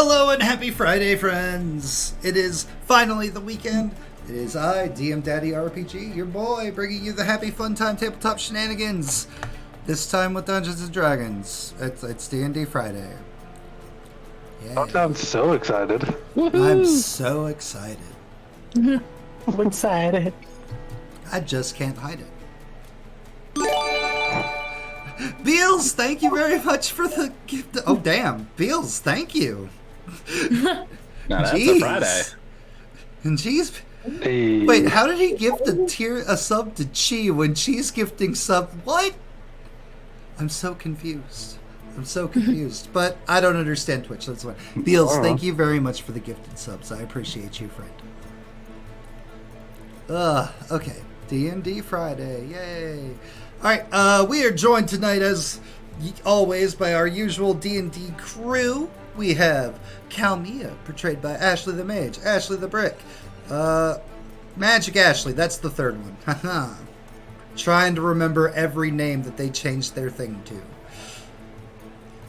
Hello and happy Friday, friends! It is finally the weekend. It is I, DM Daddy RPG, your boy, bringing you the happy fun time tabletop shenanigans. This time with Dungeons and Dragons. It's D&D Friday. Yeah. I'm so excited. Woohoo! I'm so excited. I'm excited. I just can't hide it. Beals, thank you very much for the gift. Oh, damn. Beals, thank you. Now that's a Friday. And Cheese. Hey. Wait, how did he gift a sub to Chi when Chi's gifting sub? What? I'm so confused. But I don't understand Twitch. That's why. Beals, thank you very much for the gifted subs. I appreciate you, friend. Okay. D&D Friday. Yay. Alright, we are joined tonight, as always, by our usual D&D crew. We have Calmia, portrayed by Ashley the Mage, Ashley the Brick, Magic Ashley, that's the third one. Haha. Trying to remember every name that they changed their thing to.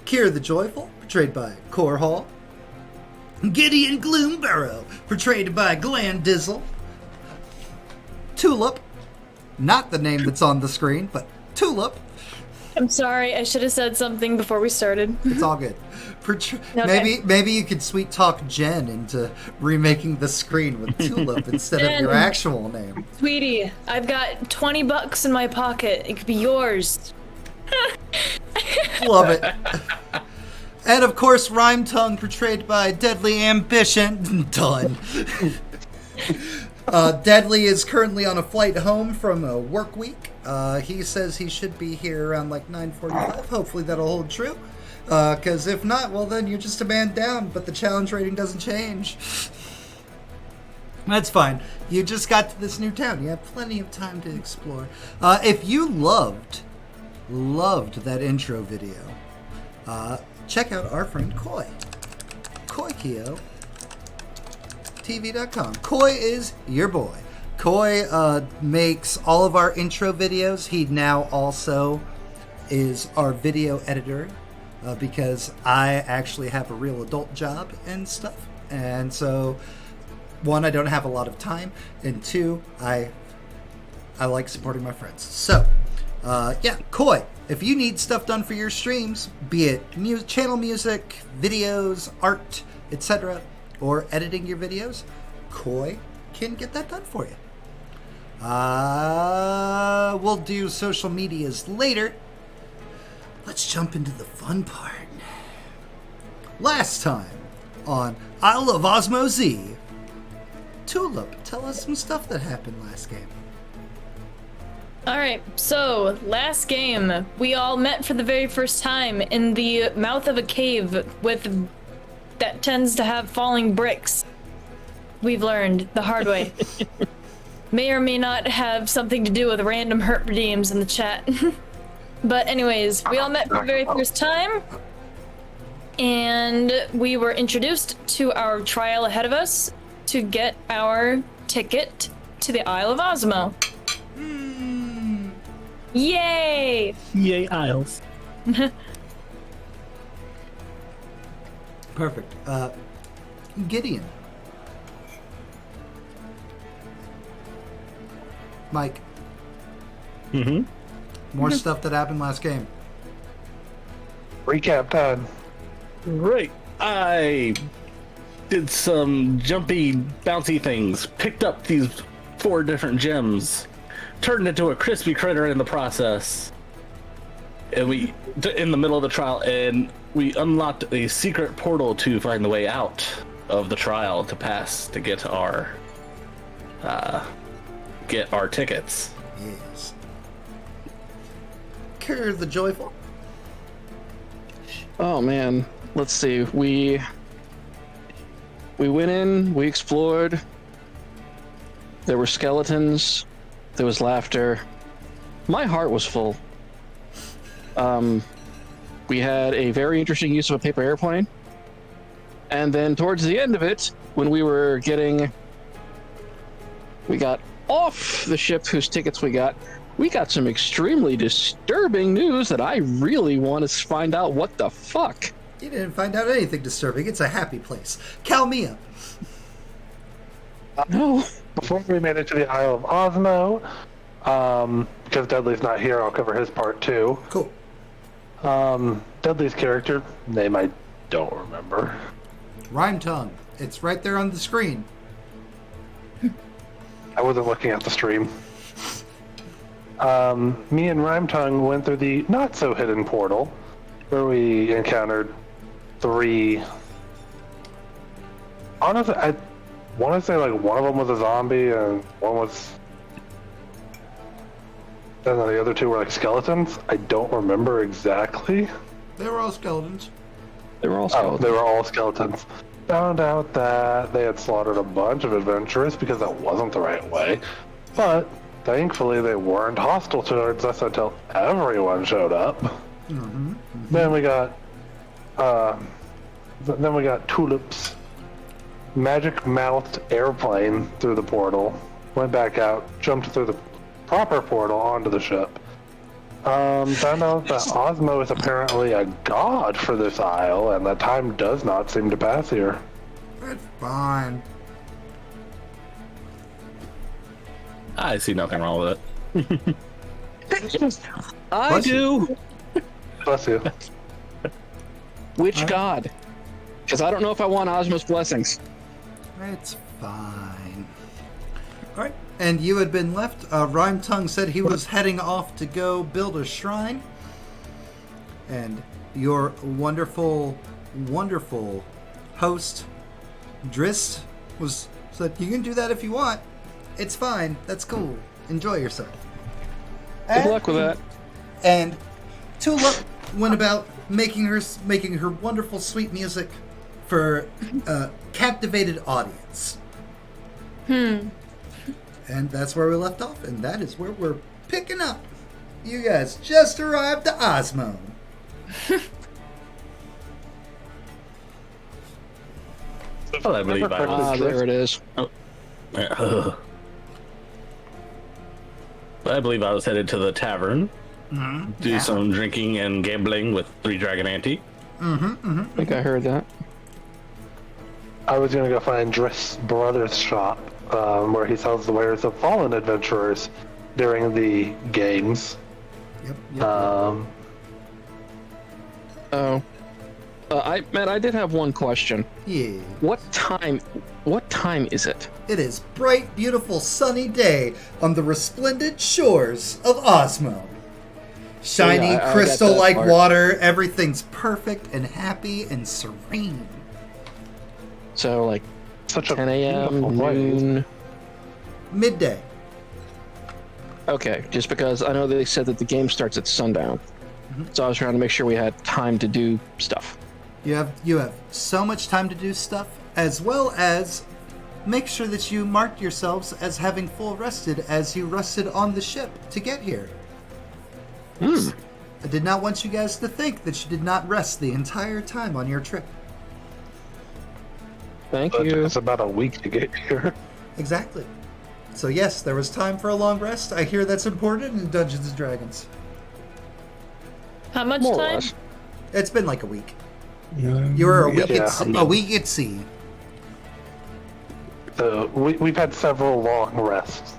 Kira the Joyful, portrayed by Core Hall. Gideon Gloomborough, portrayed by Glandizzle. Tulip, not the name that's on the screen, but Tulip. I'm sorry, I should have said something before we started. It's all good. Okay. Maybe you could sweet talk Jen into remaking the screen with Tulip instead of your actual name. Sweetie, I've got $20 in my pocket. It could be yours. Love it. And of course, Rhyme Tongue, portrayed by Deadly Ambition. Done. Deadly is currently on a flight home from a work week. He says he should be here around like 9:45. Hopefully that'll hold true. Because if not, well then you're just a man down, but the challenge rating doesn't change. That's fine. You just got to this new town. You have plenty of time to explore. If you loved that intro video, check out our friend Koi. Koikio. TV.com. Koi is your boy. Koi makes all of our intro videos. He now also is our video editor because I actually have a real adult job and stuff. And so, one, I don't have a lot of time, and two, I like supporting my friends. So, yeah, Koi, if you need stuff done for your streams, be it channel music, videos, art, etc., or editing your videos, Koi can get that done for you. We'll do social medias later. Let's jump into the fun part. Last time on Isle of Osmo Z, Tulip, tell us some stuff that happened last game. Alright, so last game, we all met for the very first time in the mouth of a cave that tends to have falling bricks. We've learned the hard way. May or may not have something to do with random hurt redeems in the chat. But anyways, we all met for the very first time, and we were introduced to our trial ahead of us to get our ticket to the Isle of Osmo. Yay! Yay, Isles. Perfect. Gideon. Mike. Mm-hmm. More stuff that happened last game. Recap time. Right. I did some jumpy, bouncy things, picked up these 4 different gems, turned into a crispy critter in the process, and we, in the middle of the trial, and we unlocked a secret portal to find the way out of the trial to pass to get our tickets. Yes. Kerr the Joyful. Oh man, let's see. We went in, we explored. There were skeletons. There was laughter. My heart was full. We had a very interesting use of a paper airplane. And then towards the end of it, when we got off the ship whose tickets we got some extremely disturbing news that I really want to find out what the fuck. You didn't find out anything disturbing. It's a happy place. Calmia. No. Before we made it to the Isle of Osmo, because Dudley's not here, I'll cover his part too. Cool. Dudley's character name I don't remember. Rhyme tongue. It's right there on the screen. I wasn't looking at the stream. Me and Rhyme Tongue went through the not so hidden portal, where we encountered 3. Honestly, I want to say like one of them was a zombie and one was. And then the other 2 were like skeletons. I don't remember exactly. They were all skeletons. They were all Oh, skeletons. they were all skeletons. Found out that they had slaughtered a bunch of adventurers because that wasn't the right way. But thankfully they weren't hostile towards us until everyone showed up. Then we got Tulip's magic-mouthed airplane through the portal, went back out, jumped through the proper portal onto the ship. Found out that Osmo is apparently a god for this isle, and that time does not seem to pass here. It's fine. I see nothing wrong with it. I Bless do. Bless you. Which god? Because I don't know if I want Osmo's blessings. It's fine. All right. And you had been left. Rhyme Tongue said he was heading off to go build a shrine. And your wonderful, wonderful host, Drist, said, you can do that if you want. It's fine. That's cool. Enjoy yourself. Good luck with that. And Tulip went about making her wonderful, sweet music for a captivated audience. And that's where we left off, and that is where we're picking up. You guys just arrived to Osmo. Well, I believe I was. There it is. I believe I was headed to the tavern, do Yeah. some drinking and gambling with 3 Dragon Ante. I think I heard that. I was gonna go find Drist's brother's shop, where he sells the wares of fallen adventurers during the games. Yep. Oh. Matt, I did have one question. Yeah. What time is it? It is bright, beautiful, sunny day on the resplendent shores of Osmo. Shiny, Yeah, I got crystal-like that part. water. Everything's perfect and happy and serene. So, like, Such a 10 a.m., beautiful place. noon. Midday. Okay, just because I know they said that the game starts at sundown. So I was trying to make sure we had time to do stuff. You have so much time to do stuff, as well as make sure that you marked yourselves as having full rested as you rested on the ship to get here. I did not want you guys to think that you did not rest the entire time on your trip. Thank But it took you. us about a week to get here. Exactly. So yes, there was time for a long rest. I hear that's important in Dungeons & Dragons. How much More or time? less. It's been like a week. You were a week, Yeah. a week at sea. So we've had several long rests.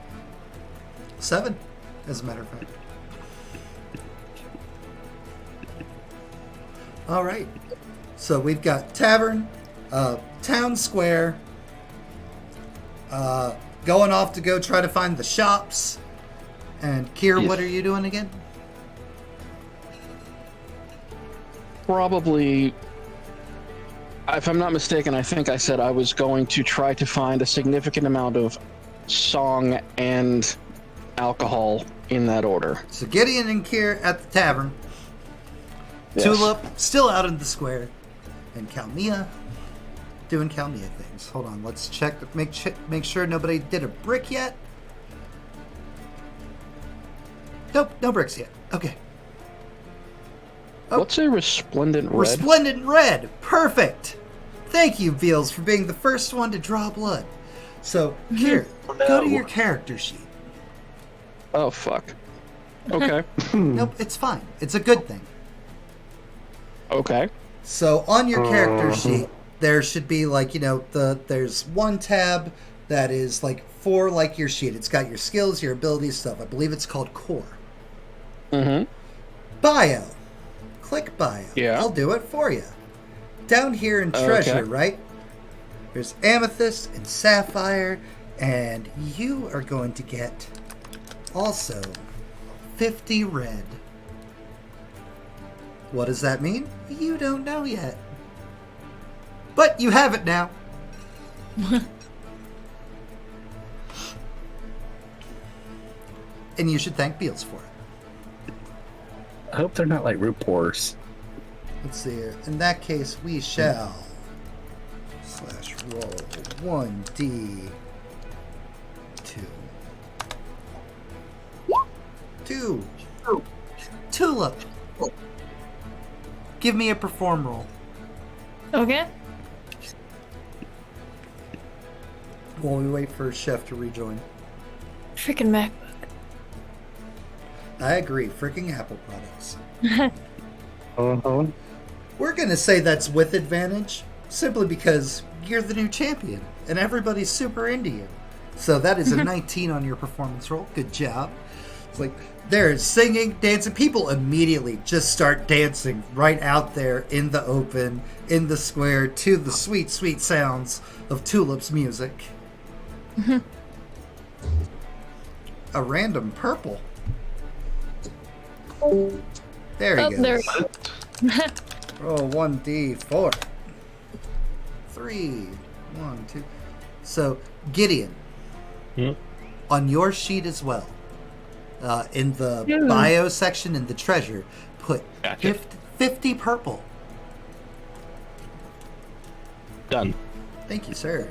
7, as a matter of fact. All right. So we've got tavern, town square, going off to go try to find the shops. And Kier, Yes. what are you doing again? Probably, if I'm not mistaken, I think I said I was going to try to find a significant amount of song and alcohol in that order. So Gideon and Kier at the tavern. Yes. Tulip still out in the square, and Calmia doing Calmia things. Hold on, let's check. Make sure nobody did a brick yet. Nope, no bricks yet. Okay. Oh. What's a resplendent red? Resplendent red. Perfect. Thank you, Veals, for being the first one to draw blood. So, Kier, go to your character sheet. Oh, fuck. Okay. Nope, it's fine. It's a good thing. Okay. So on your character sheet, there should be like, there's one tab that is like for like your sheet. It's got your skills, your abilities, stuff. I believe it's called core. Mm-hmm. Bio. Click bio. Yeah. I'll do it for you. Down here in treasure, right? There's amethyst and sapphire, and you are going to get also 50 red. What does that mean? You don't know yet. But you have it now. And you should thank Beals for it. I hope they're not like root pores. Let's see here. In that case, we shall /roll 1d2. 2. Tulip. Give me a perform roll. Okay. While we wait for Chef to rejoin. Freaking MacBook. I agree. Freaking Apple products. Uh-huh. We're going to say that's with advantage simply because you're the new champion and everybody's super into you. So that is a 19 on your performance roll. Good job. It's like there's singing, dancing. People immediately just start dancing right out there in the open, in the square, to the sweet, sweet sounds of Tulip's music. A random purple. There he goes. There. Roll 1d4. 3. 1, 2. So, Gideon, on your sheet as well, in the bio section in the treasure, put Gotcha. 50 purple. Done. Thank you, sir.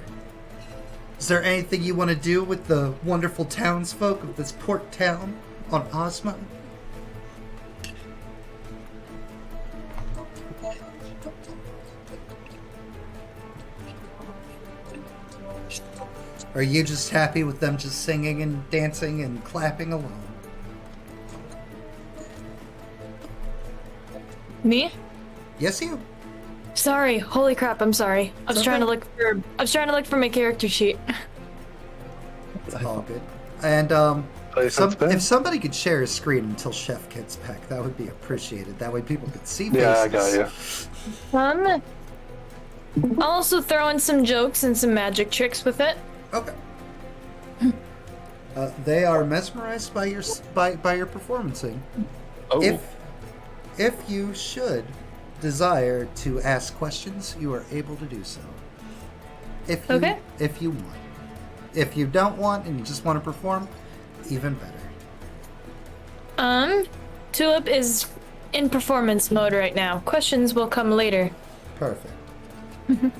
Is there anything you want to do with the wonderful townsfolk of this port town on Osmo? Are you just happy with them just singing and dancing and clapping along? Me? Yes, you. Sorry. Holy crap, I'm sorry. I was It's trying to okay. look for my character sheet. It's all good. And if somebody could share a screen until Chef gets back, that would be appreciated. That way people could see faces. Yeah, I got you. I'll also throw in some jokes and some magic tricks with it. Okay. They are mesmerized by your performancing. Oh. If you should desire to ask questions, you are able to do so. If you want. If you don't want and you just want to perform, even better. Tulip is in performance mode right now. Questions will come later. Perfect. All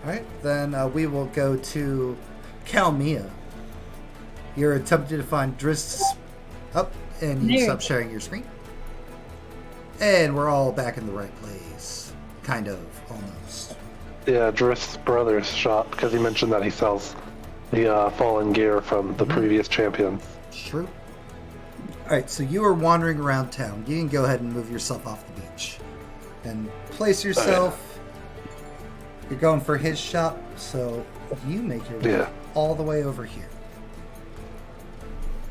right, then we will go to Kalmia. You're attempting to find Drist's up, and you stop sharing your screen. And we're all back in the right place. Kind of, almost. Yeah, Drift's brother's shop, because he mentioned that he sells the fallen gear from the previous champion. True. Alright, so you are wandering around town. You can go ahead and move yourself off the beach. And place yourself. You're going for his shop, so you make your way all the way over here.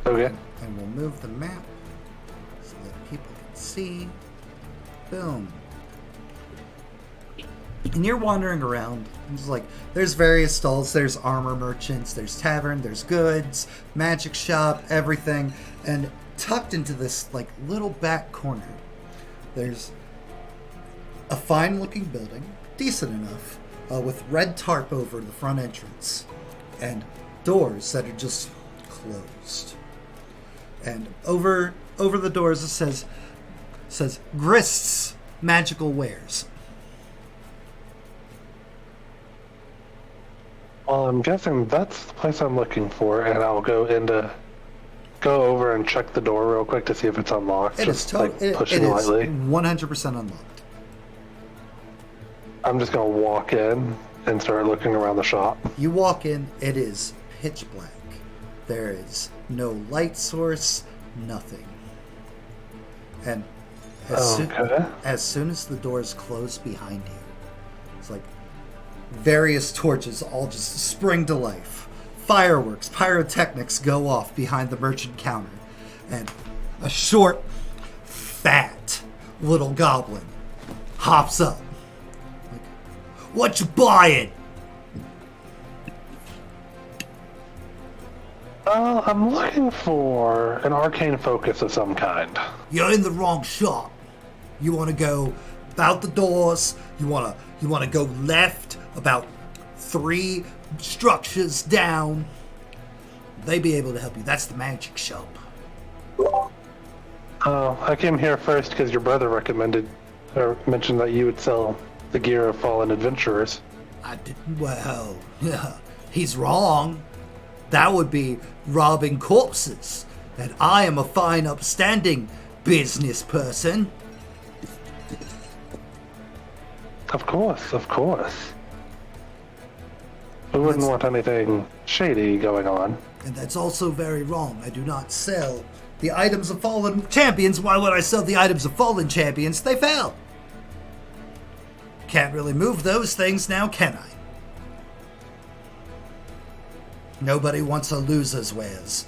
Okay. And we'll move the map so that people can see. Boom. And you're wandering around. It's like there's various stalls. There's armor merchants. There's tavern. There's goods, magic shop, everything. And tucked into this like little back corner, there's a fine-looking building, decent enough, with red tarp over the front entrance, and doors that are just closed. And over the doors it says Grist's Magical Wares. Well, I'm guessing that's the place I'm looking for, and I'll go over and check the door real quick to see if it's unlocked. It is pushing lightly. 100% unlocked. I'm just gonna walk in and start looking around the shop. You walk in, it is pitch black. There is no light source, nothing. And As soon as the doors close behind you, it's like various torches all just spring to life. Fireworks, pyrotechnics go off behind the merchant counter. And a short, fat little goblin hops up. Like, what you buying? I'm looking for an arcane focus of some kind. You're in the wrong shop. You want to go about the doors. You want to go left about 3 structures down. They be able to help you. That's the magic shop. Oh, I came here first because your brother recommended or mentioned that you would sell the gear of fallen adventurers. I didn't. Well, he's wrong. That would be robbing corpses. And I am a fine, upstanding business person. Of course, of course. We wouldn't want anything shady going on. And that's also very wrong. I do not sell the items of fallen champions. Why would I sell the items of fallen champions? They fell. Can't really move those things now, can I? Nobody wants a loser's wares.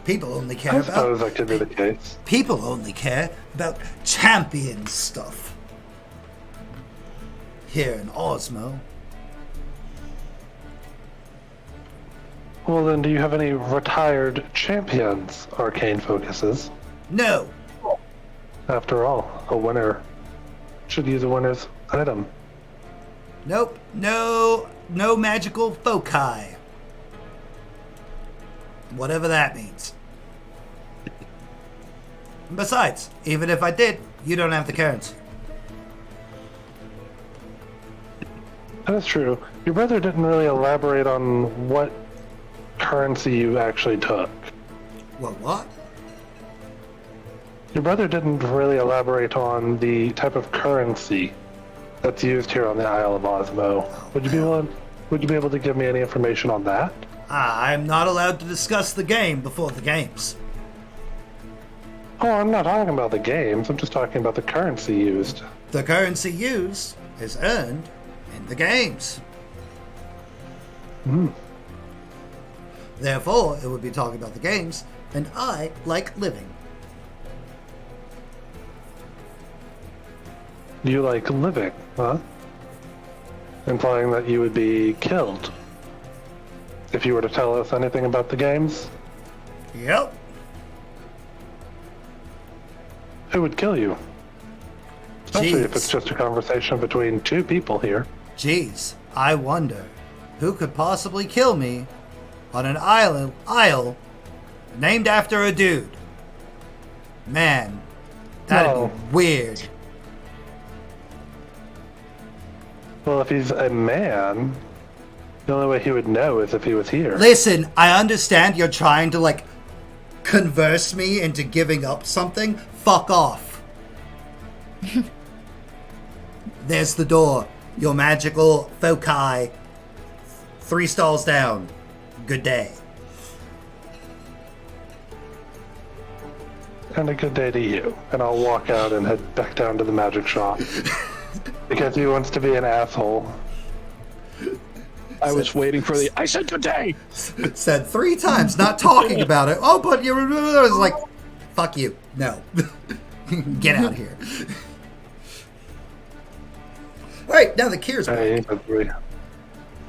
People only care I about... suppose that could be the case. People only care about champion stuff. Here in Osmo. Well then, do you have any retired champions arcane focuses? No. After all, a winner should use a winner's item. Nope. No magical foci. Whatever that means. Besides, even if I did, you don't have the currency. That is true. Your brother didn't really elaborate on what currency you actually took. What? Your brother didn't really elaborate on the type of currency that's used here on the Isle of Osmo. Would you be able to give me any information on that? I'm not allowed to discuss the game before the games. Oh, I'm not talking about the games. I'm just talking about the currency used. The currency used is earned in the games. Therefore, it would be talking about the games, and I like living. You like living, huh? Implying that you would be killed if you were to tell us anything about the games? Yep. Who would kill you? Especially if Jeez. it's just a conversation between 2 people here. Jeez, I wonder who could possibly kill me on an isle named after a dude. Man, that'd No. be weird. Well, if he's a man, the only way he would know is if he was here. Listen, I understand you're trying to, converse me into giving up something. Fuck off. There's the door. Your magical foci. 3 stalls down. Good day. And a good day to you. And I'll walk out and head back down to the magic shop. Because he wants to be an asshole. I was waiting for the. I said good day. Said 3 times, not talking about it. Oh, but you're. I was like, fuck you. No. Get out of here. All right, now the Kier's back. Hey, everybody.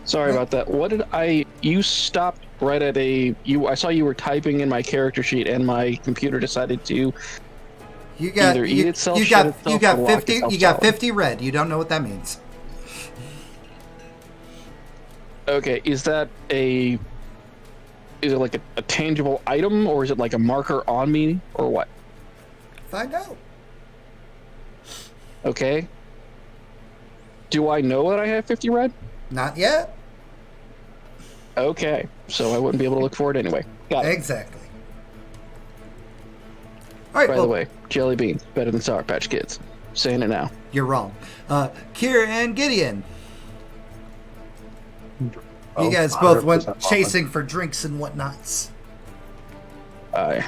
Sorry about that. What did I? You stopped right at a. I saw you were typing in my character sheet, and my computer decided to You got either eat itself, you shut got itself, you got or lock 50 itself you got solid. 50 red. You don't know what that means. Okay, is that a? Is it like a tangible item, or is it like a marker on me, or what? Find out. Okay. Do I know that I have 50 red? Not yet. Okay, so I wouldn't be able to look for it anyway. Got it. Exactly. All right. By well, the way, jelly beans better than Sour Patch Kids. Saying it now. you're wrong. Kier and Gideon. You Oh, guys both went 100% chasing for drinks and whatnots. Aye.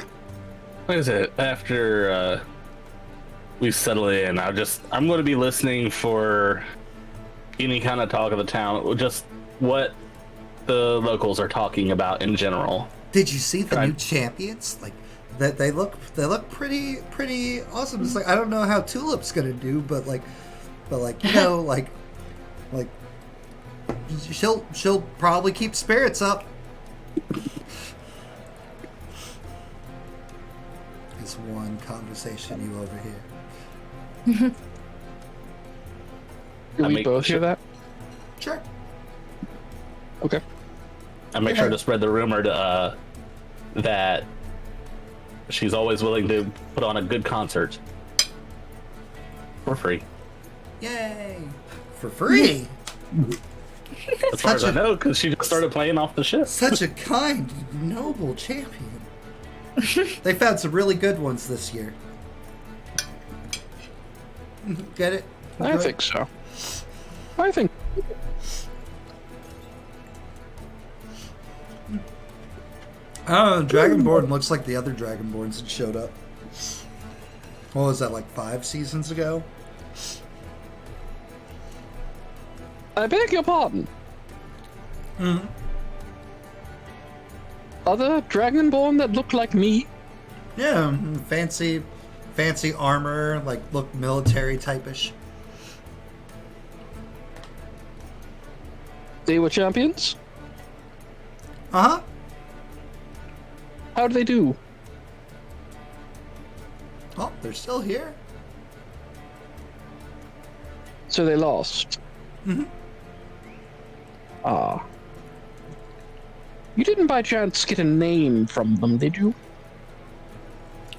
Like I said, after we settle in, I'm going to be listening for any kind of talk of the town, just what the locals are talking about in general. Did you see the new champions? Like that, they look pretty awesome. It's like I don't know how Tulip's gonna do, but you know, like she'll probably keep spirits up. It's one conversation you overhear. Do we both hear that? Sure. Okay. I make sure to spread the rumor to, that she's always willing to put on a good concert for free. Yay! For free. As far as I know, because she just started playing off the ship. Such a kind, noble champion. They found some really good ones this year. Get it? I think so. I think. Oh, Dragonborn looks like the other Dragonborns that showed up. What was that, like 5 seasons ago? I beg your pardon. Mm-hmm. Other Dragonborn that look like me? Yeah, fancy armor, like look military type-ish. They were champions? Uh-huh. How do they do? Oh, they're still here. So they lost. Mm-hmm. Ah. You didn't by chance get a name from them, did you?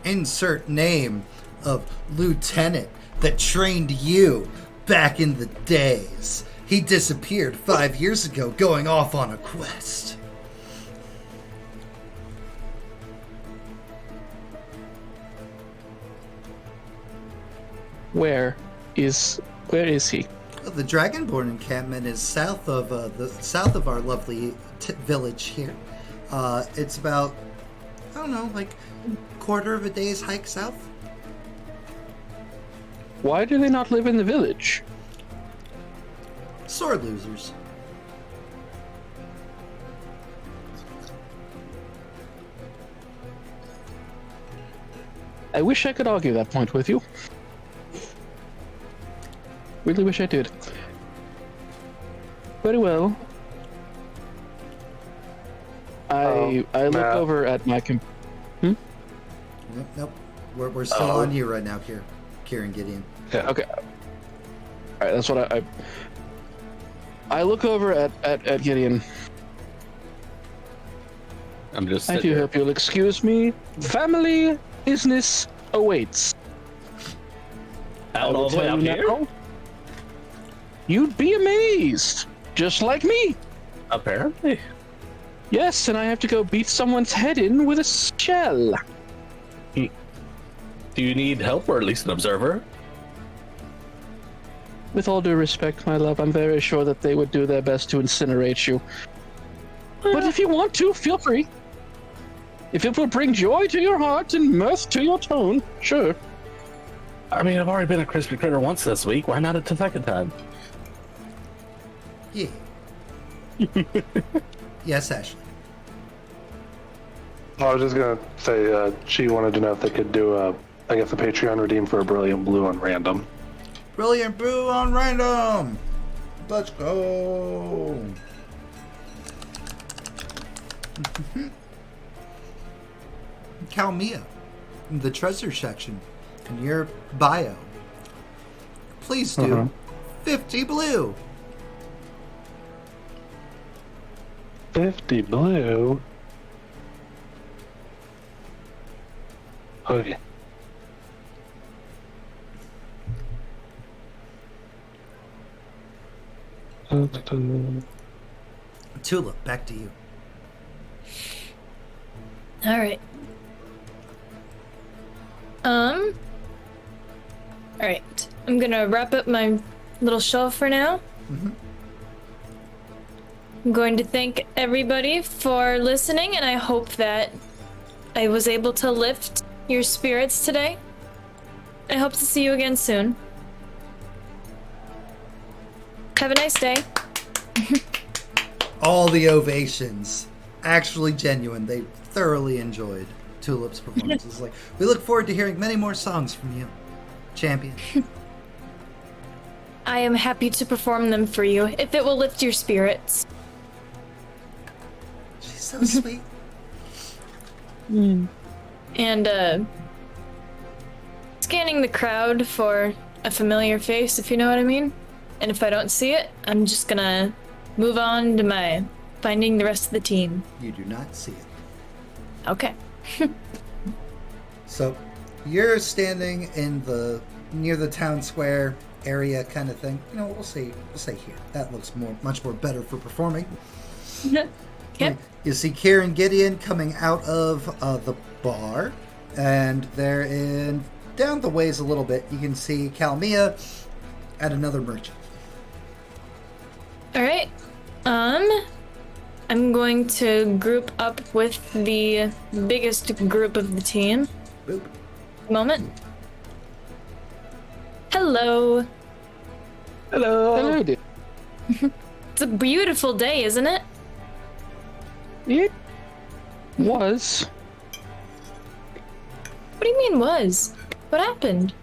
Insert name of lieutenant that trained you back in the days. He disappeared 5 years ago going off on a quest. Where is he? The Dragonborn encampment is south of our lovely village here. It's about, I don't know, like quarter of a day's hike south. Why do they not live in the village? Sword losers. I wish I could argue that point with you. Really wish I did. Very well. I look over at my Nope. We're still on you right now, Kieran Gideon. Yeah. Okay. All right. That's what I look over at Gideon. I'm just. I do hope you'll excuse me. Family business awaits. Out all the way out here? You'd be amazed. Just like me. Apparently. Yes, and I have to go beat someone's head in with a shell. Do you need help, or at least an observer? With all due respect, my love, I'm very sure that they would do their best to incinerate you. But if you want to, feel free. If it will bring joy to your heart and mirth to your tone, sure. I mean, I've already been a crispy critter once this week. Why not a second time? Yeah. Yes, Ashley. I was just gonna say she wanted to know if they could do a Patreon redeem for a Brilliant Blue on random. Brilliant Brew on random. Let's go. Calmia, the treasure section in your bio. Please do 50 blue. 50 blue. Okay. Tulip, back to you. All right. All right. I'm gonna wrap up my little show for now. I'm going to thank everybody for listening, and I hope that I was able to lift your spirits today. I hope to see you again soon. Have a nice day. All the ovations, actually genuine. They thoroughly enjoyed Tulip's performances. Like, we look forward to hearing many more songs from you, champion. I am happy to perform them for you, if it will lift your spirits. She's so sweet. And, scanning the crowd for a familiar face, if you know what I mean. And if I don't see it, I'm just gonna move on to my finding the rest of the team. You do not see it. Okay. So, you're standing in the near the town square area kind of thing. You know, we'll say here. That looks much more better for performing. Yep. You see Kieran Gideon coming out of the bar, and they're in down the ways a little bit. You can see Kalmia at another merchant. All right. I'm going to group up with the biggest group of the team. Boop. Moment. Hello. Hello, dude. It's a beautiful day, isn't it? It was. What do you mean was? What happened?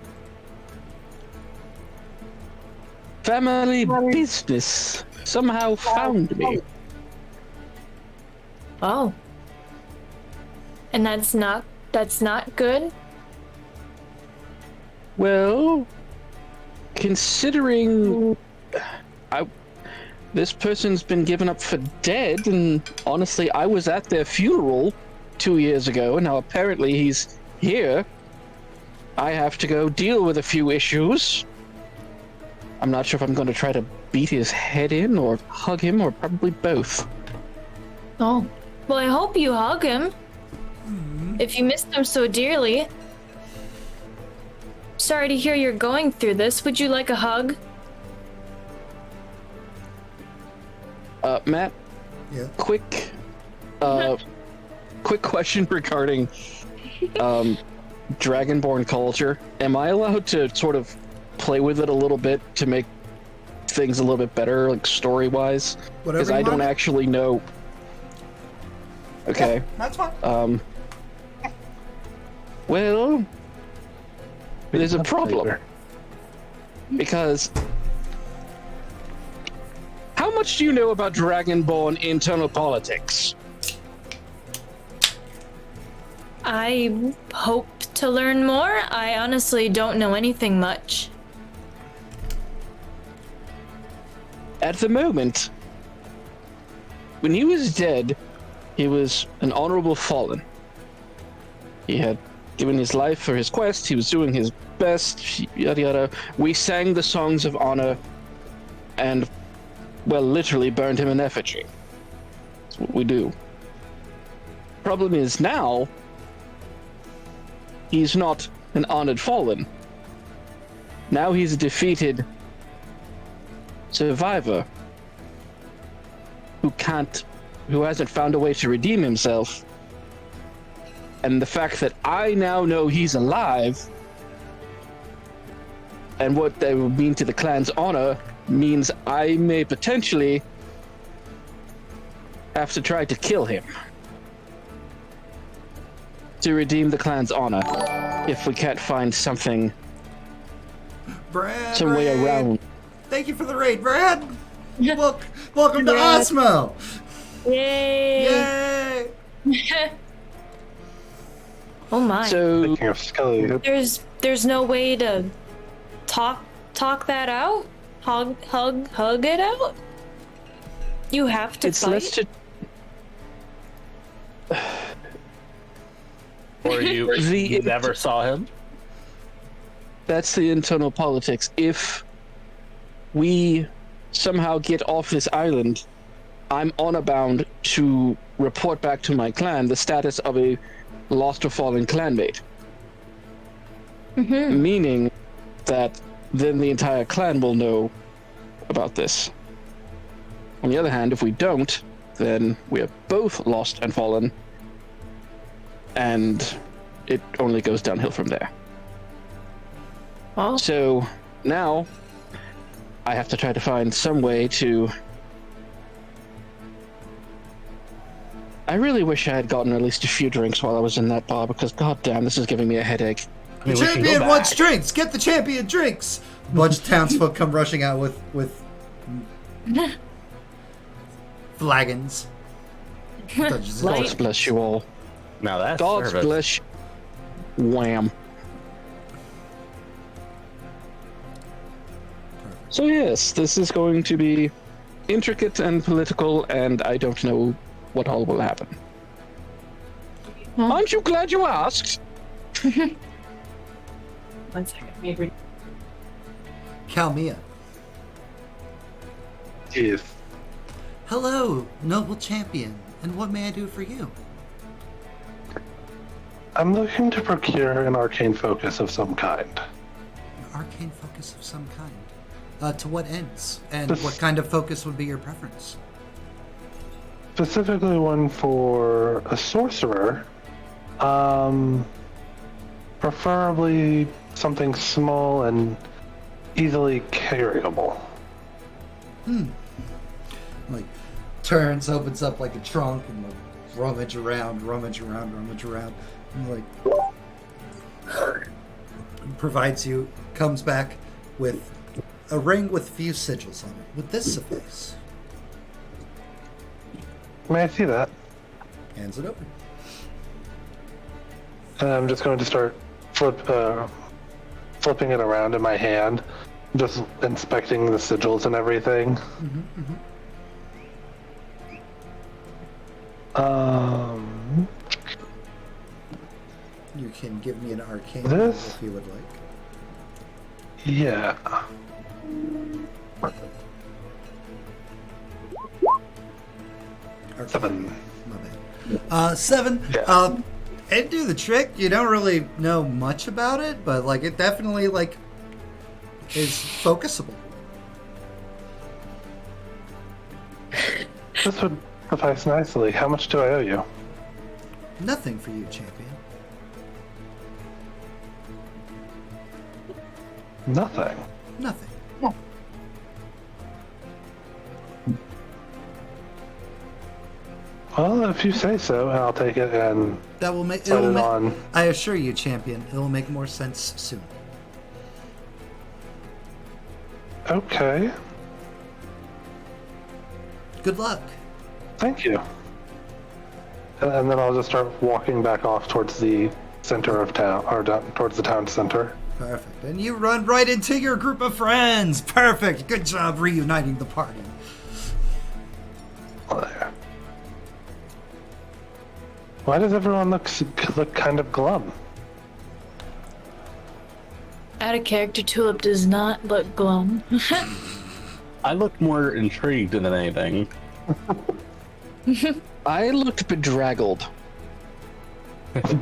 Family business somehow found me. Oh. And that's not good? Well, considering this person's been given up for dead, and honestly, I was at their funeral 2 years ago, and now apparently he's here. I have to go deal with a few issues. I'm not sure if I'm going to try to beat his head in, or hug him, or probably both. Oh. Well, I hope you hug him. If you missed him so dearly. Sorry to hear you're going through this. Would you like a hug? Matt, Yeah. quick question regarding Dragonborn culture. Am I allowed to sort of play with it a little bit to make things a little bit better, like story-wise? Whatever Because you I don't want. actually know. Okay. That's fine. Well, there's a problem. Because how much do you know about Dragonborn internal politics? I hope to learn more. I honestly don't know anything much. At the moment, when he was dead, he was an honorable fallen. He had given his life for his quest, he was doing his best, yada yada. We sang the songs of honor and, well, literally burned him in effigy. That's what we do. Problem is now, he's not an honored fallen. Now he's a defeated survivor who hasn't found a way to redeem himself. And the fact that I now know he's alive and what that would mean to the clan's honor means I may potentially have to try to kill him to redeem the clan's honor if we can't find something, Brad. some way raid. around. Thank you for the raid, Brad. Welcome to Osmo. Yay! Yay! Oh my. So Speaking of Skelly, There's no way to talk that out? Hug it out? You have to it's fight? less to Or you The- never saw him? That's the internal politics. If we somehow get off this island, I'm honor bound to report back to my clan the status of a lost or fallen clanmate. Meaning that then the entire clan will know about this. On the other hand, if we don't, then we are both lost and fallen. and it only goes downhill from there. Well, So now I have to try to find some way to. I really wish I had gotten at least a few drinks while I was in that bar, because goddamn, this is giving me a headache. The champion wants drinks. Get the champion drinks. A bunch of townsfolk come rushing out with flagons. Dungeons and Light. Dragons. God bless you all. Now that's God service. bless you. Wham. So yes, this is going to be intricate and political, and I don't know what all will happen. Well- Aren't you glad you asked? 1 second, maybe. Kalmia. Yes. Hello, noble champion. And what may I do for you? I'm looking to procure an arcane focus of some kind. An arcane focus of some kind. To what ends? And what kind of focus would be your preference? Specifically one for a sorcerer. Preferably something small and easily carryable. Like, turns, opens up like a trunk, and like, rummage around. And like, provides you, comes back with a ring with a few sigils on it. Would this suffice? May I see that? Hands it over. And I'm just going to start flipping it around in my hand, just inspecting the sigils and everything. You can give me an arcane This? roll if you would like. Yeah. Arcane. 7. My bad. 7. Yeah. It'd do the trick. You don't really know much about it, but like it definitely like is focusable. This would suffice nicely. How much do I owe you? Nothing for you, champion. Nothing. Nothing. Well, if you say so, I'll take it and That will make. set it on. I assure you, champion, it will make more sense soon. Okay. Good luck. Thank you. And then I'll just start walking back off towards the center of town, or down towards the town center. Perfect. And you run right into your group of friends. Perfect. Good job reuniting the party. There. Why does everyone look kind of glum? Out of character, Tulip does not look glum. I looked more intrigued than anything. I looked bedraggled.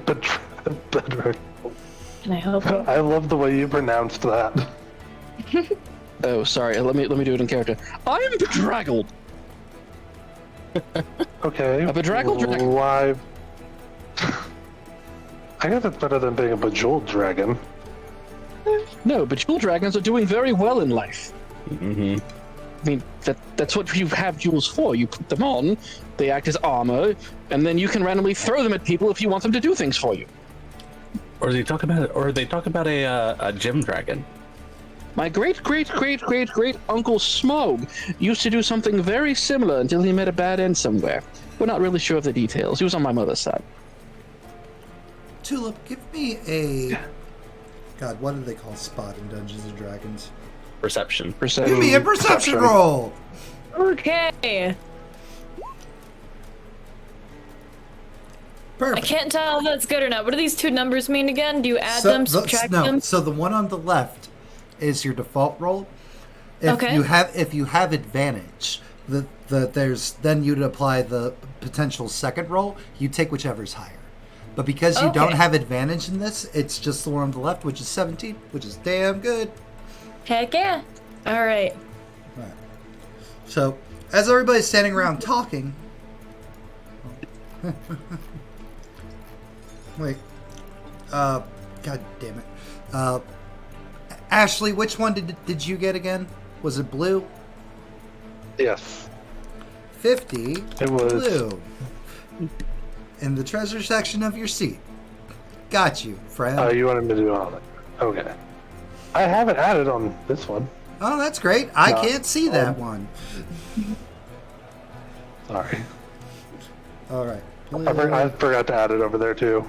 But Can I help you? I love the way you pronounced that. Oh, sorry. Let me do it in character. I am bedraggled. Okay. A bedraggled dragon. Why? I guess it's better than being a bejeweled dragon. No, bejeweled dragons are doing very well in life. Mm-hmm. I mean, that's what you have jewels for. You put them on, they act as armor, and then you can randomly throw them at people if you want them to do things for you. Or they talk about a gem dragon. My great uncle Smog used to do something very similar until he met a bad end somewhere. We're not really sure of the details. He was on my mother's side. Tulip, give me a... God, what do they call spot in Dungeons & Dragons? Perception. Give me a perception roll! Okay. I Perfect. can't tell if that's good or not. What do these two numbers mean again? Do you add them, subtract them? So the one on the left is your default roll. If Okay. you have advantage, then you'd apply the potential second roll. You take whichever's higher. But because you don't Okay. have advantage in this, it's just the one on the left, which is 17, which is damn good. Heck yeah. All right. Right. So, as everybody's standing around talking, Wait. God damn it. Ashley, which one did you get again? Was it blue? Yes. 50. It was blue. In the treasure section of your seat. Got you, friend. Oh, you wanted me to do all that. Okay. I have it added on this one. Oh, that's great. I can't see that one. Sorry. All right. I forgot to add it over there too.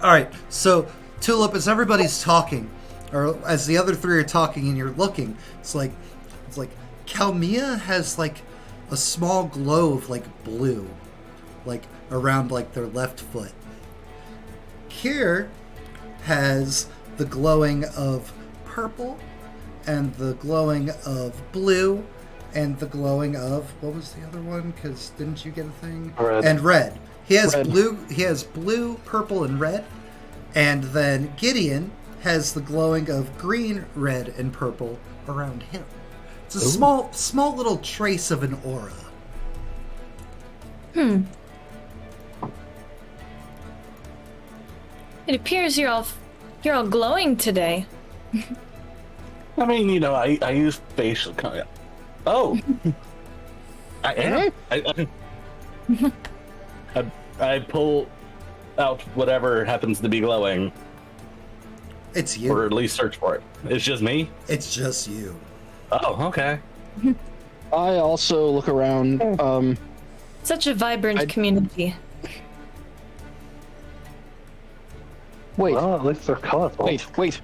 All right. So, Tulip, as everybody's talking, or as the other three are talking, and you're looking, it's like Kalmia has like a small glow of like blue, like around like their left foot. Kier has the glowing of purple, and the glowing of blue, and the glowing of, what was the other one? Because didn't you get a thing? Red. And red. He has Red. blue. He has blue, purple, and red. And then Gideon has the glowing of green, red, and purple around him. It's a small little trace of an aura. It appears you're all glowing today. I mean, you know, I use facial. Oh, I am. I pull out whatever happens to be glowing, It's you. or at least search for it. It's just me. It's just you. Oh, okay. I also look around. Such a vibrant community. Wait, Well, at least they're colorful. wait.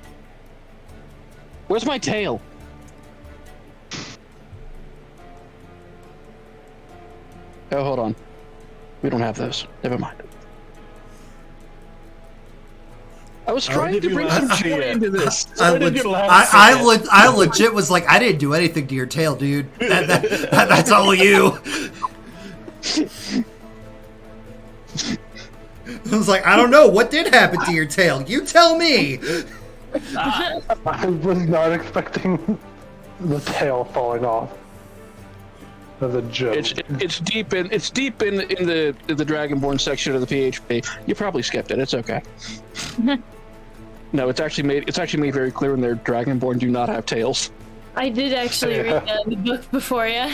Where's my tail? Oh, hold on. We don't have those. Never mind. I was trying did to you bring not some see joy it? into this. I, did you laugh I legit was like, I didn't do anything to your tail, dude. That's all you. I was like, I don't know. What did happen to your tail? You tell me. I was not expecting the tail falling off. As a joke. It's deep in the Dragonborn section of the PHP. You probably skipped it. It's okay. No, it's actually made very clear in there. Dragonborn do not have tails. I did actually read that in the book before, yeah.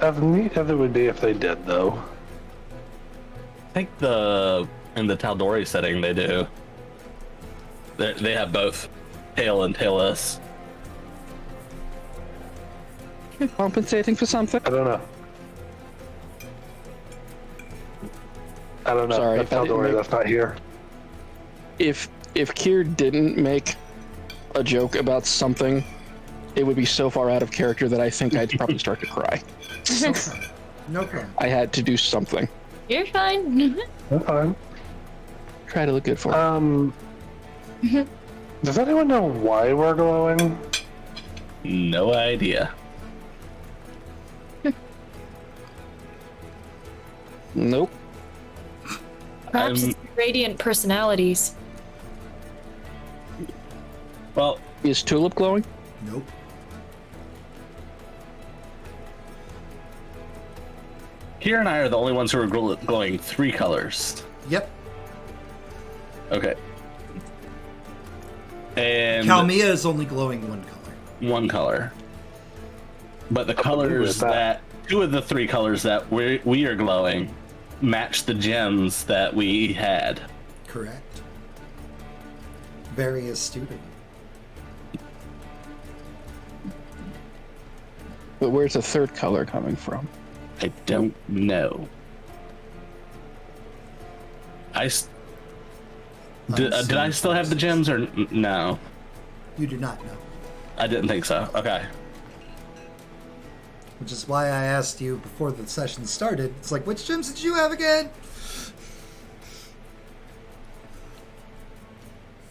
As neat as it would be if they did, though. I think in the Taldori setting they do. They have both tail and tailless. Compensating for something? I don't know. Sorry, That's I didn't Taldori, make- that's not here. If Kier didn't make a joke about something, it would be so far out of character that I think I'd probably start to cry. No problem. I had to do something. You're fine. That's fine. Try to look good for it. Does anyone know why we're glowing? No idea. Nope. Perhaps it's radiant personalities. Well, Is Tulip glowing? Nope. Kier and I are the only ones who are glowing 3 colors. Yep. Okay. And Kalmia is only glowing one color. 1 color. But the with colors that. that 2 of the 3 colors that we are glowing match the gems that we had. Correct. Very astute. But where's the third color coming from? I don't know. Did I still have the gems or no? You do not know. I didn't think so. Okay. Which is why I asked you before the session started. It's like, which gems did you have again?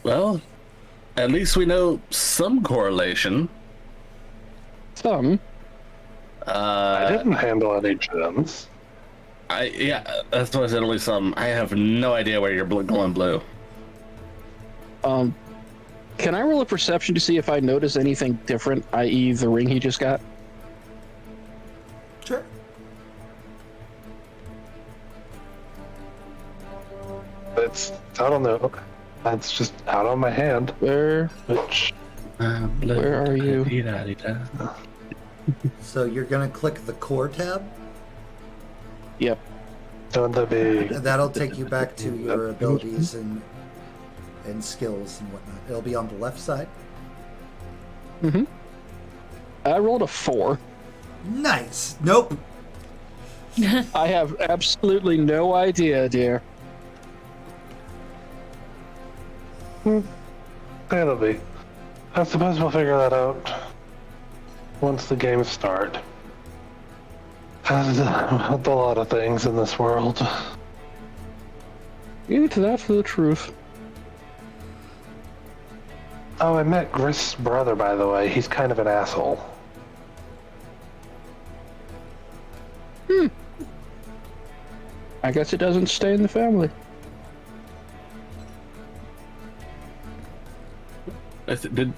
Well, at least we know some correlation. Some. I didn't handle any gems. Yeah, that's what I said. At least some. I have no idea where you're glowing blue. Can I roll a perception to see if I notice anything different, i.e. the ring he just got? Sure. it's out on the. It's just out on my hand. Where Which Where are you? So you're gonna click the core tab, Yep. don't that be? and that'll take you back to your abilities and skills and whatnot. It'll be on the left side. I rolled a 4. Nice. Nope. I have absolutely no idea, dear. It'll be. I suppose we'll figure that out once the games start. As with a lot of things in this world. Ain't that the truth? Oh, I met Grist's brother, by the way. He's kind of an asshole. I guess it doesn't stay in the family. Did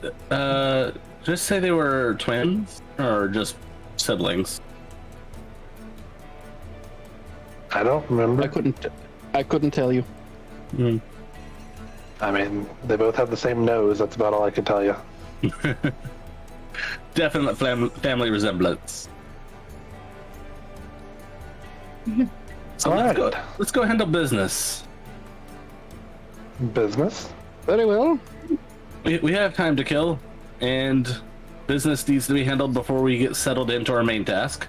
just say they were twins or just siblings? I don't remember. I couldn't tell you. I mean, they both have the same nose. That's about all I can tell you. Definite family resemblance. So let's go handle business. Business? Very well. We have time to kill, and business needs to be handled before we get settled into our main task.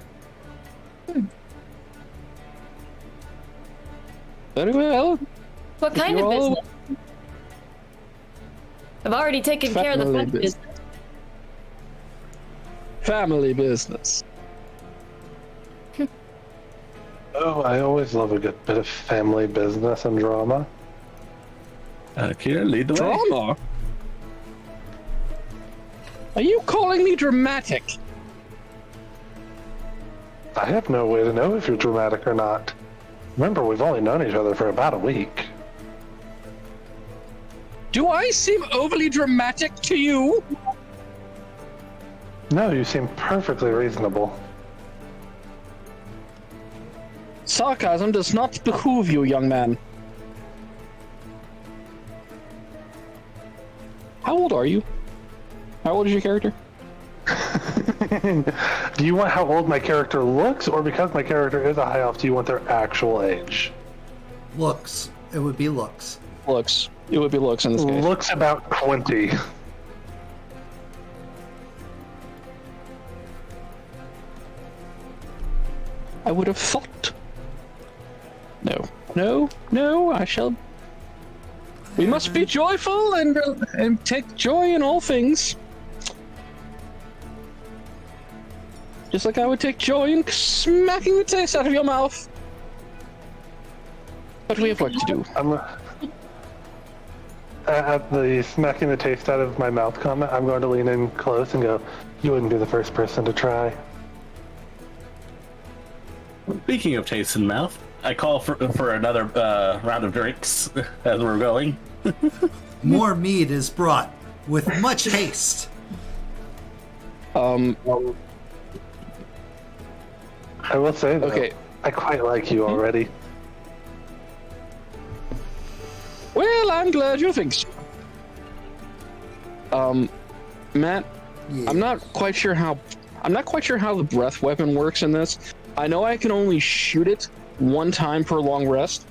Very well. What kind you of all- business? I've already taken care of the Family fun business. Family business. Oh, I always love a good bit of family business and drama. Kira, lead the way. Drama? Are you calling me dramatic? I have no way to know if you're dramatic or not. Remember, we've only known each other for about a week. Do I seem overly dramatic to you? No, you seem perfectly reasonable. Sarcasm does not behoove you, young man. How old are you? How old is your character? Do you want how old my character looks, or because my character is a high elf, do you want their actual age? Looks. It would be looks. Looks. It would be looks in this case. Looks about 20. I would have thought. No, I shall. We must be joyful and take joy in all things. Just like I would take joy in smacking the taste out of your mouth. But we have work to do. I'm at the smacking the taste out of my mouth comment, I'm going to lean in close and go, you wouldn't be the first person to try. Speaking of taste and mouth, I call for another round of drinks as we're going. More mead is brought with much haste. I will say, though, Okay. I quite like you already. Well, I'm glad you think so. Matt, Yeah. I'm not quite sure how the breath weapon works in this. I know I can only shoot it one time per long rest.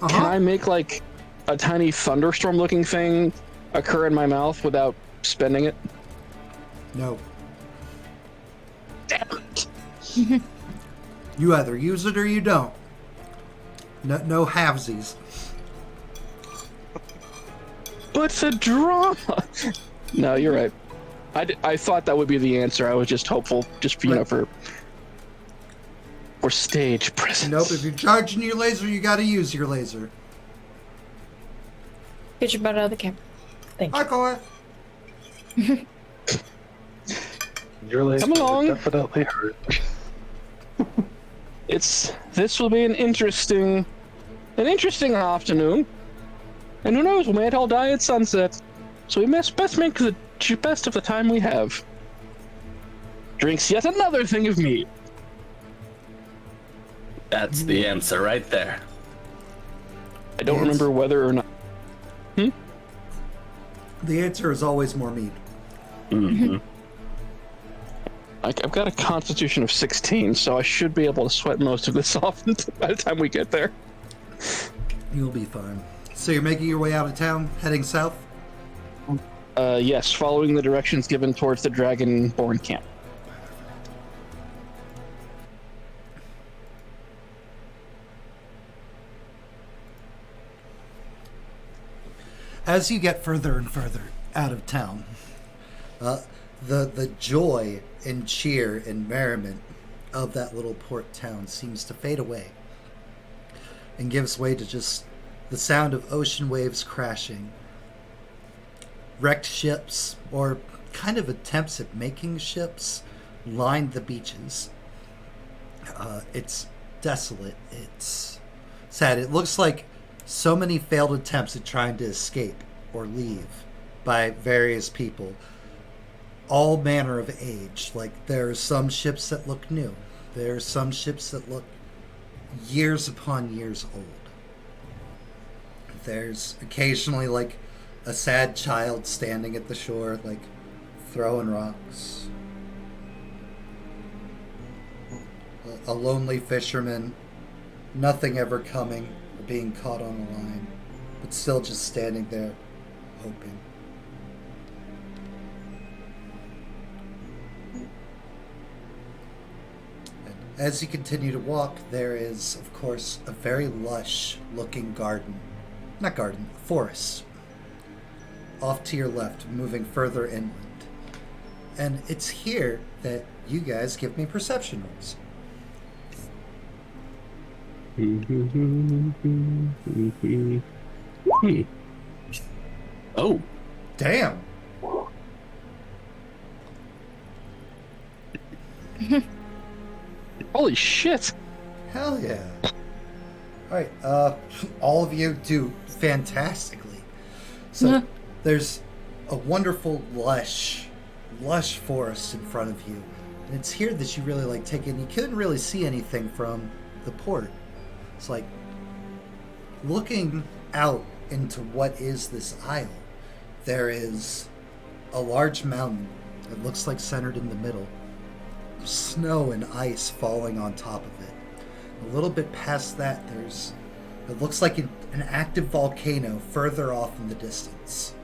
Can I make like a tiny thunderstorm looking thing occur in my mouth without spending it? No. Damn it. You either use it or you don't. No halvesies. But the drama. No, you're right. I thought that would be the answer. I was just hopeful, just for stage presence. Nope, if you're charging your laser, you gotta use your laser. Get your butt out of the camera. Thank you. Hi, Cora. Your laser Come along. definitely hurt. This will be an interesting afternoon. And who knows, we might all die at sunset. So we must best make the best of the time we have. Drinks yet another thing of mead. That's the answer right there. I don't remember whether or not. The answer is always more meat. Mm-hmm. I've got a constitution of 16, so I should be able to sweat most of this off by the time we get there. You'll be fine. So you're making your way out of town, heading south? Yes, following the directions given towards the Dragonborn camp. As you get further and further out of town, the joy and cheer and merriment of that little port town seems to fade away and gives way to just the sound of ocean waves crashing, wrecked ships, or kind of attempts at making ships, line the beaches. It's desolate. It's sad. It looks like so many failed attempts at trying to escape or leave by various people, all manner of age. Like, there are some ships that look new. There are some ships that look years upon years old. There's occasionally, like, a sad child standing at the shore, like, throwing rocks. A lonely fisherman, nothing ever coming or being caught on a line, but still just standing there, hoping. And as you continue to walk, there is, of course, a very lush-looking forest, off to your left, moving further inland. And it's here that you guys give me perception rolls. Oh, Damn. Holy shit! Hell yeah. Alright, all of you do fantastically. So there's a wonderful lush forest in front of you. And it's here that you really like take in. You couldn't really see anything from the port. It's like looking out into what is this isle. There is a large mountain that looks like centered in the middle. Snow and ice falling on top of it. A little bit past that, it looks like an active volcano further off in the distance.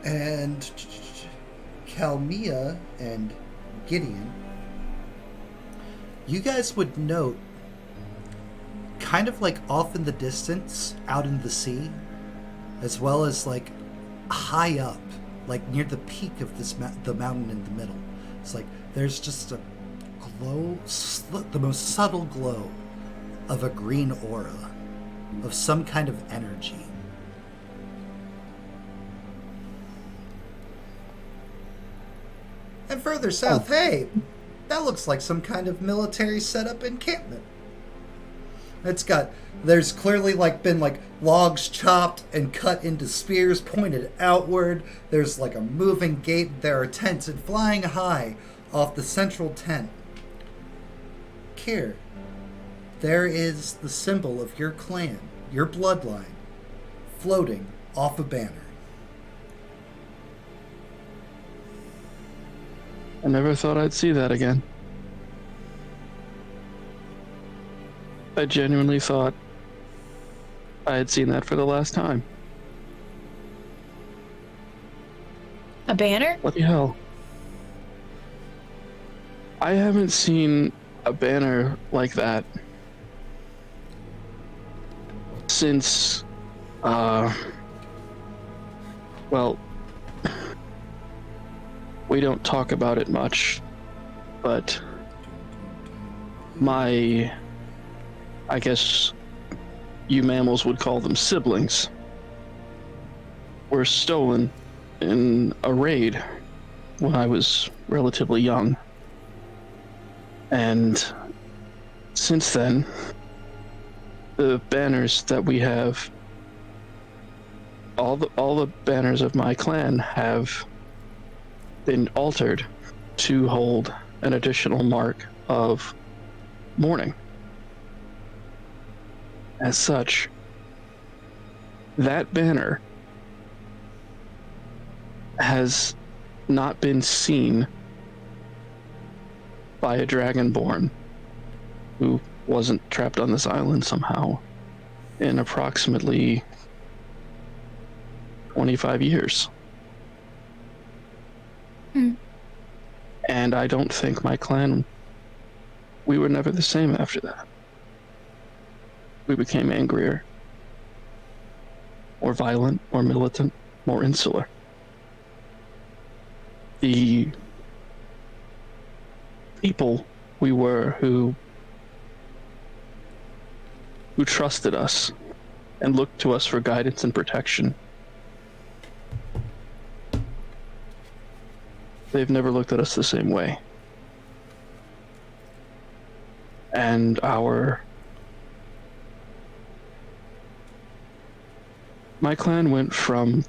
And Kalmia and Gideon, you guys would note, kind of like off in the distance, out in the sea, as well as like high up, like near the peak of the mountain in the middle. It's like there's just a glow, the most subtle glow of a green aura, of some kind of energy. And further south, hey, that looks like some kind of military setup encampment. There's clearly been logs chopped and cut into spears pointed outward. There's like a moving gate. There are tents, and flying high off the central tent, Kier, there is the symbol of your clan, your bloodline, floating off a banner. I never thought I'd see that again. I genuinely thought I had seen that for the last time. A banner? What the hell? I haven't seen a banner like that since, well, we don't talk about it much, but I guess you mammals would call them siblings, were stolen in a raid when I was relatively young. And since then, the banners that we have, all the banners of my clan have been altered to hold an additional mark of mourning. As such, that banner has not been seen by a dragonborn who wasn't trapped on this island somehow in approximately 25 years. And I don't think my clan, we were never the same after that. We became angrier, more violent, more militant, more insular. The people we were who trusted us and looked to us for guidance and protection, they've never looked at us the same way. And my clan went from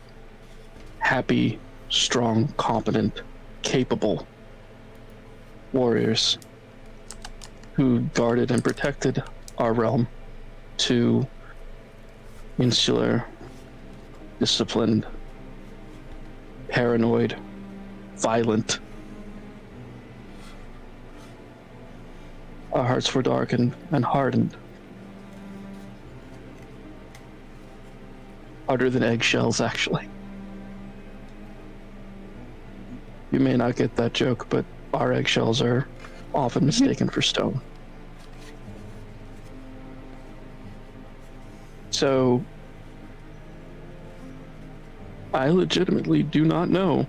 happy, strong, competent, capable warriors who guarded and protected our realm to insular, disciplined, paranoid, violent. Our hearts were darkened and hardened. Harder than eggshells, actually. You may not get that joke, but our eggshells are often mistaken for stone. So, I legitimately do not know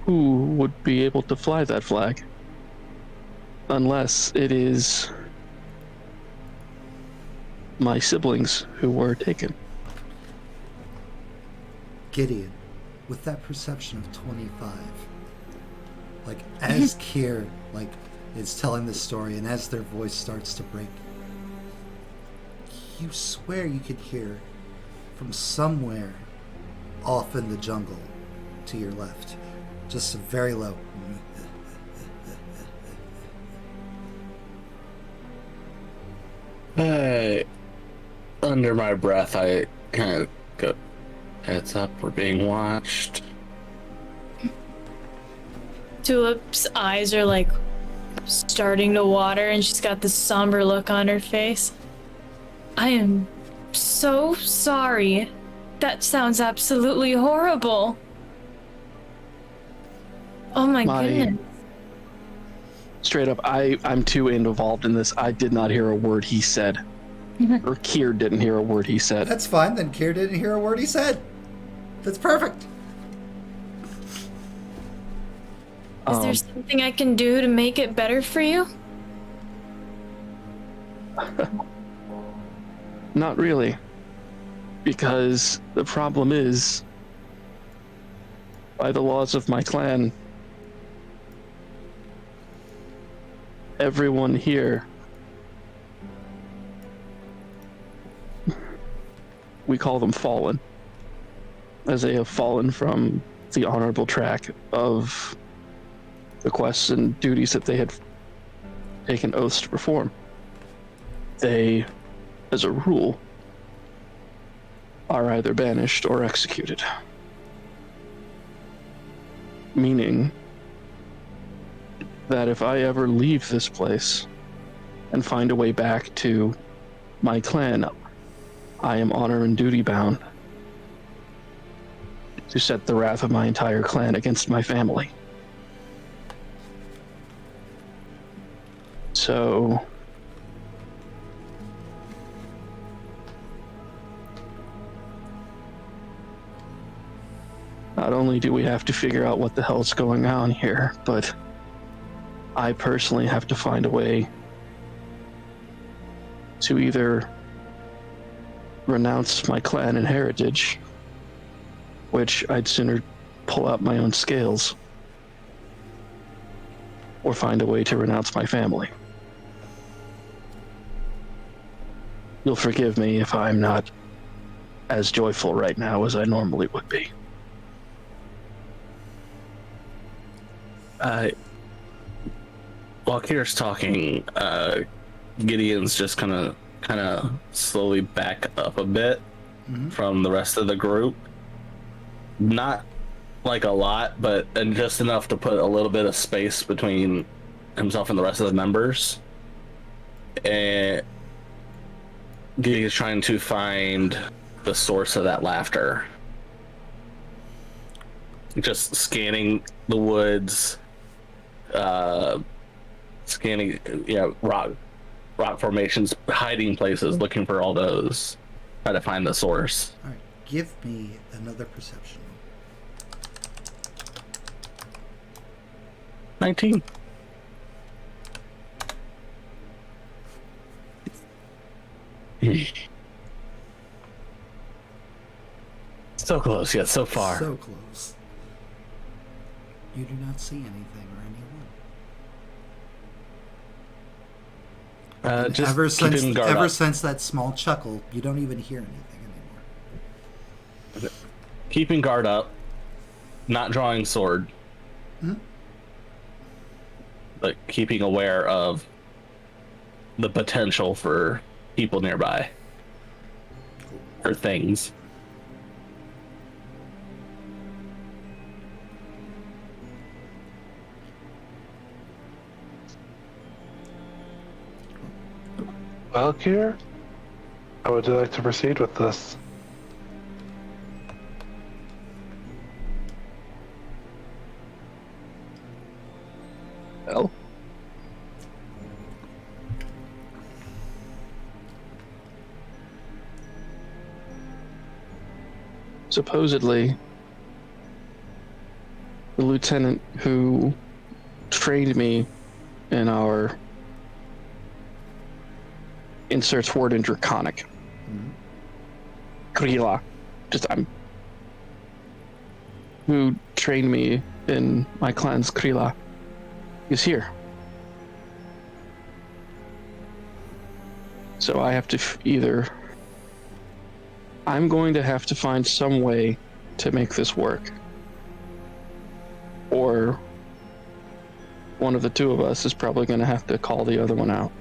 who would be able to fly that flag, unless it is my siblings who were taken. Gideon, with that perception of 25, like as Kier is telling this story and as their voice starts to break, you swear you could hear from somewhere off in the jungle to your left, just a very low under my breath, I kind of go, heads up, we're being watched. Tulip's eyes are like starting to water and she's got this somber look on her face. I am so sorry. That sounds absolutely horrible. Oh my goodness. Straight up, I'm too involved in this. I did not hear a word he said. Or Kier didn't hear a word he said. That's fine, then Kier didn't hear a word he said. That's perfect. Is there something I can do to make it better for you? Not really. Because the problem is, by the laws of my clan, everyone here, we call them fallen, as they have fallen from the honorable track of the quests and duties that they had taken oaths to perform. They, as a rule, are either banished or executed. Meaning that if I ever leave this place and find a way back to my clan, I am honor and duty bound to set the wrath of my entire clan against my family. So not only do we have to figure out what the hell's going on here, but I personally have to find a way to either renounce my clan and heritage, which I'd sooner pull out my own scales, or find a way to renounce my family. You'll forgive me if I'm not as joyful right now as I normally would be. While Kier's talking, Gideon's just kind of slowly back up a bit from the rest of the group. Not like a lot, but and just enough to put a little bit of space between himself and the rest of the members. And Gideon's trying to find the source of that laughter. Just scanning the woods, scanning, rock formations, hiding places, looking for all those. Try to find the source. All right, give me another perception. 19. So close, yet so far. So close. You do not see anything or anyone. Just ever keeping guard up. since that small chuckle, you don't even hear anything anymore. Keeping guard up, not drawing sword, but keeping aware of the potential for people nearby or things. Well, Kier, how would you like to proceed with this? Well, supposedly, the lieutenant who trained me in our inserts word in Draconic. Krila. Who trained me in my clan's Krila is here. So I have to I'm going to have to find some way to make this work. Or one of the two of us is probably going to have to call the other one out.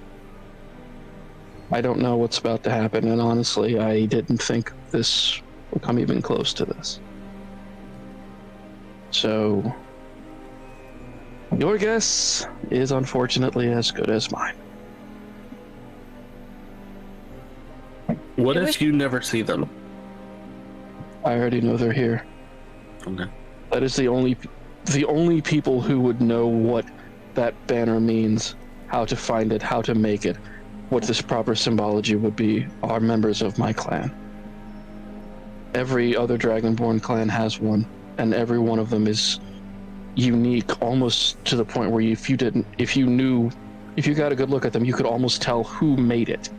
I don't know what's about to happen, and honestly, I didn't think this would come even close to this. So, your guess is unfortunately as good as mine. What if you never see them? I already know they're here. Okay. That is the only people who would know what that banner means, how to find it, how to make it, what this proper symbology would be, are members of my clan. Every other Dragonborn clan has one, and every one of them is unique, almost to the point where if you got a good look at them, you could almost tell who made it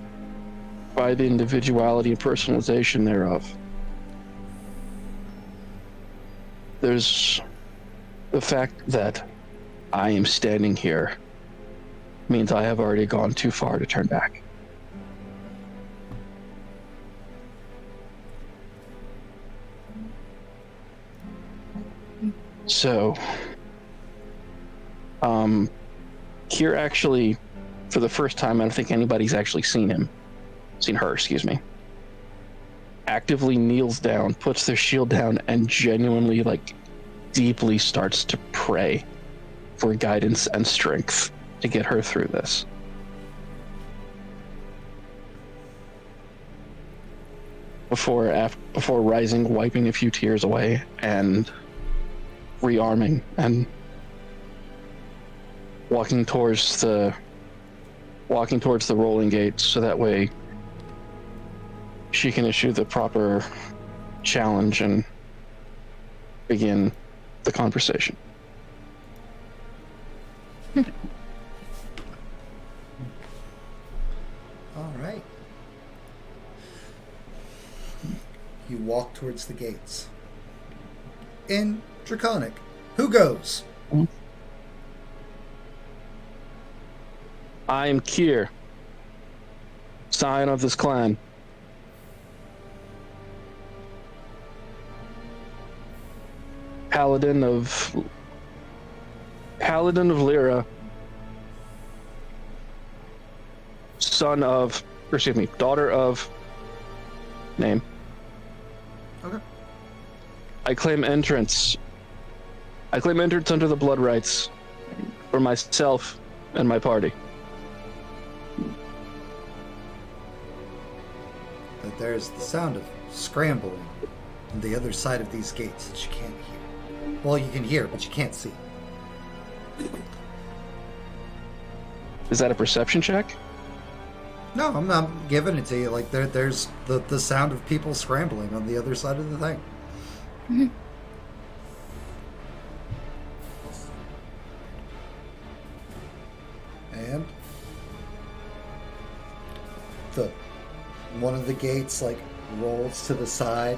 by the individuality and personalization thereof. There's the fact that I am standing here means I have already gone too far to turn back. So, here actually, for the first time, I don't think anybody's actually seen her, actively kneels down, puts their shield down, and genuinely, deeply starts to pray for guidance and strength to get her through this. Before rising, wiping a few tears away, and rearming and walking towards the rolling gates, so that way she can issue the proper challenge and begin the conversation. All right. You walk towards the gates. In Draconic, who goes? I am Kier, scion of this clan. Paladin of daughter of name. Okay. I claim entrance. I claim entrance under the blood rights for myself and my party. But there's the sound of scrambling on the other side of these gates that you can't hear. Well, you can hear, but you can't see. Is that a perception check? No, I'm not giving it to you. Like there's the sound of people scrambling on the other side of the thing. And one of the gates like rolls to the side,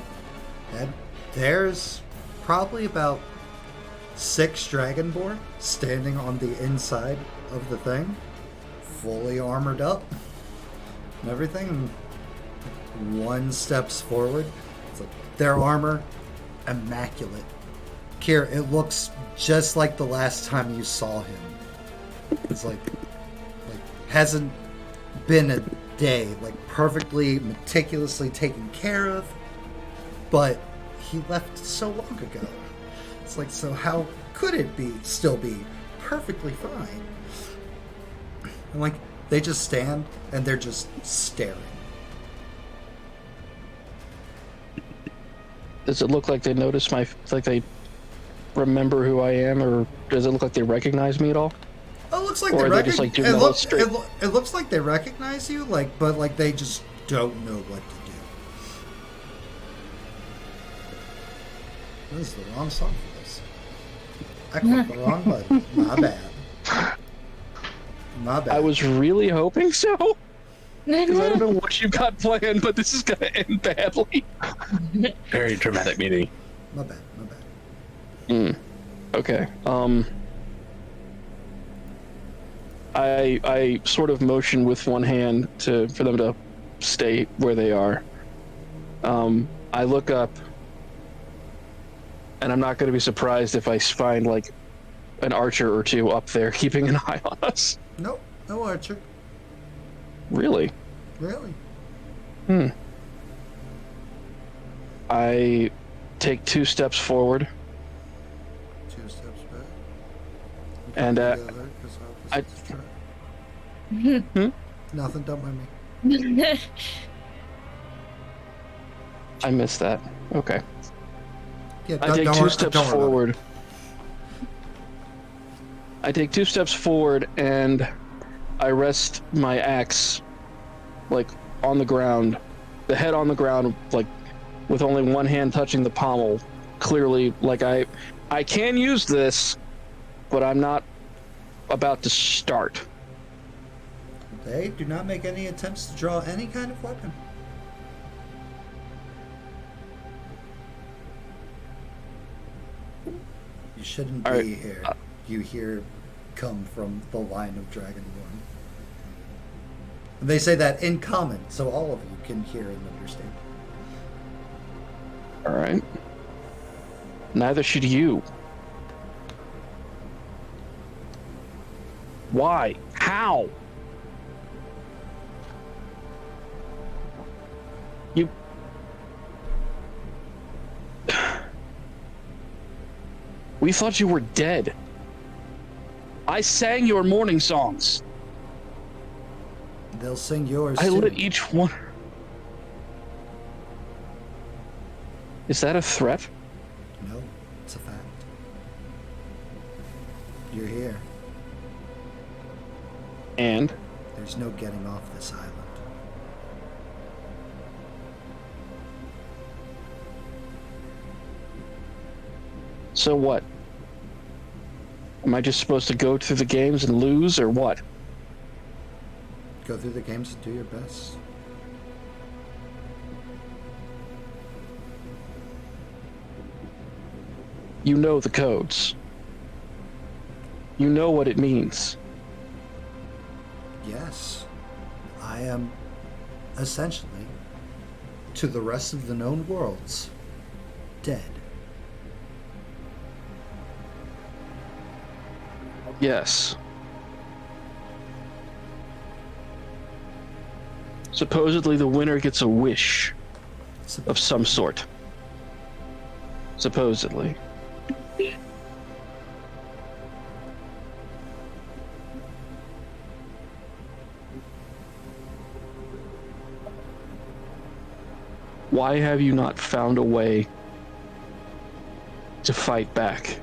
and there's probably about 6 Dragonborn standing on the inside of the thing, fully armored up and everything. And one steps forward. It's like their armor, immaculate. Kier, it looks just like the last time you saw him. It's like hasn't been a day, like perfectly, meticulously taken care of, but he left so long ago. It's like, so how could it still be perfectly fine? And like, they just stand and they're just staring. Does it look like they notice like they remember who I am, or does it look like they recognize me at all? It looks like or they are they just like doing it, the whole straight? it looks like they recognize you, like, but like they just don't know what to do. This is the wrong song for this. I clicked the wrong button. My bad. My bad. I was really hoping so. Because I don't know what you got planned, but this is gonna end badly. Very dramatic meeting. My bad. My bad. Okay. I sort of motion with one hand for them to stay where they are. I look up, and I'm not going to be surprised if I find like an archer or two up there keeping an eye on us. Nope, no archer. Really? Really? I take 2 steps forward. 2 steps back. And Nothing, don't mind me. I missed that. Okay. Yeah, I take don't 2 worry- steps don't worry about forward. I take 2 steps forward and I rest my axe like on the ground, the head on the ground, like with only one hand touching the pommel. Clearly, like I can use this, but I'm not about to start. They do not make any attempts to draw any kind of weapon. You shouldn't All be right. here. You hear come from the line of Dragonborn. And they say that in common, so all of you can hear and understand. All right. Neither should you. Why? How? You... We thought you were dead. I sang your morning songs. They'll sing yours I too. lit each one. Is that a threat? No, it's a fact. You're here. And? There's no getting off this island. So what? Am I just supposed to go through the games and lose, or what? Go through the games and do your best. You know the codes. You know what it means. Yes. I am essentially, to the rest of the known worlds, dead. Yes. Supposedly the winner gets a wish of some sort. Supposedly. Why have you not found a way to fight back?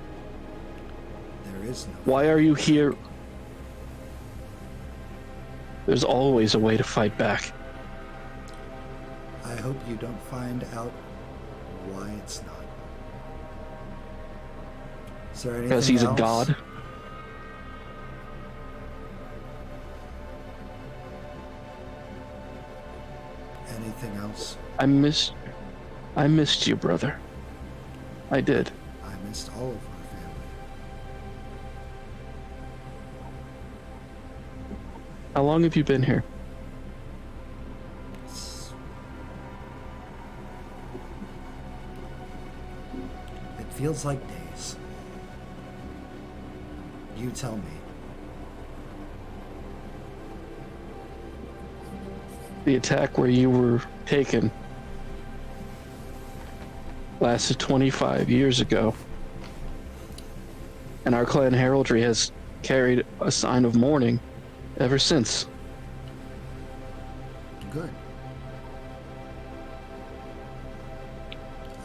There is no. Why are you here? There's always a way to fight back. I hope you don't find out why it's not. Is there anything Because he's else? a god. Anything else? I missed you, brother. I did. I missed all of our family. How long have you been here? It feels like days. You tell me. The attack where you were taken lasted 25 years ago, and our clan heraldry has carried a sign of mourning ever since. Good.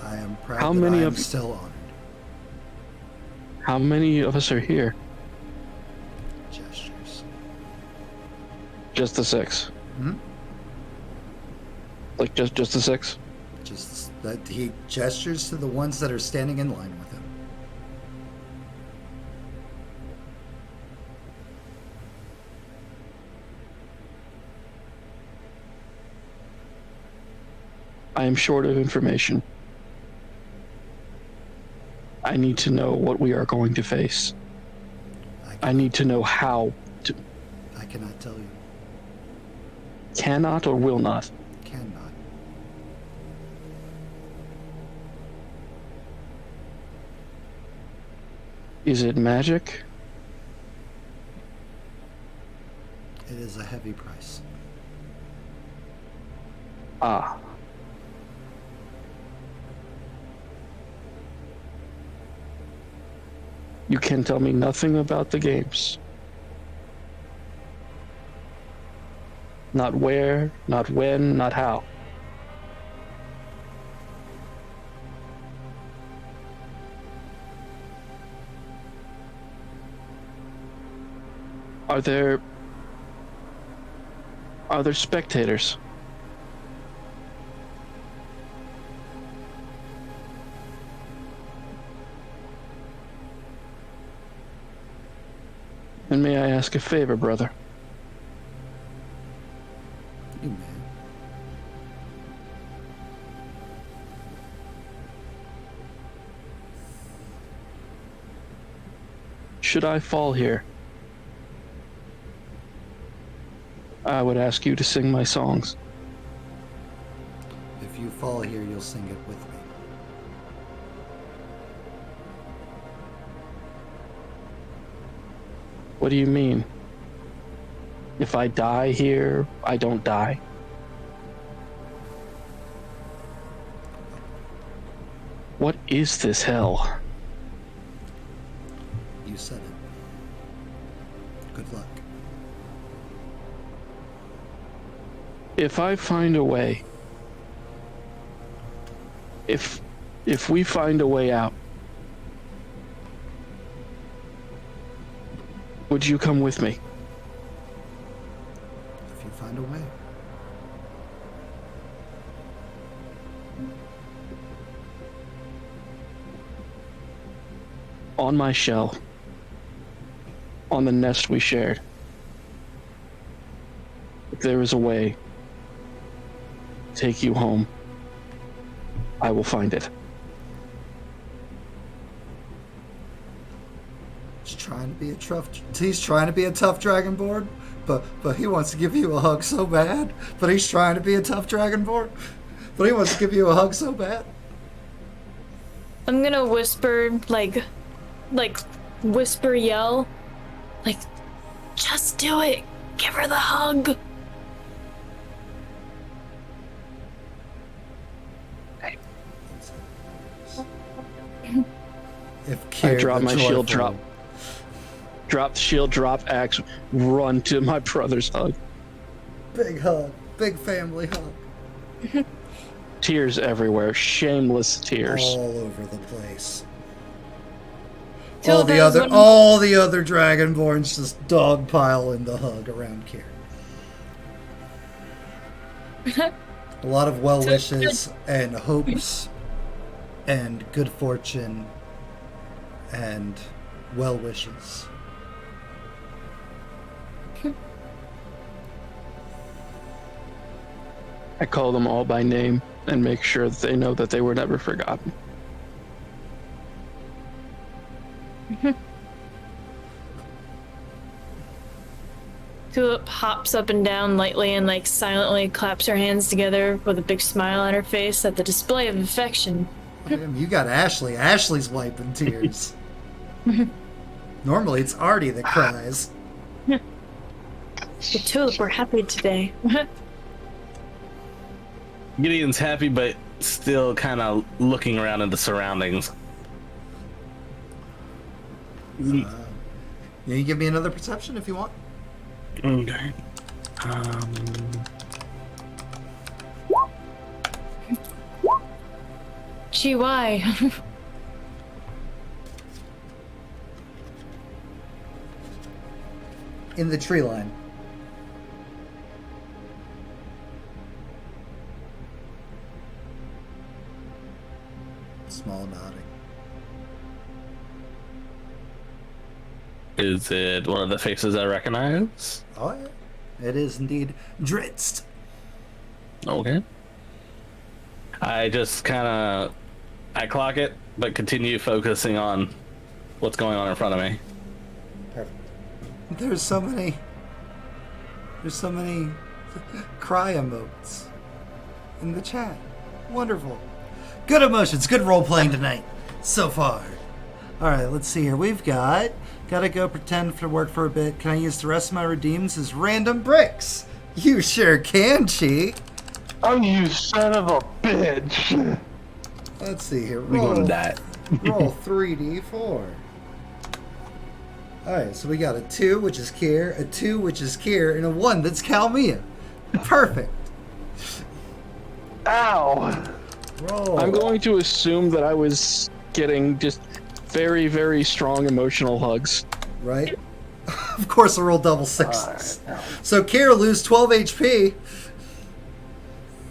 I am proud How that many I am of- still honored. How many of us are here? Gestures. Just the 6. Hmm? Like just the 6? Just that he gestures to the ones that are standing in line with him. I am short of information. I need to know what we are going to face. I need to know how to. I cannot tell you. Cannot or will not. Cannot. Is it magic? It is a heavy price. Ah. You can tell me nothing about the games. Not where, not when, not how. Are there spectators? And may I ask a favor, brother? You may. Should I fall here, I would ask you to sing my songs. If you fall here, you'll sing it with me. What do you mean? If I die here, I don't die? What is this hell? You said it. Good luck. If I find a way, if we find a way out, would you come with me? If you find a way. On my shell, on the nest we shared, if there is a way to take you home, I will find it. He's trying to be a tough dragonborn, but he wants to give you a hug so bad. But he's trying to be a tough dragonborn, but he wants to give you a hug so bad. I'm gonna whisper, like whisper yell, like, just do it. Give her the hug. If Kier I drop the my shield, joyful- drop the shield, drop axe, run to my brother's hug. Big hug. Big family hug. Tears everywhere, shameless tears. All over the place. Till All the those other when- all the other Dragonborns just dogpile in the hug around Kier. A lot of well wishes and hopes and good fortune and well wishes. I call them all by name and make sure that they know that they were never forgotten. Tulip hops up and down lightly and like silently claps her hands together with a big smile on her face at the display of affection. Damn, you got Ashley. Ashley's wiping tears. Normally it's Artie that cries. The Tulip, we're happy today. Gideon's happy, but still kind of looking around at the surroundings. You can give me another perception if you want. Okay. Gee, why? In the tree line. Small nodding. Is it one of the faces I recognize? Oh yeah. It is indeed Dritzt. Okay. I just kind of I clock it, but continue focusing on what's going on in front of me. Perfect. There's so many cry emotes in the chat. Wonderful. Good emotions, good role playing tonight so far. Alright, let's see here. We've gotta go pretend to work for a bit. Can I use the rest of my redeems as random bricks? You sure can, cheat. Oh, you son of a bitch! Let's see here. We gonna die. Roll 3d4. Alright, so we got a 2, which is Kier, a 2, which is Kier, and a 1 that's Kalmia. Perfect. Ow! Roll. I'm going to assume that I was getting just very, very strong emotional hugs. Right? Of course, I roll double sixes. So Kier lose 12 HP.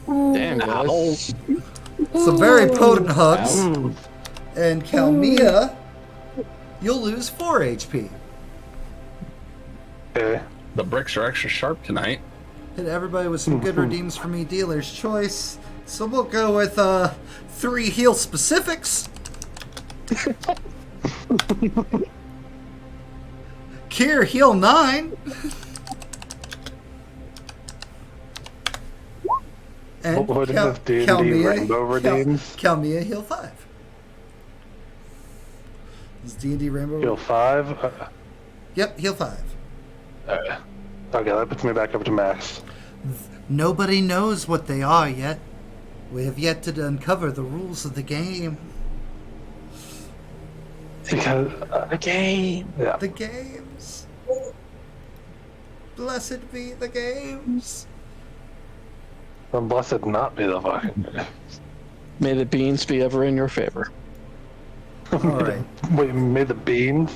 Damn, guys. Some very potent hugs. Mm. And Kalmia, you'll lose 4 HP. Okay. The bricks are extra sharp tonight. Hit everybody with some good redeems for me, dealer's choice. So we'll go with 3 heal specifics. Kier, heal 9. And What is this, D&D Rainbow redeems? Kalmia, heal 5. Is D&D Rainbow? Heal 5? Yep, heal 5. Okay, that puts me back up to max. Nobody knows what they are yet. We have yet to uncover the rules of the game. Because The game. yeah, The games. Blessed be the games. I'm blessed not be the fucking. May the beans be ever in your favor. All right. Wait, made the beans?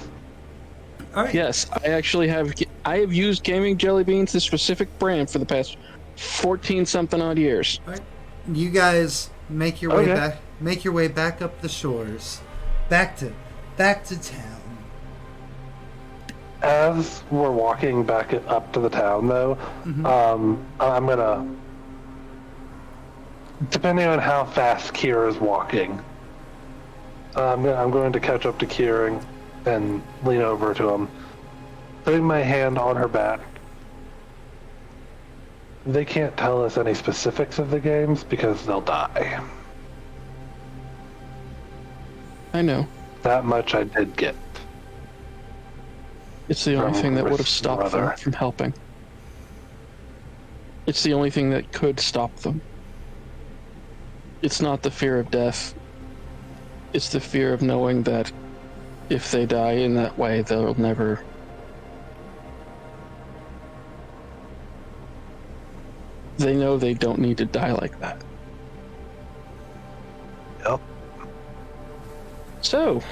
All right. Yes, I have used gaming jelly beans, this specific brand, for the past 14-something odd years. All right. You guys make your way Okay. back. Make your way back up the shores, back to town. As we're walking back up to the town, though, I'm gonna, depending on how fast Kier is walking, I'm going to catch up to Kier and lean over to him, putting my hand on her back. They can't tell us any specifics of the games because they'll die. I know. That much I did get. It's the only From thing that would have Chris' stopped them brother. from helping. It's the only thing that could stop them. It's not the fear of death. It's the fear of knowing that If they die in that way, they'll never... They know they don't need to die like that. Yep. So,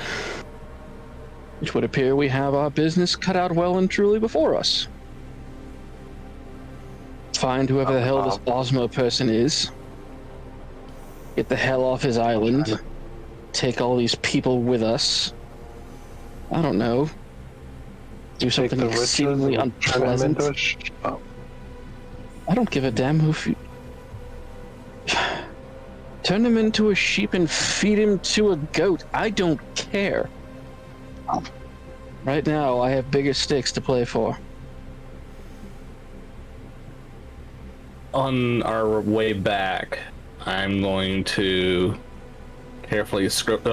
it would appear we have our business cut out well and truly before us. Find whoever the hell this Osmo person is. Get the hell off his island. Take all these people with us. I don't know. Do something exceedingly unpleasant. I don't give a damn who... Turn him into a sheep and feed him to a goat. I don't care. Right now, I have bigger stakes to play for. On our way back, I'm going to carefully scribble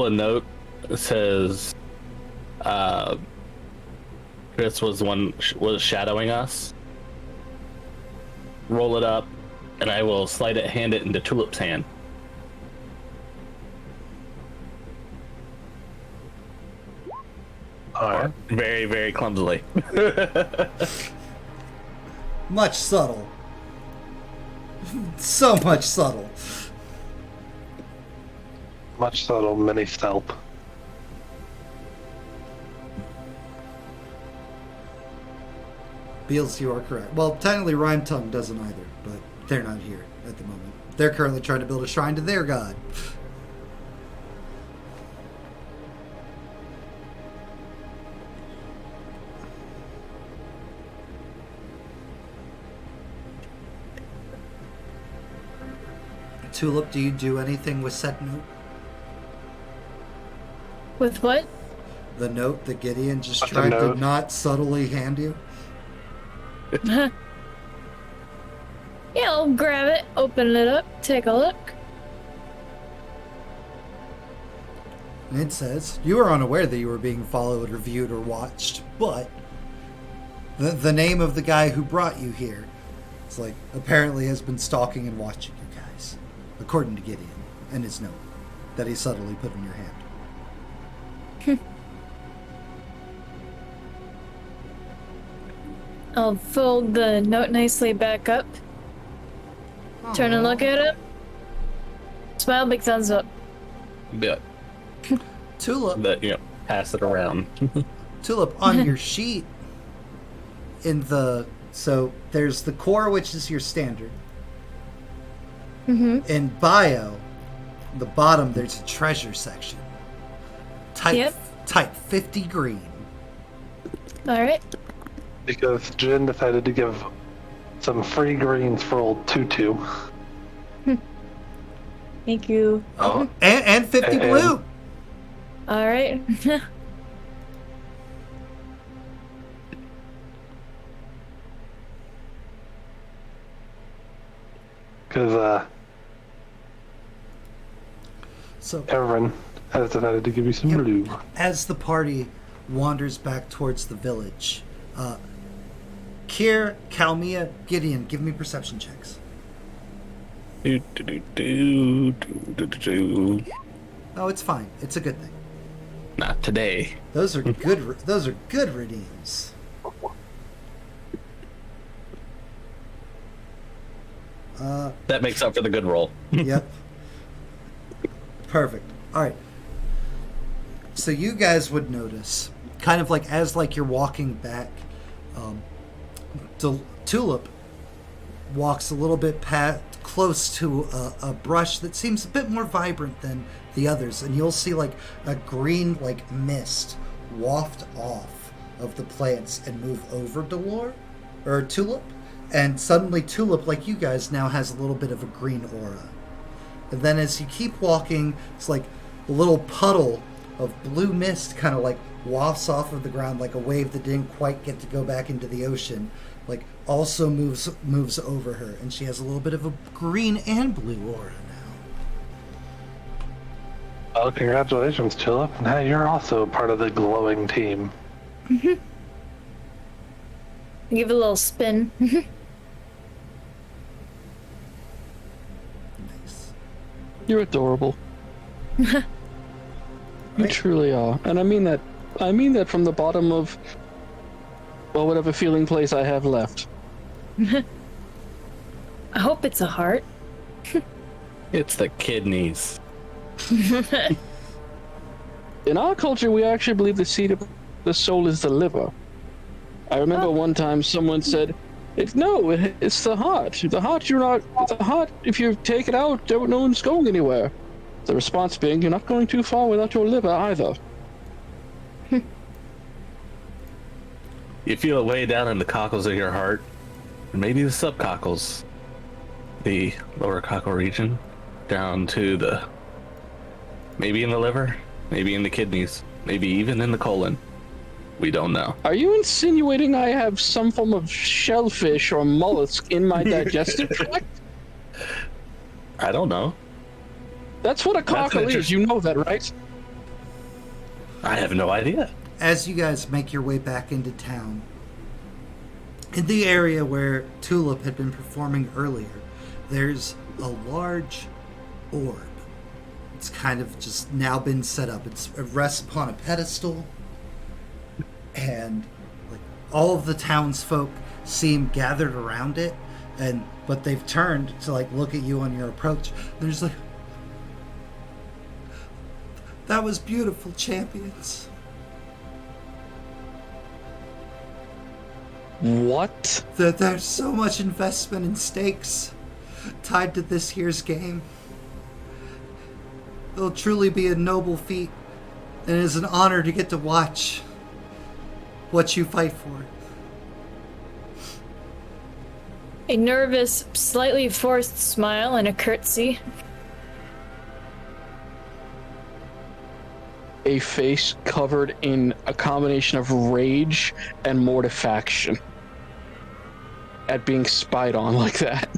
a note that says Chris was the one was shadowing us. Roll it up, and I will hand it into Tulip's hand. Alright. Very, very clumsily. Much subtle. So much subtle. Much subtle mini stealth. Beals, you are correct. Well, technically Rhyme Tongue doesn't either, but they're not here at the moment. They're currently trying to build a shrine to their god. Tulip, do you do anything with said note? With what? The note that Gideon just What's the tried to note? not subtly hand you? Yeah, I'll grab it, open it up, take a look. And it says, you were unaware that you were being followed or viewed or watched, but the name of the guy who brought you here, it's like, apparently has been stalking and watching you guys, according to Gideon and his note that he subtly put in your hand. I'll fold the note nicely back up. Turn and look at it. Smile, big thumbs up. But Tulip, pass it around. Tulip, on your sheet, so there's the core, which is your standard. Mm-hmm. In bio, the bottom, there's a treasure section. Type 50 green. Alright. Because Jen decided to give some free greens for old Tutu. Thank you. Oh. And 50 blue. Alright. Because So Erin has decided to give you some blue. as the party wanders back towards the village, Kier, Kalmia, Gideon, give me perception checks. Oh, it's fine. It's a good thing. Not today. Those are good. Those are good redeems. That makes up for the good roll. Yep. Perfect. All right. So you guys would notice, kind of like as like you're walking back, Tulip walks a little bit close to a brush that seems a bit more vibrant than the others, and you'll see like a green like mist waft off of the plants and move over Tulip, and suddenly Tulip, like you guys, now has a little bit of a green aura. And then as you keep walking, it's like a little puddle of blue mist kind of like wafts off of the ground like a wave that didn't quite get to go back into the ocean, like also moves over her, and she has a little bit of a green and blue aura now. Oh, congratulations, Tulip. Now you're also part of the glowing team. Give it a little spin. Nice. You're adorable. You truly are, and I mean that. I mean that from the bottom of, well, whatever feeling place I have left. I hope it's a heart. It's the kidneys. In our culture, we actually believe the seat of the soul is the liver. I remember one time someone said, it's the heart. The heart, if you take it out, no one's going anywhere. The response being, you're not going too far without your liver either. You feel it way down in the cockles of your heart, and maybe the subcockles, the lower cockle region, down to the, maybe in the liver, maybe in the kidneys, maybe even in the colon. We don't know. Are you insinuating I have some form of shellfish or mollusk in my digestive tract? I don't know. That's what a cockle is, you know that, right? I have no idea. As you guys make your way back into town, in the area where Tulip had been performing earlier, there's a large orb. It's kind of just now been set up. It rests upon a pedestal, and like all of the townsfolk seem gathered around it, but they've turned to like look at you on your approach. They're just like, "That was beautiful, champions." What? There's so much investment and stakes tied to this year's game. It'll truly be a noble feat, and it is an honor to get to watch what you fight for. A nervous, slightly forced smile and a curtsy. A face covered in a combination of rage and mortification at being spied on like that.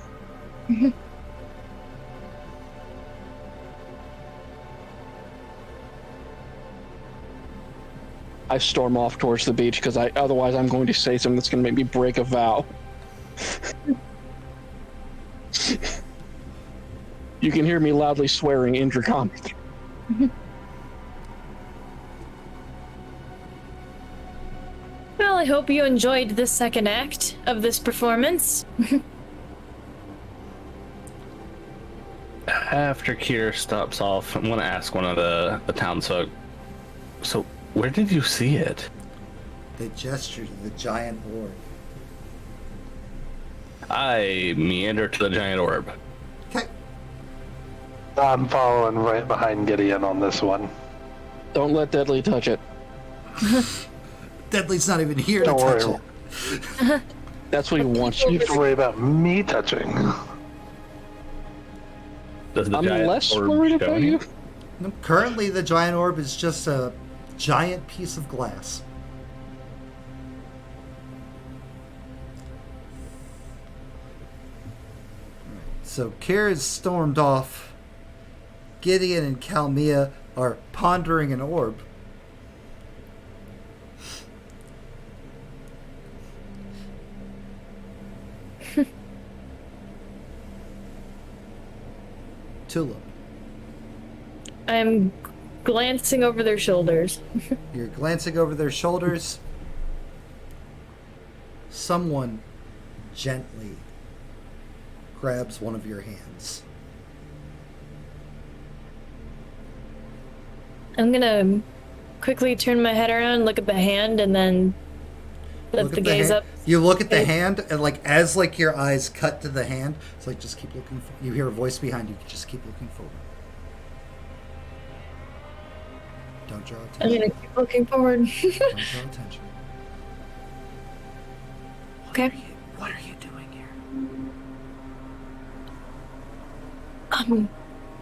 I storm off towards the beach because otherwise I'm going to say something that's going to make me break a vow. You can hear me loudly swearing intercomic. Well, I hope you enjoyed the second act of this performance. After Kier stops off, I'm going to ask one of the townsfolk, so where did you see it? They gesture to the giant orb. I meander to the giant orb. Okay. I'm following right behind Gideon on this one. Don't let Deadly touch it. Deadly's not even here Don't to touch worry. it. That's what he wants You you have to worry about me touching. Does the I'm giant less orb worried show about any? you. No, currently, the giant orb is just a giant piece of glass. So Kira's stormed off. Gideon and Kalmia are pondering an orb. Tulip, I'm glancing over their shoulders. you're glancing over their shoulders. Someone gently grabs one of your hands. I'm gonna quickly turn my head around, look at the hand, and then lift Look the at gaze hand. up. You look at the Okay. hand, and like as like your eyes cut to the hand, it's like just keep looking. You hear a voice behind you. Just keep looking forward. Don't draw I'm attention. gonna keep looking forward. Don't draw attention. Okay. What are you doing here?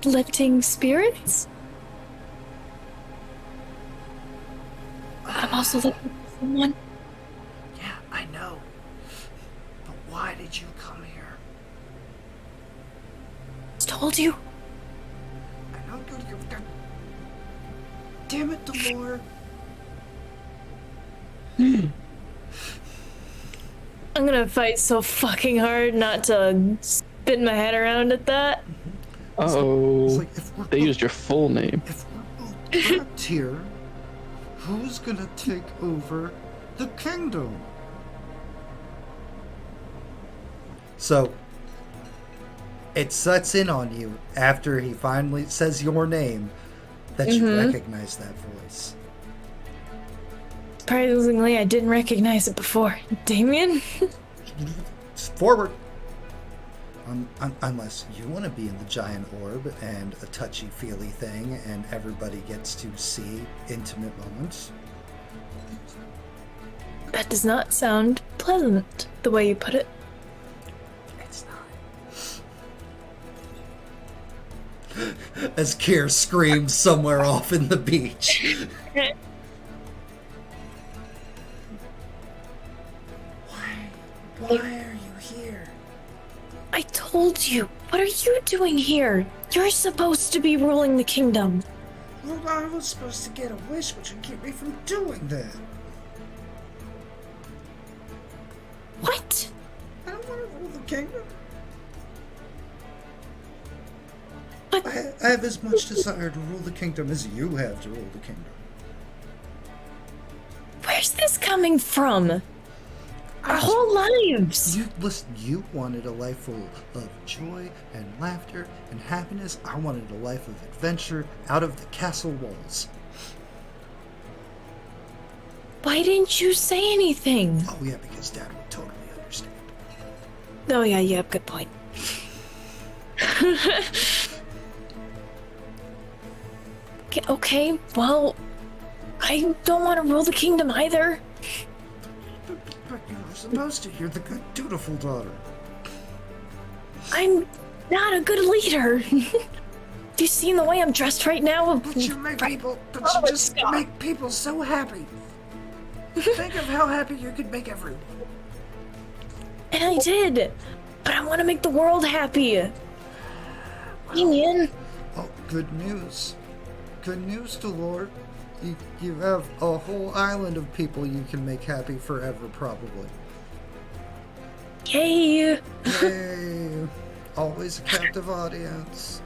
Lifting spirits? I'm also looking for someone. Yeah, I know. But why did you come here? Told you. I don't go to your. Damn it, Delore. I'm gonna fight so fucking hard not to spin my head around at that. Uh-oh. It's like if we're They used your full name. if we're both trapped here, who's gonna take over the kingdom? So, it sets in on you after he finally says your name that you recognize that voice. Surprisingly, I didn't recognize it before. Damien? Forward. Unless you want to be in the giant orb and a touchy-feely thing and everybody gets to see intimate moments. That does not sound pleasant, the way you put it. It's not. As Kier screams somewhere off in the beach. Why are you here? I told you. What are you doing here? You're supposed to be ruling the kingdom. Well, I was supposed to get a wish which would keep me from doing that. What? I don't want to rule the kingdom. But I have as much desire to rule the kingdom as you have to rule the kingdom. where's this coming from? Our whole lives. You wanted a life full of joy and laughter and happiness. I wanted a life of adventure out of the castle walls. Why didn't you say anything? Oh yeah, because Dad would totally understand. Oh yeah, good point. Okay, well, I don't want to rule the kingdom either. But you were supposed to. You're the good, dutiful daughter. I'm not a good leader. You seen the way I'm dressed right now? But you just make people so happy. Think of how happy you could make everyone. And I did, but I want to make the world happy. Damien. Oh, good news. Good news, Delord. You have a whole island of people you can make happy forever, probably. Yay. Yay. Always a captive audience.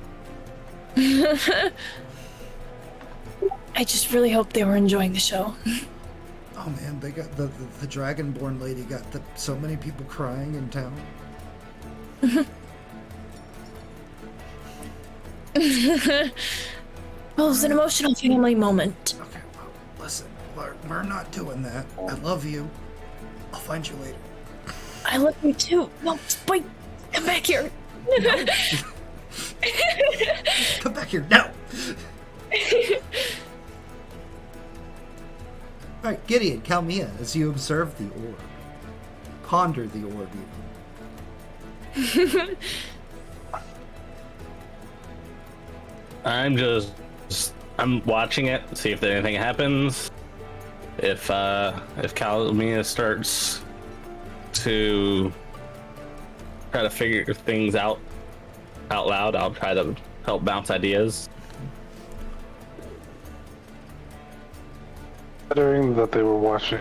I just really hope they were enjoying the show. Oh man, they got the Dragonborn lady got so many people crying in town. Well, it was an emotional family moment. Okay, well, listen, we're not doing that. I love you. I'll find you later. I love you too. No, wait, come back here. No. Come back here now. All right, Gideon, count me in as you observe the orb. Ponder the orb, even. I'm watching it, see if anything happens. If Calamia starts to try to figure things out loud, I'll try to help bounce ideas. Considering that they were watching,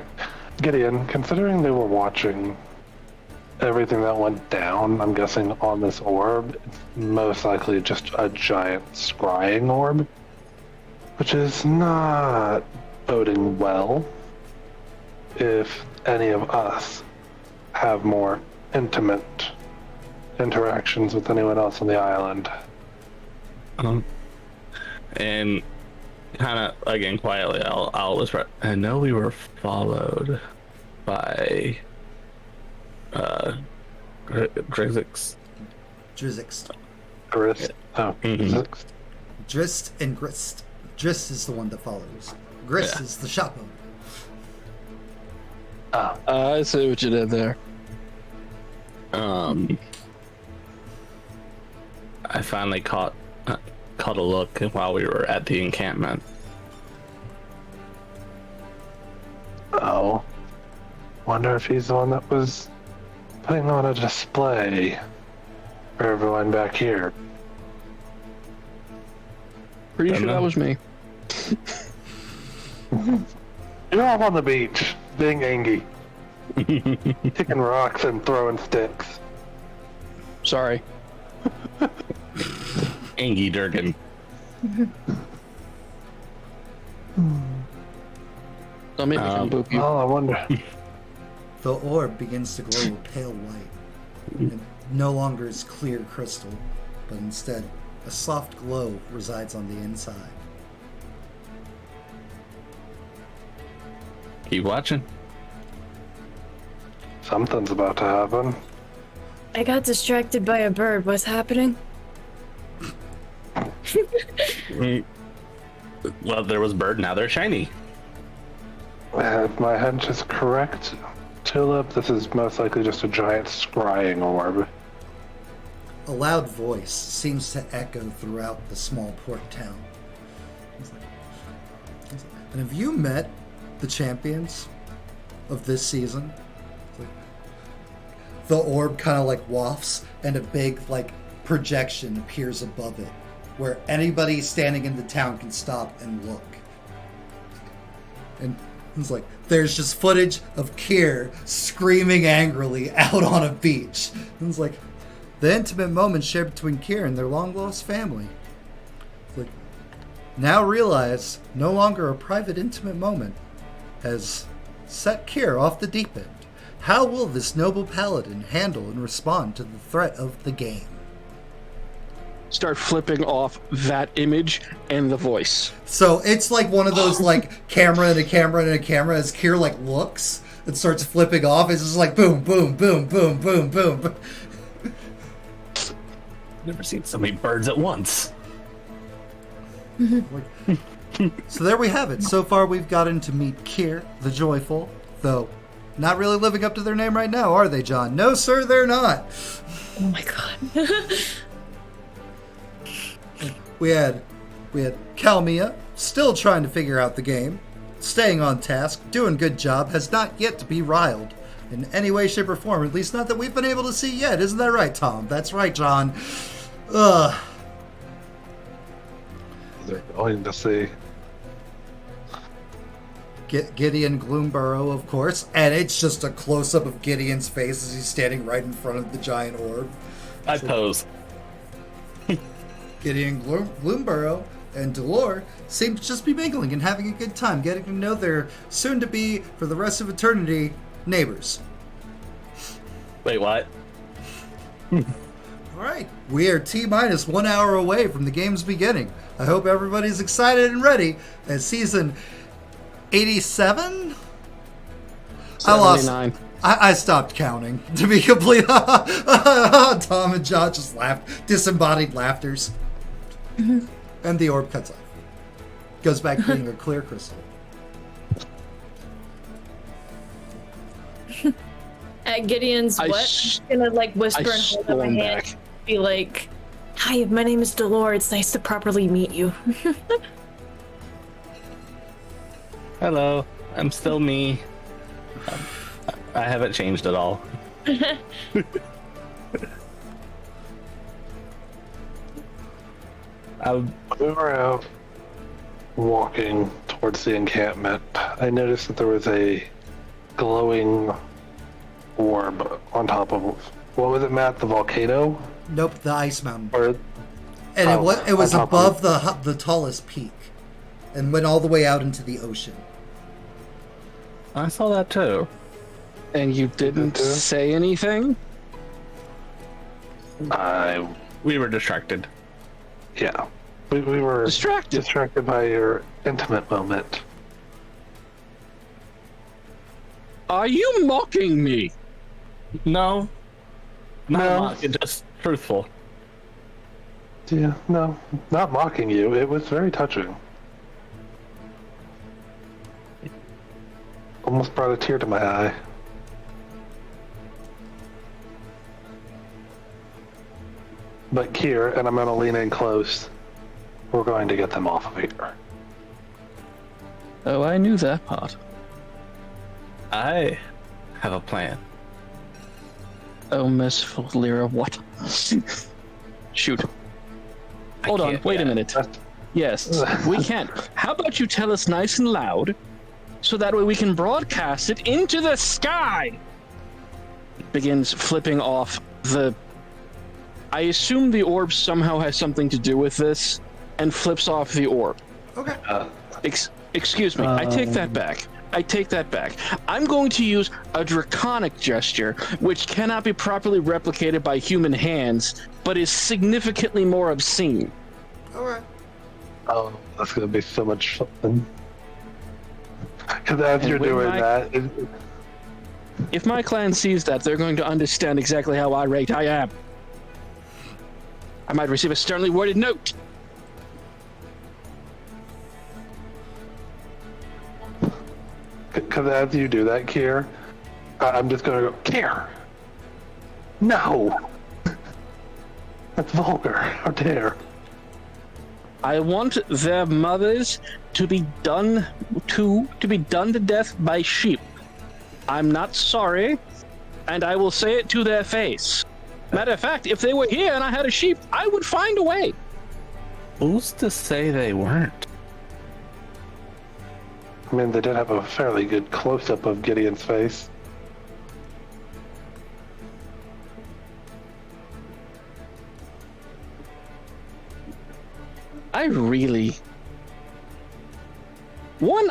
Gideon, considering they were watching everything that went down, I'm guessing on this orb, it's most likely just a giant scrying orb, which is not boding well if any of us have more intimate interactions with anyone else on the island. And kind of, again, quietly, I'll whisper, I know we were followed by Drizix. Drizix. Grist. Oh, Drizix. Drist and Grist. Drist is the one that follows. Grist is the shop owner. I see what you did there. I finally caught a look while we were at the encampment. Oh. Wonder if he's the one that was putting on a display for everyone back here. Pretty sure that was me. You're off on the beach, being angry. Kicking rocks and throwing sticks. Sorry. Angie Durgan. So maybe we can boop you. Oh, I wonder. The orb begins to glow a pale white. It no longer is clear crystal, but instead a soft glow resides on the inside. Keep watching. Something's about to happen. I got distracted by a bird. What's happening? Well, there was bird, now they're shiny. If my hunch is correct, Tulip, this is most likely just a giant scrying orb. A loud voice seems to echo throughout the small port town. And have you met the champions of this season? The orb kind of like wafts and a big like projection appears above it where anybody standing in the town can stop and look. And it's like, there's just footage of Kier screaming angrily out on a beach. And it's like, the intimate moment shared between Kier and their long-lost family. It's like, now realize, no longer a private intimate moment, has set Kier off the deep end. How will this noble paladin handle and respond to the threat of the game? Start flipping off that image and the voice. So it's like one of those like camera and a camera and a camera as Kier like looks and starts flipping off. It's just like boom, boom, boom, boom, boom, boom. Never seen so many birds at once. So there we have it. So far we've gotten to meet Kier, the Joyful, though not really living up to their name right now, are they, John? No, sir, they're not. Oh my god. We had Kalmia, still trying to figure out the game, staying on task, doing good job, has not yet to be riled in any way, shape, or form, at least not that we've been able to see yet. Isn't that right, Tom? That's right, John. Ugh. They're going to see. Gideon Gloomborough, of course, and it's just a close-up of Gideon's face as he's standing right in front of the giant orb. I pose. Gideon Gloomborough and Delore seem to just be mingling and having a good time, getting to know their soon-to-be, for the rest of eternity, neighbors. Wait, what? All right, we are T-minus 1 hour away from the game's beginning. I hope everybody's excited and ready as season 87? I lost. I stopped counting, to be complete. Tom and John just laughed. Disembodied laughters. And the orb cuts off. Goes back to being a clear crystal. At Gideon's gonna like whisper and hold up my hand. Be like, "Hi, my name is Delore. It's nice to properly meet you." Hello, I'm still me. I haven't changed at all. We were out walking towards the encampment. I noticed that there was a glowing orb on top of, what was it, Matt? The volcano? Nope, the ice mountain. Or, And it was on top above of the tallest peak, and went all the way out into the ocean. I saw that too. And you didn't say anything? We were distracted. Yeah. We were distracted by your intimate moment. Are you mocking me? No. No. Not just truthful. Yeah, no, not mocking you. It was very touching. Almost brought a tear to my eye. But Kier, and I'm going to lean in close, we're going to get them off of here. Oh, I knew that part. I have a plan. Oh, merciful Lyra, what? Shoot. Hold on, wait a minute. Yes, we can't. How about you tell us nice and loud, so that way we can broadcast it into the sky? Begins flipping off the... I assume the orb somehow has something to do with this, and flips off the orb. Okay. Excuse me, I take that back. I'm going to use a draconic gesture, which cannot be properly replicated by human hands, but is significantly more obscene. All right. Oh, that's gonna be so much fun. Because as you're doing that, If my clan sees that, they're going to understand exactly how irate I am. I might receive a sternly worded note. because as you do that, Kier, I'm just gonna go, Kier! No! That's vulgar. How dare. I want their mothers to be done to death by sheep. I'm not sorry, and I will say it to their face. Matter of fact, if they were here and I had a sheep, I would find a way. Who's to say they weren't? I mean, they did have a fairly good close-up of Gideon's face.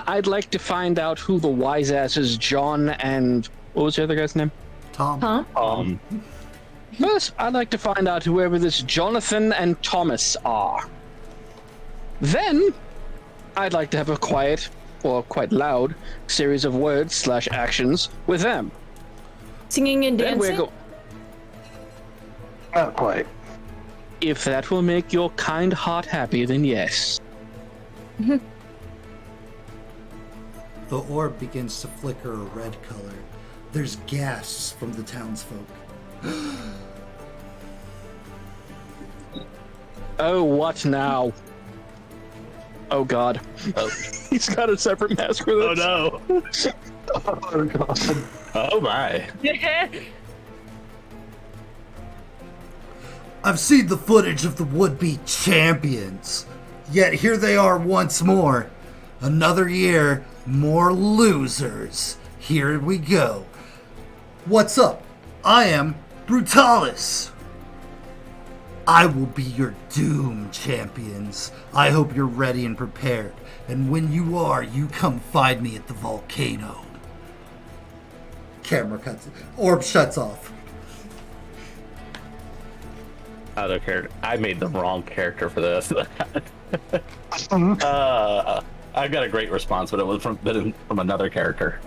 I'd like to find out who the wise asses John and what was the other guy's name? Tom. First, I'd like to find out whoever this Jonathan and Thomas are. Then, I'd like to have a quiet, or quite loud, series of words / actions with them. Singing and Then dancing? Not quite. If that will make your kind heart happy, then yes. The orb begins to flicker a red color. There's gasps from the townsfolk. Oh, what now? Oh god. He's got a separate mask for this. Oh no! Oh, God. Oh my! I've seen the footage of the would-be champions. Yet here they are once more. Another year, more losers. Here we go. What's up? I am Brutalis. I will be your doom, champions. I hope you're ready and prepared. And when you are, you come find me at the volcano. Camera cuts. Orb shuts off. Out of character. I made the wrong character for this. I got a great response, but it was from another character.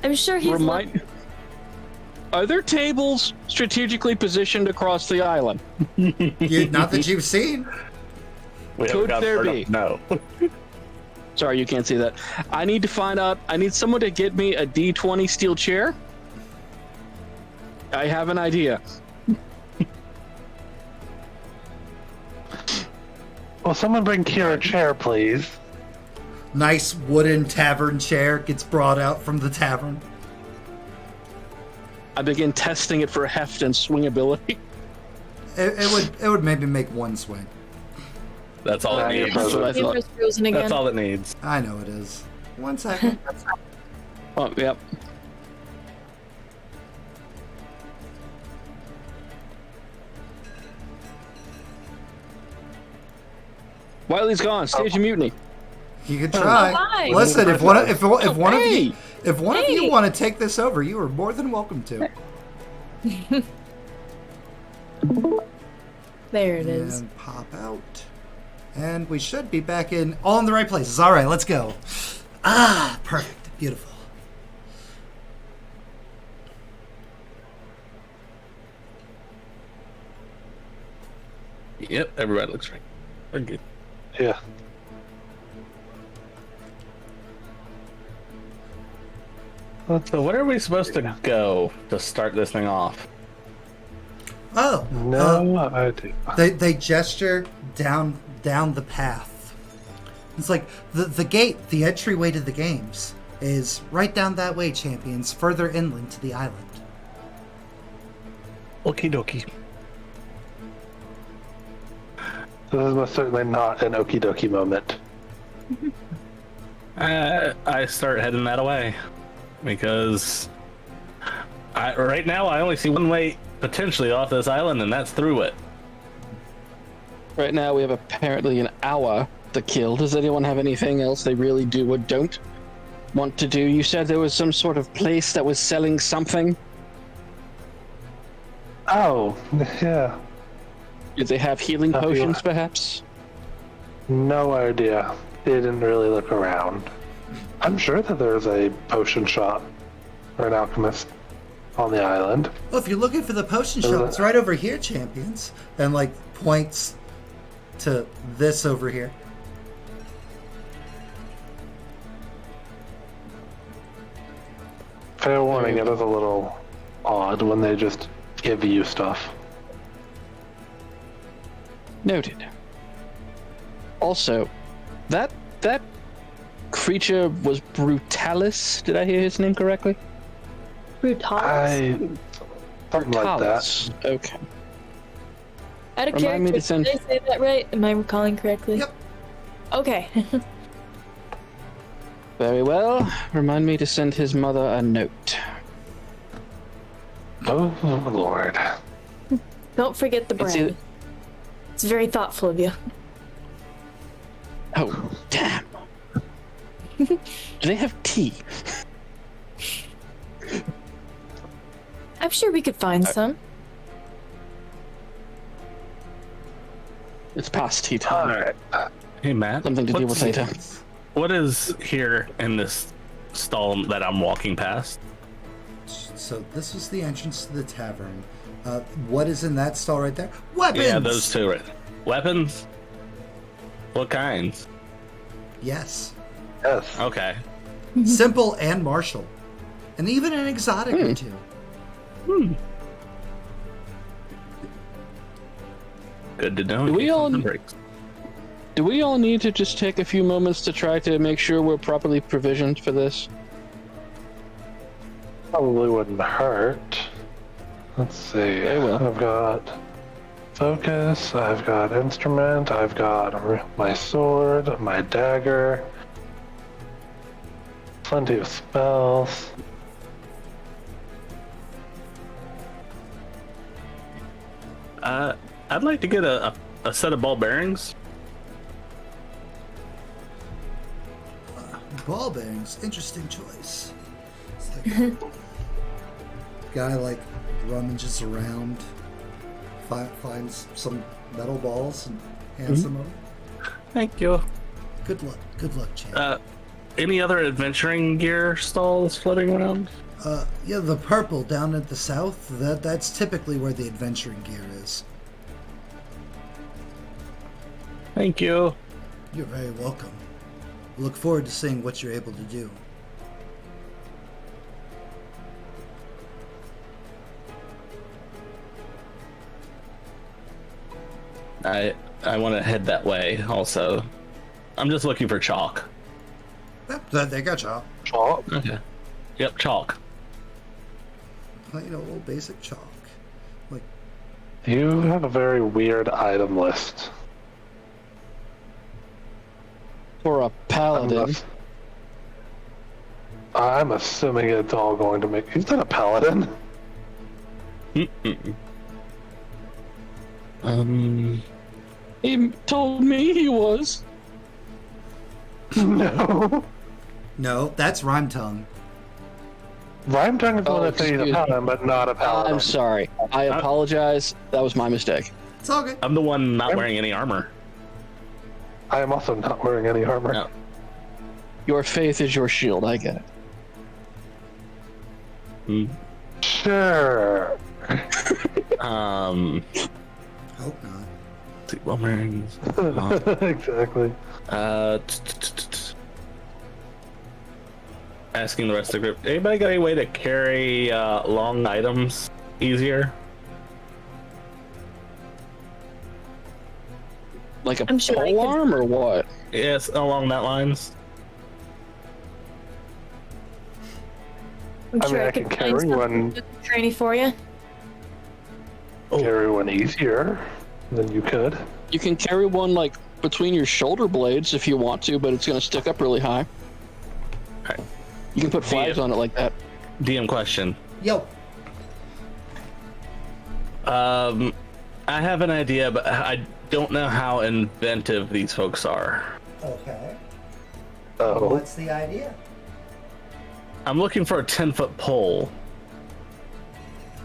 I'm sure he's Are there tables strategically positioned across the island? Not that you've seen. Could there be? No. Sorry, you can't see that. I need to find out. I need someone to get me a D20 steel chair. I have an idea. Will someone bring Kier a chair, please? Nice wooden tavern chair gets brought out from the tavern. I begin testing it for heft and swingability. It would maybe make one swing. That's all it needs. That's what I thought. Amber's frozen again. That's all it needs. I know it is. 1 second. Oh, yep. Wiley's gone. Stage of mutiny. You could try. Bye. Listen, if one of Hey! you want to take this over, you are more than welcome to. There it is. And pop out. And we should be back in all in the right places. All right, let's go. Ah, perfect. Beautiful. Yep, everybody looks right. We're good. Yeah. So where are we supposed to go to start this thing off? Oh, No idea. they gesture down the path. It's like the gate, the entryway to the games is right down that way, champions, further inland to the island. Okie dokie. This is most certainly not an okie dokie moment. I start heading that way because right now I only see one way potentially off this island, and that's through it. Right now, we have apparently an hour the kill. Does anyone have anything else they really do or don't want to do? You said there was some sort of place that was selling something. Oh, yeah. Did they have healing Have you- potions, perhaps? No idea. Didn't really look around. I'm sure that there's a potion shop or an alchemist on the island. Well, if you're looking for the potion shop, it's right over here, champions. And like points to this over here. Fair warning, it is a little odd when they just give you stuff. Noted. Also, that creature was Brutalis. Did I hear his name correctly? Brutalis. Something like that. Brutalis. Okay. Out of Remind me character, to send- did I say that right? Am I recalling correctly? Yep. Okay. Very well. Remind me to send his mother a note. Oh, Lord. Don't forget the It's bread. either- It's very thoughtful of you. Oh, damn. Do they have tea? I'm sure we could find some. It's past tea time. Alright. Hey, Matt. Something to deal with later. What is here in this stall that I'm walking past? So this was the entrance to the tavern. What is in that stall right there? Weapons! Yeah, those two. Right. Weapons? What kinds? Yes. Yes. Okay. Simple and martial. And even an exotic or two. Good to know. Do we all- Something breaks. Do we all need to just take a few moments to try to make sure we're properly provisioned for this? Probably wouldn't hurt. Let's see. Very well. I've got focus, I've got instrument, I've got my sword, my dagger, plenty of spells. I'd like to get a set of ball bearings. Ball bearings, interesting choice. It's like guy like rummages around, finds some metal balls and hands them over. Thank you. Good luck, champ. Any other adventuring gear stalls floating around? Yeah, the purple down at the south. That's typically where the adventuring gear is. Thank you. You're very welcome. Look forward to seeing what you're able to do. I want to head that way also. I'm just looking for chalk. Yep, they got chalk. Chalk. Okay. Yep, chalk. You know, a little basic chalk. Like, You have a very weird item list. For a paladin. I'm assuming it's all going to make. He's not a paladin. He told me he was. No. no, that's rhyme tongue. Rhyme tongue is Oh, one that says he's a excuse me. paladin, but not a paladin. I'm sorry. I apologize. That was my mistake. It's all good. I'm the one not wearing any armor. I am also not wearing any armor. No. Your faith is your shield. I get it. Sure. Hope not. Well, wearing. Exactly. Asking the rest of the group. Anybody got any way to carry long items easier? Like a I'm sure I pole could- arm or what? Yes, along that lines. I'm I sure mean, I I could can find carry something one. with the tranny for you. Carry one easier than you could. You can carry one like between your shoulder blades if you want to, but it's going to stick up really high. Alright. You can put flags on it like that. DM question. Yo, I have an idea, but I don't know how inventive these folks are. Okay. Oh. What's the idea? I'm looking for a 10-foot pole.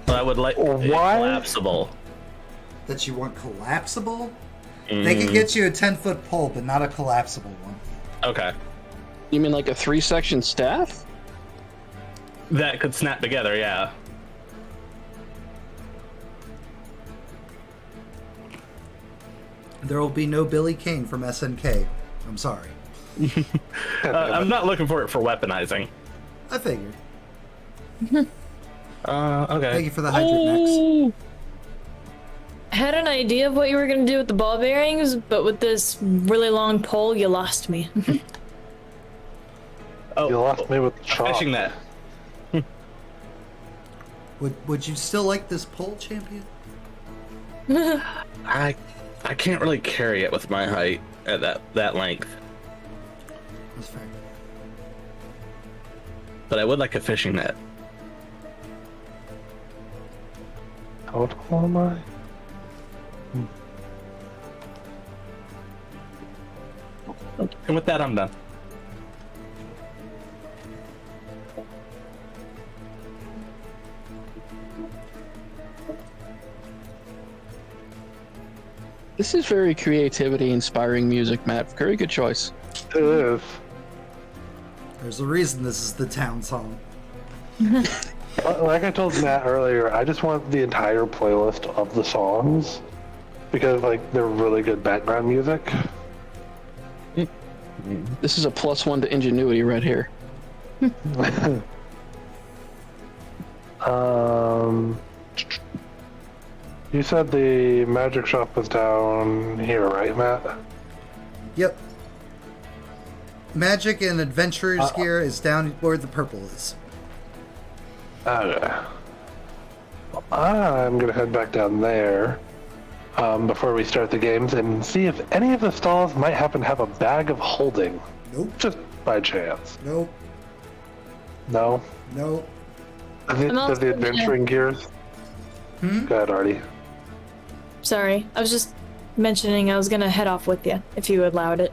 But I would like it Why? collapsible. That you want collapsible? They can get you a 10-foot pole, but not a collapsible one. Okay. You mean like a 3-section staff? That could snap together, yeah. There will be no Billy Kane from SNK. I'm sorry. I'm not looking for it for weaponizing. I figured. Okay. Thank you for the hydrant, Max. Oh, I had an idea of what you were gonna do with the ball bearings, but with this really long pole, you lost me. Oh, You lost me with the chalk. fishing net. Would you still like this pole, champion? I can't really carry it with my height at that length. That's fair. But I would like a fishing net. How tall am I? And with that, I'm done. this is very creativity-inspiring music, Matt. Very good choice. It is. There's a reason this is the town song. Like I told Matt earlier, I just want the entire playlist of the songs because like they're really good background music. This is a +1 to ingenuity right here. You said the magic shop was down here, right, Matt? Yep. Magic and Adventurer's Gear is down where the purple is. Okay. I'm gonna head back down there before we start the games and see if any of the stalls might happen to have a bag of holding. Nope. Just by chance. Nope. No? Nope. Does the adventuring gears? Go ahead, Artie. Sorry, I was just mentioning I was gonna head off with you if you allowed it.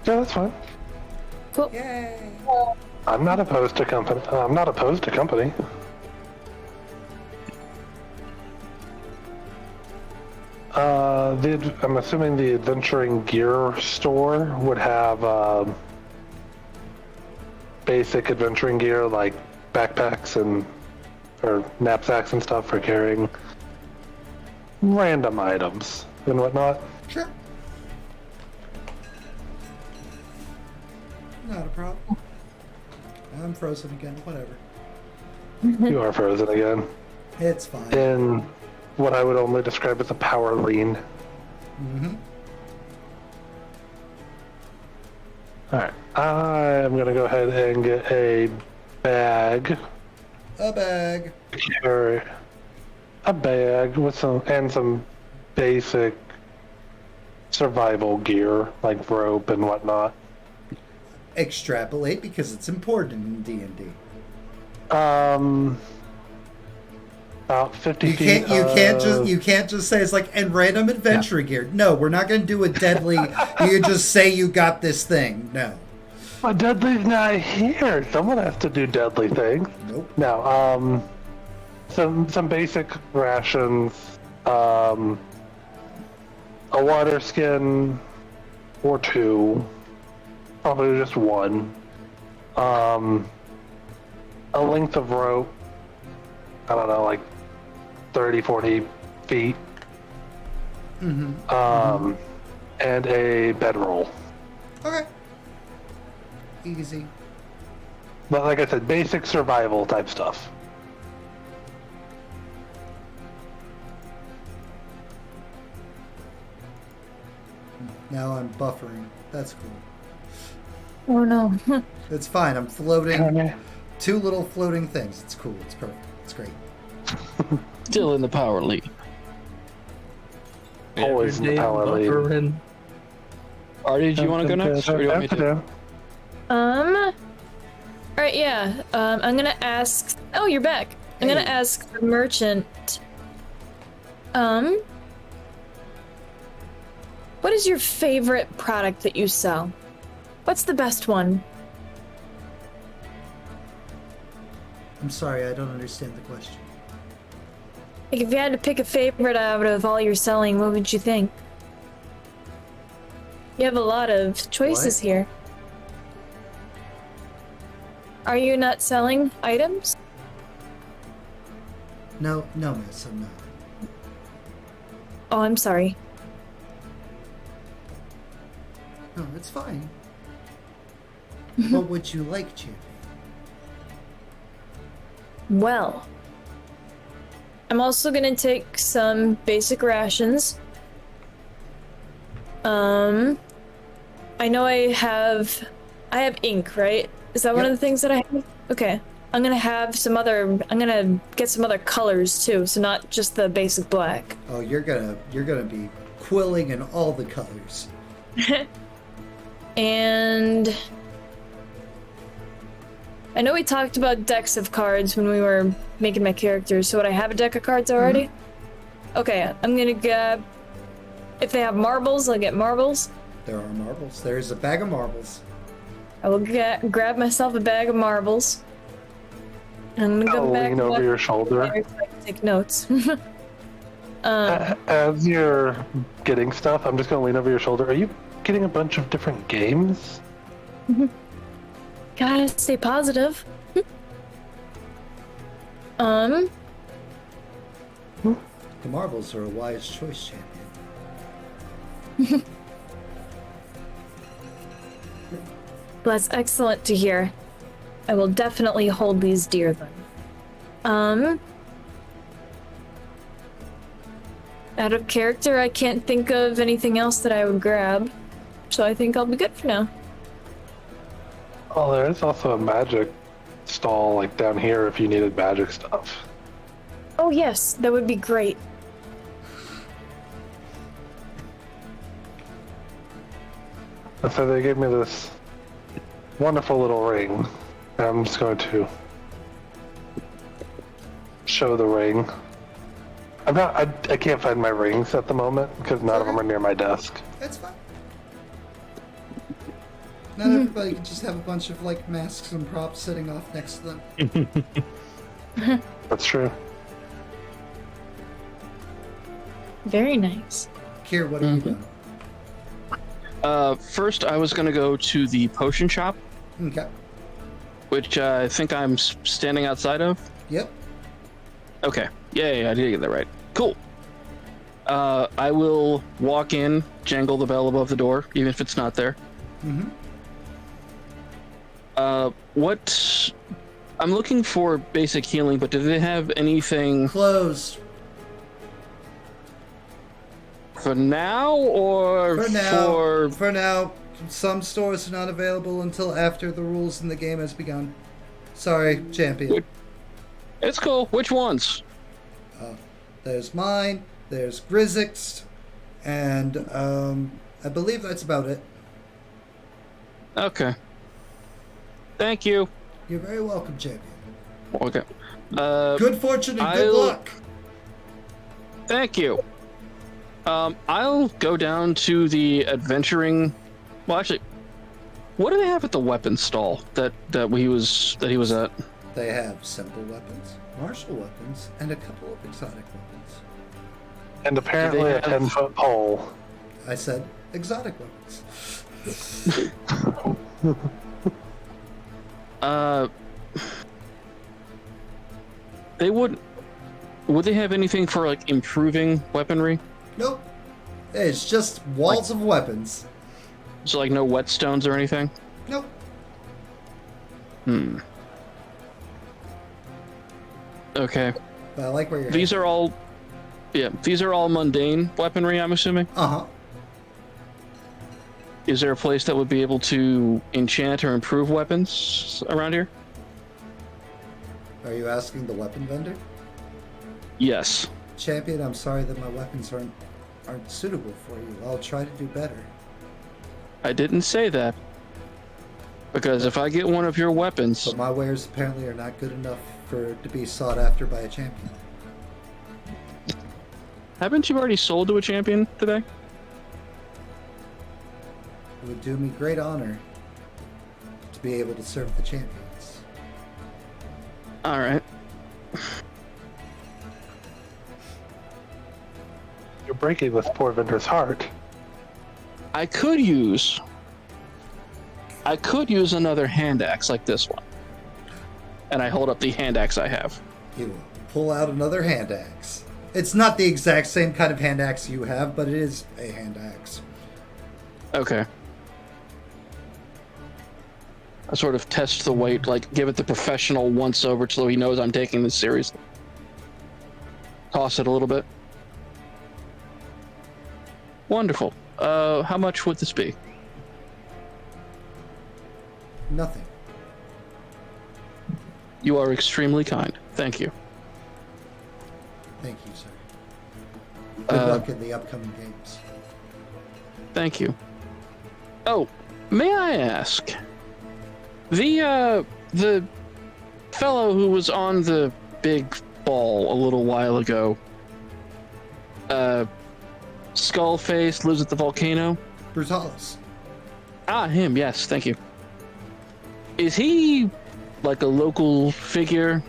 Yeah, that's fine. Cool. Yay. I'm not opposed to company. I'm not opposed to company. I'm assuming the adventuring gear store would have basic adventuring gear like backpacks and or knapsacks and stuff for carrying random items and whatnot. Sure. Not a problem. I'm frozen again. Whatever. You are frozen again. It's fine. In what I would only describe as a power lean. Alright, I'm gonna go ahead and get a bag. A bag. Or a bag with some basic survival gear like rope and whatnot. Extrapolate because it's important in D&D. About 50 You feet. you can't just say it's like and random adventure gear. No, we're not going to do a deadly. You can just say you got this thing. No. My deadly's not here. Someone has to do deadly things. Nope. No. Some basic rations. A water skin or two. Probably just one. A length of rope. I don't know, like 30, 40 feet. And a bedroll. Okay. Easy. But like I said, basic survival type stuff. Now I'm buffering. That's cool. Oh no. It's fine. I'm floating. Two little floating things. It's cool. It's perfect. It's great. Still in the power lead. Always in the power lead. Artie, do you want to go next? Or do you want me to? Alright, yeah. I'm gonna ask. Oh, you're back. I'm gonna ask the merchant. What is your favorite product that you sell? What's the best one? I'm sorry, I don't understand the question. Like, if you had to pick a favorite out of all you're selling, what would you think? You have a lot of choices What? here. Are you not selling items? No, miss, I'm not. Oh, I'm sorry. No, it's fine. What would you like, champion? Well, I'm also gonna take some basic rations. I know I have ink, right? Is that one of Yep. the things that I have? Okay. I'm gonna get some other colors too, so not just the basic black. Oh, you're gonna be quilling in all the colors. And I know we talked about decks of cards when we were making my characters, so would I have a deck of cards already? Okay, I'm gonna grab, if they have marbles, I'll get marbles. There are marbles. There's a bag of marbles. I will grab myself a bag of marbles. And I'm gonna go back Lean over your shoulder. so I can take notes. As you're getting stuff, I'm just gonna lean over your shoulder. Are you getting a bunch of different games? Gotta stay positive. The marbles are a wise choice, champion. That's excellent to hear. I will definitely hold these dear then. Out of character, I can't think of anything else that I would grab. So I think I'll be good for now. Oh, there is also a magic stall like down here if you needed magic stuff. Oh yes, that would be great. And so they gave me this wonderful little ring. And I'm just going to show the ring. I can't find my rings at the moment because none of them are near my desk. That's fine. Not everybody can just have a bunch of like masks and props sitting off next to them. That's true. Very nice. Kier, what have you done? First, I was gonna go to the potion shop, Okay. which I think I'm standing outside of. Yep. Okay. Yeah, I did get that right. Cool. I will walk in, jangle the bell above the door, even if it's not there. Mm-hmm. What? I'm looking for basic healing, but do they have anything Closed. for now, or For now. For now. Some stores are not available until after the rules in the game has begun. Sorry, champion. It's cool. Which ones? There's mine, there's Grizzix, and I believe that's about it. Okay. Thank you. You're very welcome, champion. Okay. Good fortune and good I'll- luck. Thank you. I'll go down to the adventuring. Well, actually, what do they have at the weapons stall that he was at? They have simple weapons, martial weapons, and a couple of exotic weapons. And apparently a have- 10-foot pole. I said exotic weapons. They would they have anything for like improving weaponry? Nope. It's just walls of weapons. So like no whetstones or anything? Nope. Okay. But I like where you're These are all mundane weaponry, I'm assuming. Uh-huh. Is there a place that would be able to enchant or improve weapons around here? Are you asking the weapon vendor? Yes. Champion, I'm sorry that my weapons aren't suitable for you. I'll try to do better. I didn't say that. Because if I get one of your weapons, But my wares apparently are not good enough to be sought after by a champion. haven't you already sold to a champion today? would do me great honor to be able to serve the champions. All right. You're breaking this poor vendor's heart. I could use another hand axe like this one. And I hold up the hand axe I have. You will pull out another hand axe. It's not the exact same kind of hand axe you have, but it is a hand axe. Okay. I sort of test the weight, like give it the professional once over so he knows I'm taking this seriously. Toss it a little bit. Wonderful. How much would this be? Nothing. You are extremely kind. Thank you. Thank you, sir. Good luck in the upcoming games. Thank you. Oh, may I ask? The fellow who was on the big ball a little while ago, skull face, lives at the volcano. Brutalis. Ah, him. Yes, thank you. Is he like a local figure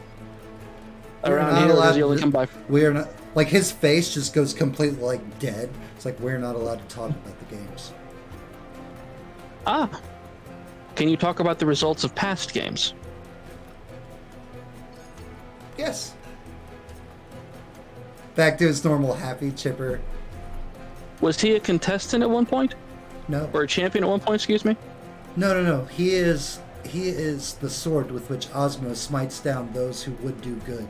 around here, or does he only come by? We are not. Like, his face just goes completely, like, dead. It's like, we're not allowed to talk about the games. Ah. Can you talk about the results of past games? Yes. Back to his normal happy, chipper. Was he a contestant at one point? No. Or a champion at one point, excuse me? No. He is the sword with which Osmo smites down those who would do good.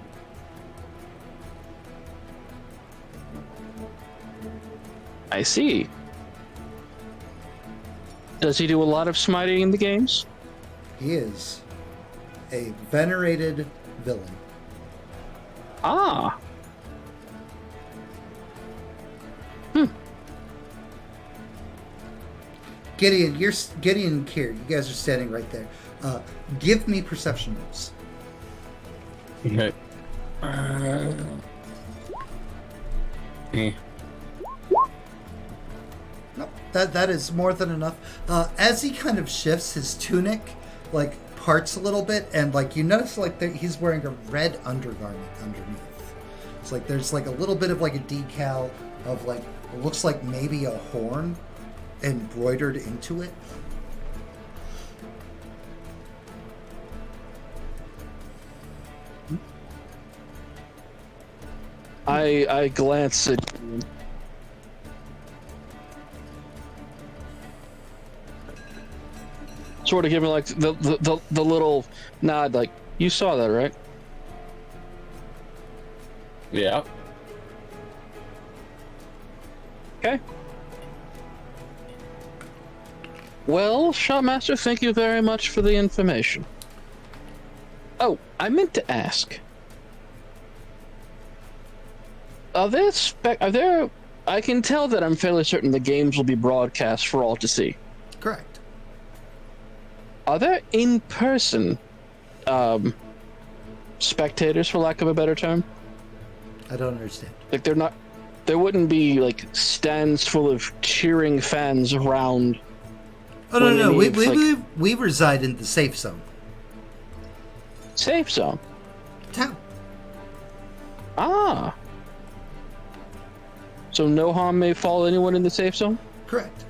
I see. Does he do a lot of smiting in the games? He is a venerated villain. Ah. Gideon and Kier, you guys are standing right there. Give me perception rolls. Okay. Nope, that is more than enough. As he kind of shifts, his tunic like parts a little bit, and like you notice like he's wearing a red undergarment underneath. It's like there's like a little bit of like a decal of like it looks like maybe a horn embroidered into it. I glance at sort of giving like the little nod, like, you saw that, right? Yeah. Okay. Well, Shopmaster, thank you very much for the information. Oh, I meant to ask. Are there I can tell that I'm fairly certain the games will be broadcast for all to see. Correct. Are there in-person spectators, for lack of a better term? I don't understand. Like there wouldn't be like stands full of cheering fans around. Oh no. We reside in the safe zone. Safe zone. Town. Ah. So no harm may fall anyone in the safe zone? Correct.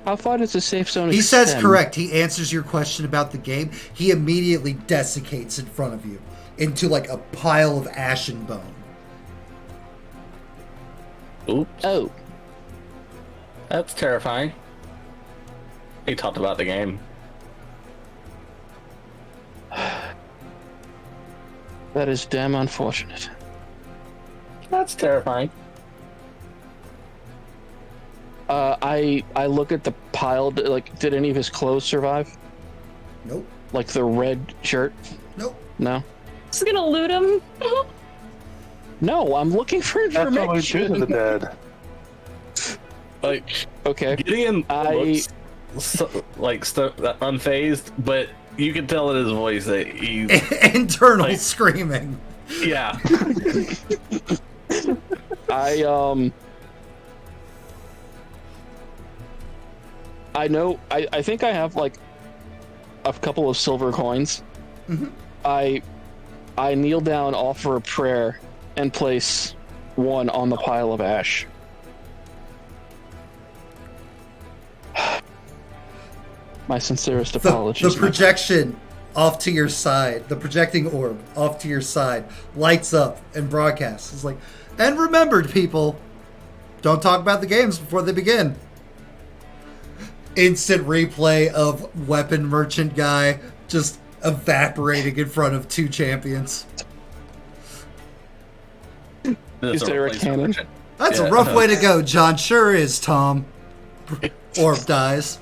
How far does the safe zone He extend? says correct. He answers your question about the game. He immediately desiccates in front of you into like a pile of ashen bone. Oops. Oh. That's terrifying. He talked about the game. That is damn unfortunate. That's terrifying. I look at the pile, like, did any of his clothes survive? Nope. Like the red shirt? Nope. No? Just gonna loot him. No, I'm looking for That's what we do to information. the dead. Like, Okay. Gideon looks unfazed, but you can tell in his voice that he's Internal Like- screaming. yeah. I know. I think I have like a couple of silver coins. Mm-hmm. I kneel down, offer a prayer, and place one on the pile of ash. My sincerest apologies. The projection off to your side, the projecting orb off to your side, lights up and broadcasts. It's like, and remembered, people, don't talk about the games before they begin. Instant replay of weapon merchant guy just evaporating in front of two champions. Is there a cannon? That's a rough way to go, John. Sure is, Tom. Orb dies.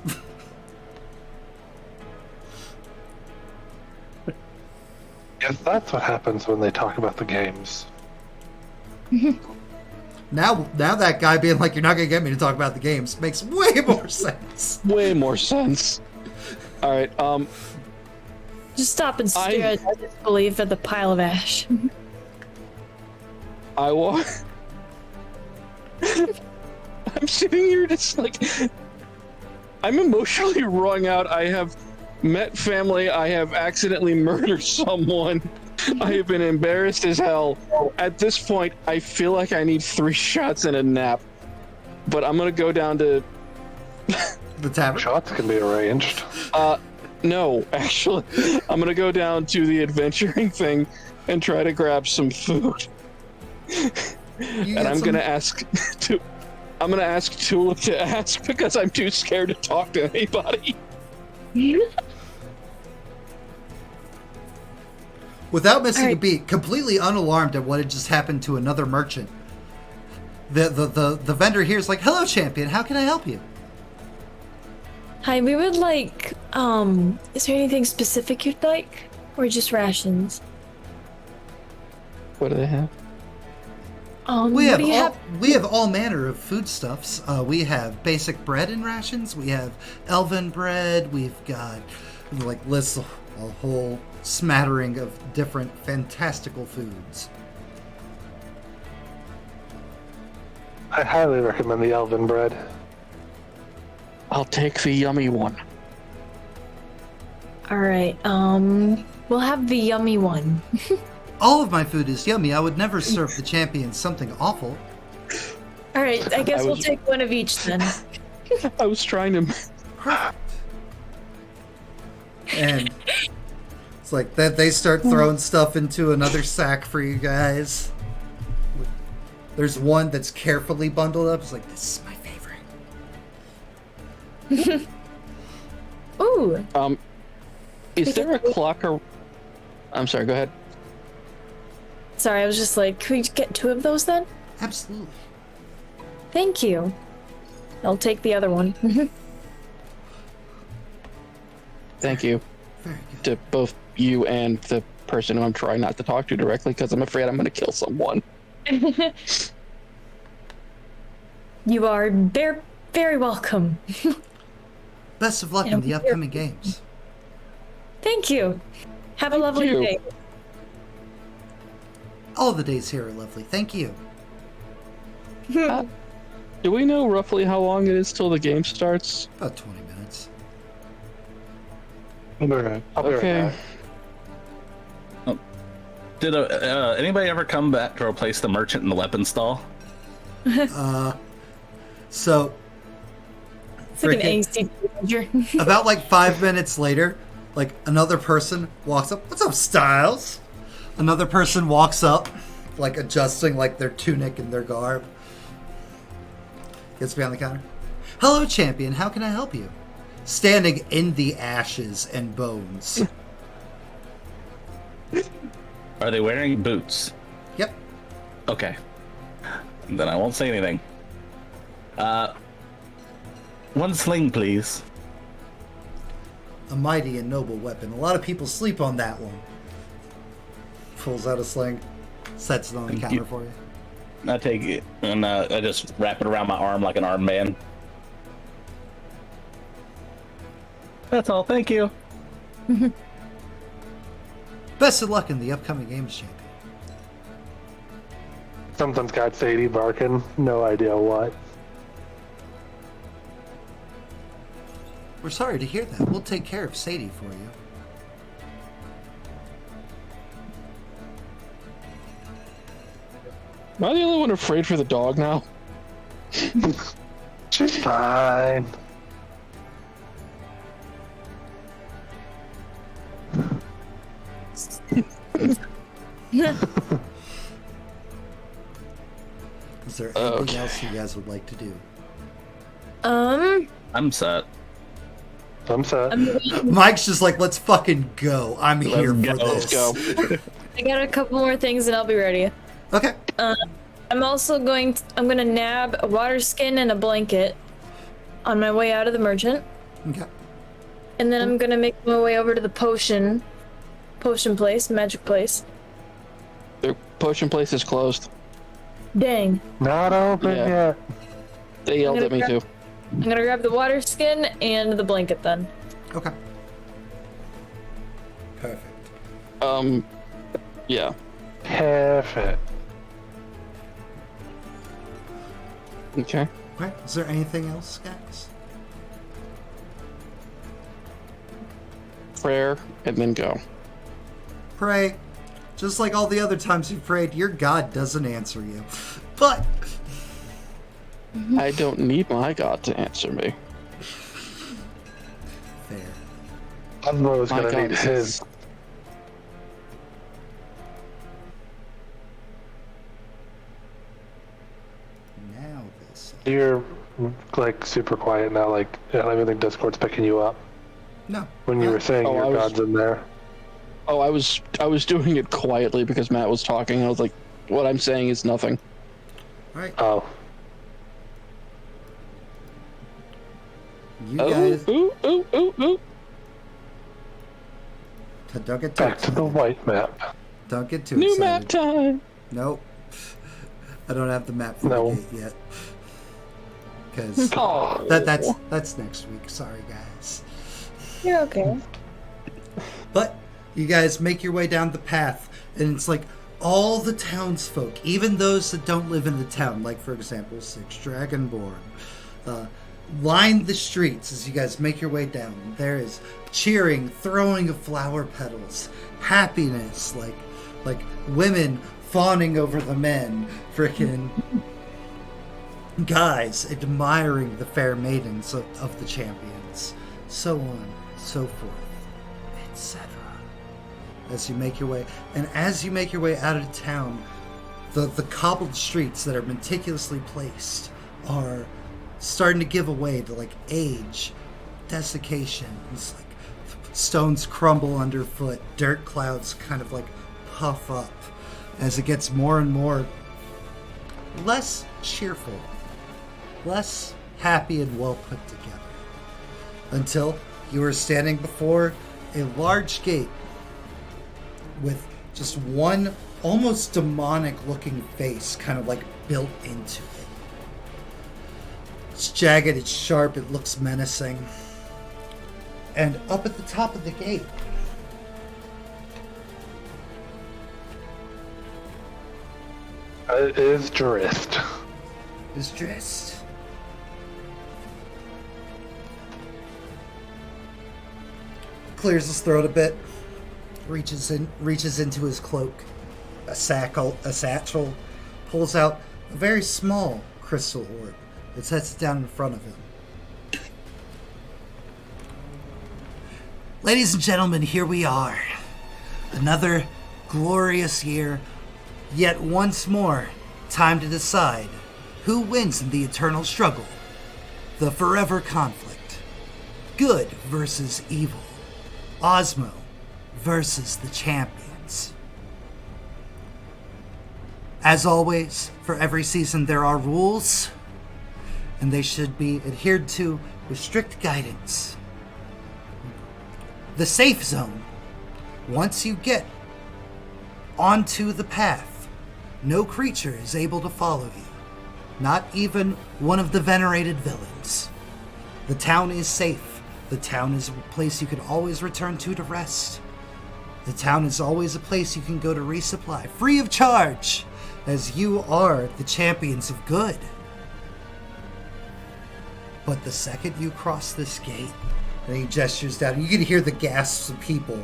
Yes, that's what happens when they talk about the games. Now that guy being like, you're not going to get me to talk about the games makes way more sense. Way more sense. All right. Just stop and stare at disbelief at the pile of ash. I walk. I'm sitting here just like. I'm emotionally wrung out. I have met family. I have accidentally murdered someone. I have been embarrassed as hell. At this point, I feel like I need 3 shots and a nap. But I'm gonna go down to The tavern. Shots can be arranged. no, actually, I'm gonna go down to the adventuring thing and try to grab some food. And I'm gonna ask Tulip to ask because I'm too scared to talk to anybody. Without missing a beat, completely unalarmed at what had just happened to another merchant. The vendor here is like, "Hello, champion. How can I help you?" Hi, we would like, is there anything specific you'd like? Or just rations? What do they have? We what do you have? have all manner of foodstuffs. We have basic bread and rations. We have elven bread. We've got like lists a whole smattering of different fantastical foods. I highly recommend the elven bread. I'll take the yummy one. All right, we'll have the yummy one. All of my food is yummy. I would never serve the champion something awful. All right, I guess we'll take one of each then. I was trying to. Perfect. And it's like that they start throwing stuff into another sack for you guys. There's one that's carefully bundled up. It's like, this is my favorite. Ooh. Is there a clock or? I'm sorry. Go ahead. Sorry, I was just like, could we get 2 of those then? Absolutely. Thank you. I'll take the other one. Thank you Very good. to both you and the person who I'm trying not to talk to directly because I'm afraid I'm going to kill someone. You are very, very welcome. Best of luck in the upcoming games. Thank you. Have a lovely you. day. All the days here are lovely. Thank you. Do we know roughly how long it is till the game starts? About 20 minutes. I'll be right Okay. back. Did anybody ever come back to replace the merchant in the weapon stall? So, It's like an freaking- angsty teenager. about like 5 minutes later, like another person walks up. What's up, Styles? Another person walks up, like adjusting like their tunic and their garb. Gets behind the counter. Hello, champion. How can I help you? Standing in the ashes and bones. Are they wearing boots? Yep. Okay. Then I won't say anything. One sling, please. A mighty and noble weapon. A lot of people sleep on that one. Pulls out a sling, sets it on the Thank counter you. for you. I take it and I just wrap it around my arm like an armband. That's all. Thank you. Best of luck in the upcoming games, champion. Something's got Sadie barking. No idea what. We're sorry to hear that. We'll take care of Sadie for you. Am I the only one afraid for the dog now? She's fine. Is there anything else you guys would like to do? I'm set. I'm set. Mike's just like, let's fucking go. I'm here for go. this. Let's go. I got a couple more things and I'll be ready. Okay. I'm also I'm gonna nab a water skin and a blanket on my way out of the merchant. Okay. And then I'm gonna make my way over to the potion place, magic place. The potion place is closed. Dang. Not open Yeah. yet. They yelled at me too. I'm gonna grab the water skin and the blanket then. Okay. Perfect. Yeah. Perfect. Okay. Okay. Is there anything else, guys? Prayer and then go. Pray. Just like all the other times you've prayed, your God doesn't answer you. But I don't need my God to answer me. fair. Osmo's My gonna God, need this his. is- Now this. You're like super quiet now. Like I don't even think Discord's picking you up. No. When you were saying Oh, I your was- God's in there. Oh, I was doing it quietly because Matt was talking. I was like, what I'm saying is nothing. All right. Oh, You guys. Ooh. Don't get too back to the excited. white map. Don't get too New excited. map time. Nope. I don't have the map for No. the gate yet. Because Oh. that's next week. Sorry, guys. You're okay. But you guys make your way down the path, and it's like all the townsfolk, even those that don't live in the town, like for example, Six Dragonborn, line the streets as you guys make your way down. There is cheering, throwing of flower petals, happiness, like women fawning over the men, frickin' guys admiring the fair maidens of the champions, so on, so forth, etc. As you make your way, and as you make your way out of town, the cobbled streets that are meticulously placed are starting to give away to like age, desiccation. It's like stones crumble underfoot, dirt clouds kind of like puff up as it gets more and more less cheerful, less happy and well put together, until you are standing before a large gate with just one almost demonic looking face kind of like built into it. It's jagged, it's sharp, it looks menacing. And up at the top of the gate, It is Drift. is dressed. Clears his throat a bit, reaches into his cloak, a satchel, pulls out a very small crystal orb that sets it down in front of him. Ladies and gentlemen, here we are. Another glorious year, yet once more, time to decide who wins in the eternal struggle. The forever conflict. Good versus evil. Osmo versus the champions. As always, for every season there are rules, and they should be adhered to with strict guidance. The safe zone. Once you get onto the path, no creature is able to follow you. Not even one of the venerated villains. The town is safe. The town is a place you can always return to rest. The town is always a place you can go to resupply, free of charge, as you are the champions of good. But the second you cross this gate, And he gestures down. You can hear the gasps of people,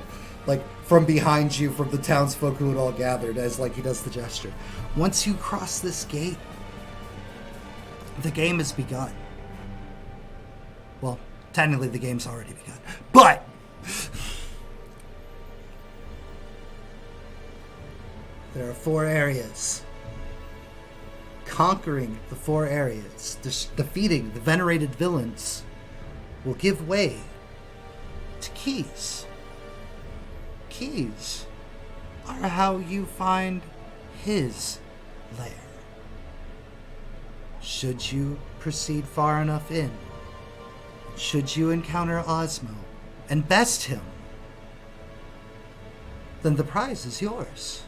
like, from behind you, from the townsfolk who had all gathered, as, like, he does the gesture. Once you cross this gate, the game has begun. Well, technically the game's already begun. But there are 4 areas. Conquering the 4 areas, defeating the venerated villains, will give way to keys. Keys are how you find his lair. Should you proceed far enough in, should you encounter Osmo and best him, then the prize is yours.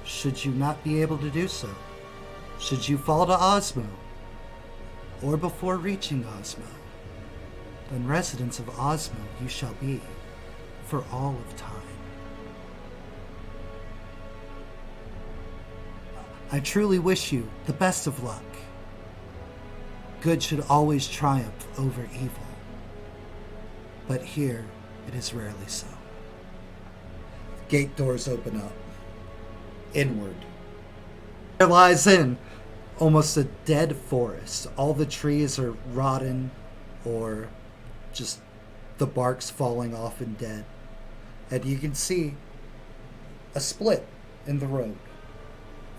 Should you not be able to do so, should you fall to Osmo, or before reaching Osmo, then residents of Osmo you shall be for all of time. I truly wish you the best of luck. Good should always triumph over evil, but here it is rarely so. Gate doors open up. Inward. There lies in almost a dead forest. All the trees are rotten or just the bark's falling off and dead. And you can see a split in the road.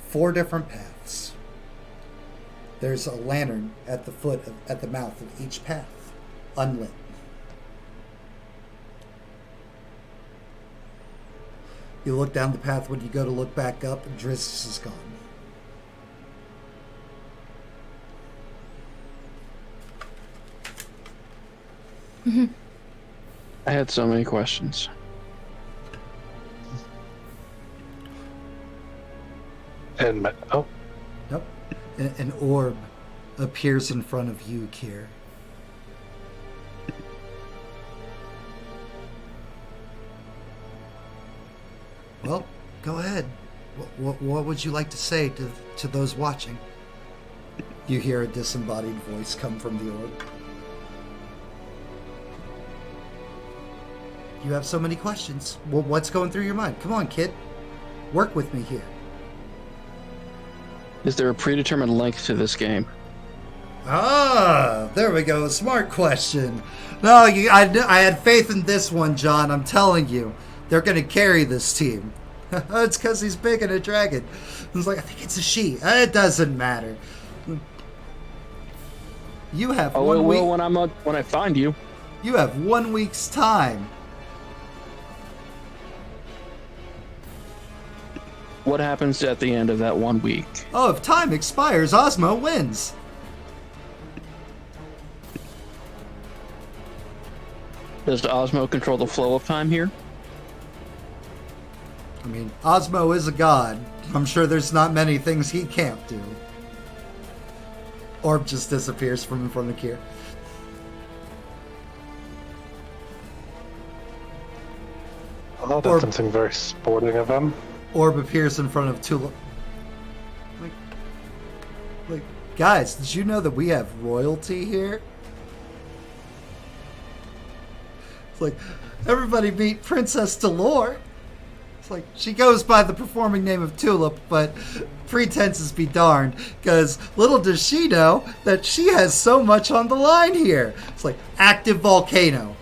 4 different paths. There's a lantern at the mouth of each path, unlit. You look down the path. When you go to look back up, Driz is gone. I had so many questions. And Nope. An orb appears in front of you, Kier. Well, go ahead. What would you like to say to those watching? You hear a disembodied voice come from the orb. You have so many questions. Well, what's going through your mind? Come on, kid. Work with me here. Is there a predetermined length to this game? Ah, there we go. Smart question. No, I had faith in this one, John. I'm telling you. They're going to carry this team. It's because he's big and a dragon. It's like, I think it's a she. It doesn't matter. You have Oh, 1 it week. will when I find you. You have 1 week's time. What happens at the end of that 1 week? Oh, if time expires, Osmo wins. Does Osmo control the flow of time here? I mean, Osmo is a god. I'm sure there's not many things he can't do. Orb just disappears from in front of Kier. oh, that's something very sporting of him. Orb appears in front of Tulip. Like, guys, did you know that we have royalty here? It's like, everybody meet Princess Delore. It's like, she goes by the performing name of Tulip, but pretenses be darned, because little does she know that she has so much on the line here. It's like, active volcano.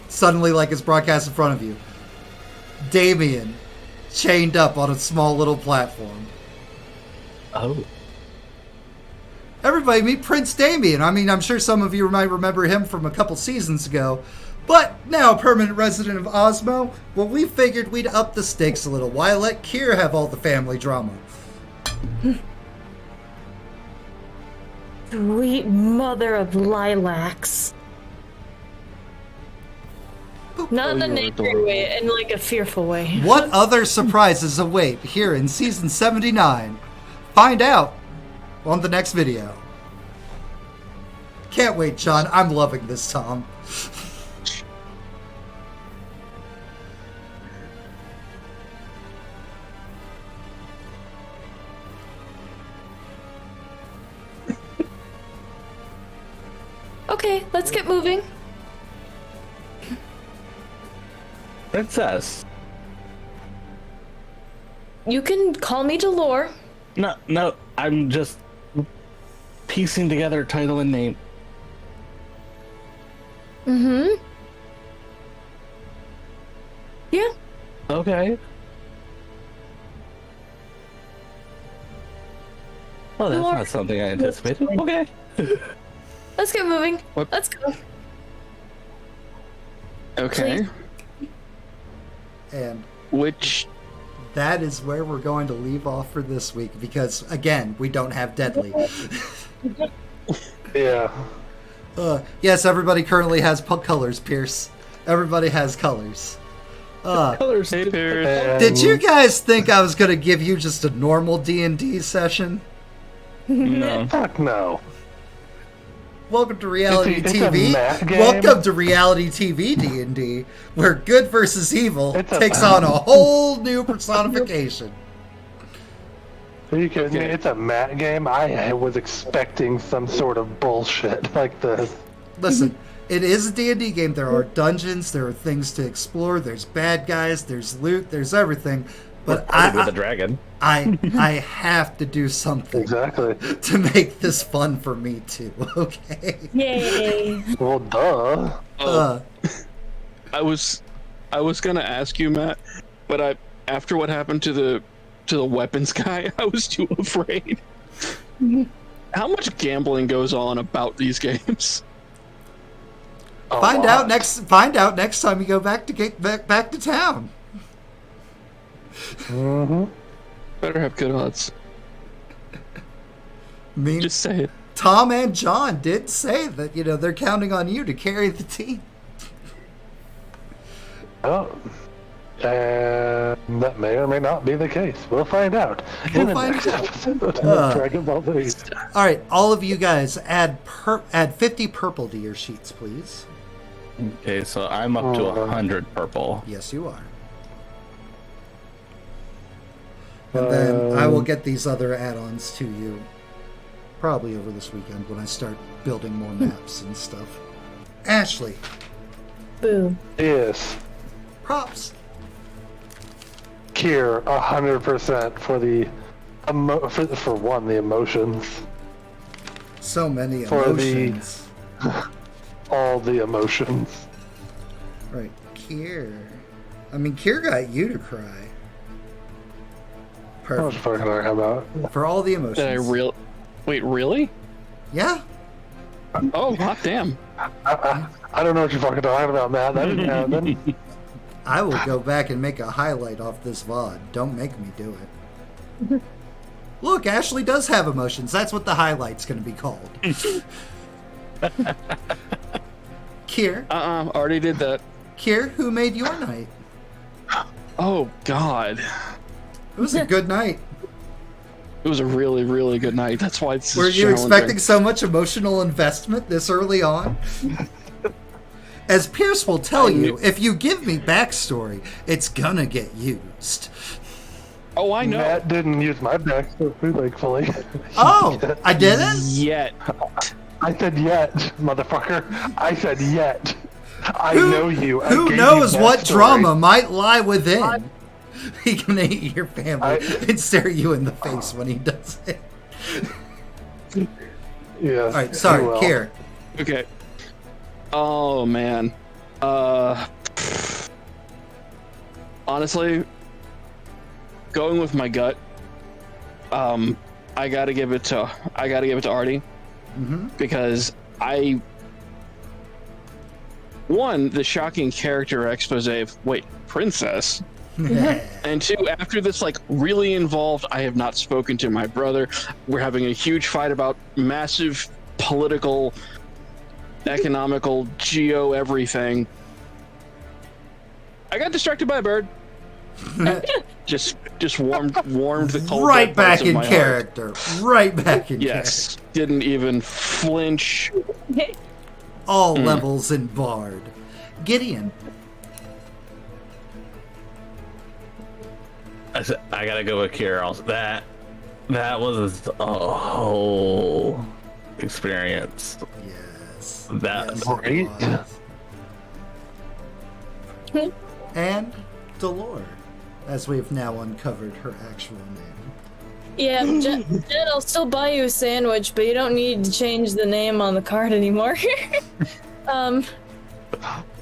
Suddenly, like, it's broadcast in front of you. Damien, chained up on a small little platform. Oh. Everybody meet Prince Damien. I mean, I'm sure some of you might remember him from a couple seasons ago, but now a permanent resident of Osmo, well, we figured we'd up the stakes a little. Why let Kier have all the family drama? Sweet mother of lilacs. Not in an you're angry adorable. way, in like a fearful way. What other surprises await here in Season 79? Find out on the next video. Can't wait, John. I'm loving this, Tom. Okay, let's get moving. Princess. You can call me Delore. No, I'm just piecing together title and name. Mm-hmm. Yeah. Okay. Well, that's Delore. not something I anticipated. Okay. Let's get moving. What? Let's go. Okay. Please. And Which that is where we're going to leave off for this week because, again, we don't have Deadly. Yeah. Yes, everybody currently has colors, Pierce. Everybody has colors. Colors. hey, Pierce. Did you guys think I was going to give you just a normal D&D session? No. Fuck no. Welcome to Reality It's a TV. math game. Welcome to Reality TV D&D, where good versus evil It's a takes math- on a whole new personification. Are you kidding me? Okay. It's a mat game. I was expecting some sort of bullshit like this. Listen, it is a D&D game. There are dungeons, there are things to explore, there's bad guys, there's loot, there's everything. But With the dragon. I have to do something Exactly. to make this fun for me too, okay? Yay. Well, duh. I was gonna ask you, Matt, but after what happened to the weapons guy, I was too afraid. How much gambling goes on about these games? A Find lot. out next time you go back to town. Mm-hmm. Better have good odds. Me, Just say it. Tom and John did say that, they're counting on you to carry the team. Oh. And that may or may not be the case. We'll find out. We'll in the find next out. episode of Dragon Ball Z. All right, all of you guys add 50 purple to your sheets, please. Okay, so I'm up to 100 purple. Yes, you are. And then I will get these other add-ons to you probably over this weekend when I start building more maps and stuff. Ashley, Boo. Yes. props. Kier, 100% for the for one, the emotions. So many For the- emotions. All the emotions. Right, Kier. Kier got you to cry. What the Perfect. fuck am I talking about? For all the emotions. Did I Wait, really? Yeah. Oh, hot damn. I don't know what you're fucking talking about, Matt. That didn't happen. I will go back and make a highlight off this VOD. Don't make me do it. Look, Ashley does have emotions. That's what the highlight's going to be called. Kier, Already did that. Kier, who made your night? Oh, God. It was a good night. It was a really, really good night. That's why it's Were you challenging. expecting so much emotional investment this early on? As Pierce will tell you, if you give me backstory, it's gonna get used. Oh, I know. Matt didn't use my backstory, thankfully. Oh, I didn't? Yet. I said yet, motherfucker. I said yet. I know you. I Who gave knows you what backstory. drama might lie within? He can hate your family and stare you in the face when he does it. Yes. All right, sorry, he will. Kier. Okay. Oh, man. Honestly, going with my gut, I gotta give it to Artie. Because the shocking character expose of, wait, princess? And two, after this, really involved, I have not spoken to my brother. We're having a huge fight about massive political, economical, geo everything. I got distracted by a bird. just warmed the cold Right dead parts back of in my heart. character. Right back in Yes, didn't even flinch. character. All levels in Bard. Gideon. I gotta go with Kier. Also, that was a whole experience. Yes. That Yes, great. it was. And Delore, as we've now uncovered her actual name. Yeah, Jen, I'll still buy you a sandwich, but you don't need to change the name on the card anymore. I'm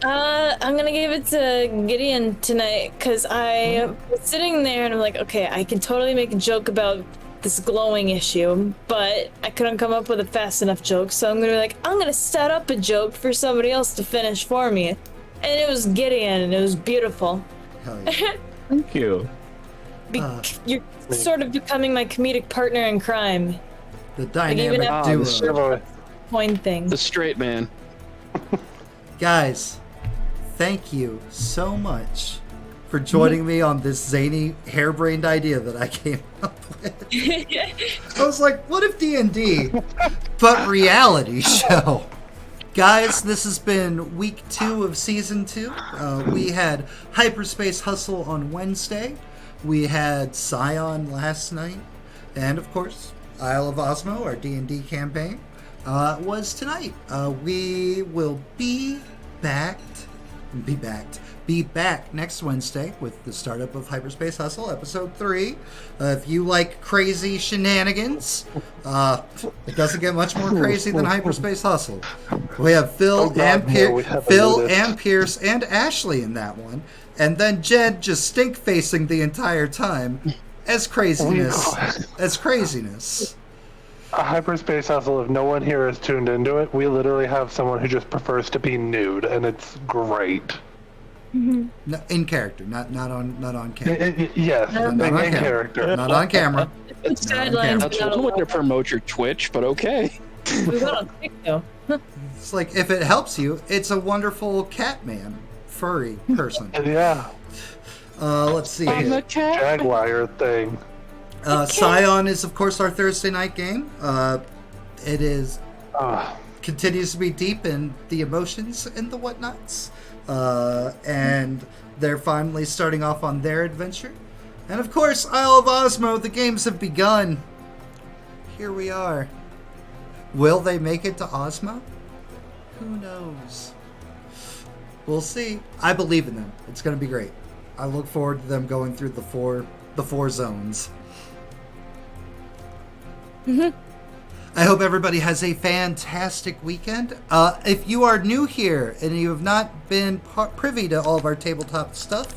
gonna give it to Gideon tonight, because I was sitting there and I'm like, okay, I can totally make a joke about this glowing issue, but I couldn't come up with a fast enough joke, so I'm gonna be like, I'm gonna set up a joke for somebody else to finish for me. And it was Gideon, and it was beautiful. Hell yeah. Thank you. You're sort of becoming my comedic partner in crime. The even dynamic after- duo. Chivalry. Point thing. The straight man. Guys, thank you so much for joining me on this zany, harebrained idea that I came up with. I was like, what if D&D, but reality show? Guys, this has been week 2 of season 2. We had Hyperspace Hustle on Wednesday. We had Scion last night. And of course, Isle of Osmo, our D&D campaign, was tonight. We will be back next Wednesday with the startup of Hyperspace Hustle, episode 3. If you like crazy shenanigans, it doesn't get much more crazy than Hyperspace Hustle. We have Phil and Pierce and Ashley in that one, and then Jed just stink facing the entire time as craziness. A Hyperspace Hustle, if no one here is tuned into it, we literally have someone who just prefers to be nude, and it's great. No, in character, not on camera. Yes, Not in on camera. character. Not on camera. It's Not on guidelines. That's not one way allowed. to promote your Twitch, but okay. We got on TikTok. It's like, if it helps you, it's a wonderful Catman, furry person. Yeah, Let's see. I'm a cat. Jaguar thing. Scion is, of course, our Thursday night game. It is continues to be deep in the emotions and the whatnots. And they're finally starting off on their adventure. And of course, Isle of Osmo, the games have begun. Here we are. Will they make it to Osmo? Who knows? We'll see. I believe in them. It's going to be great. I look forward to them going through the four zones. I hope everybody has a fantastic weekend. If you are new here and you have not been privy to all of our tabletop stuff,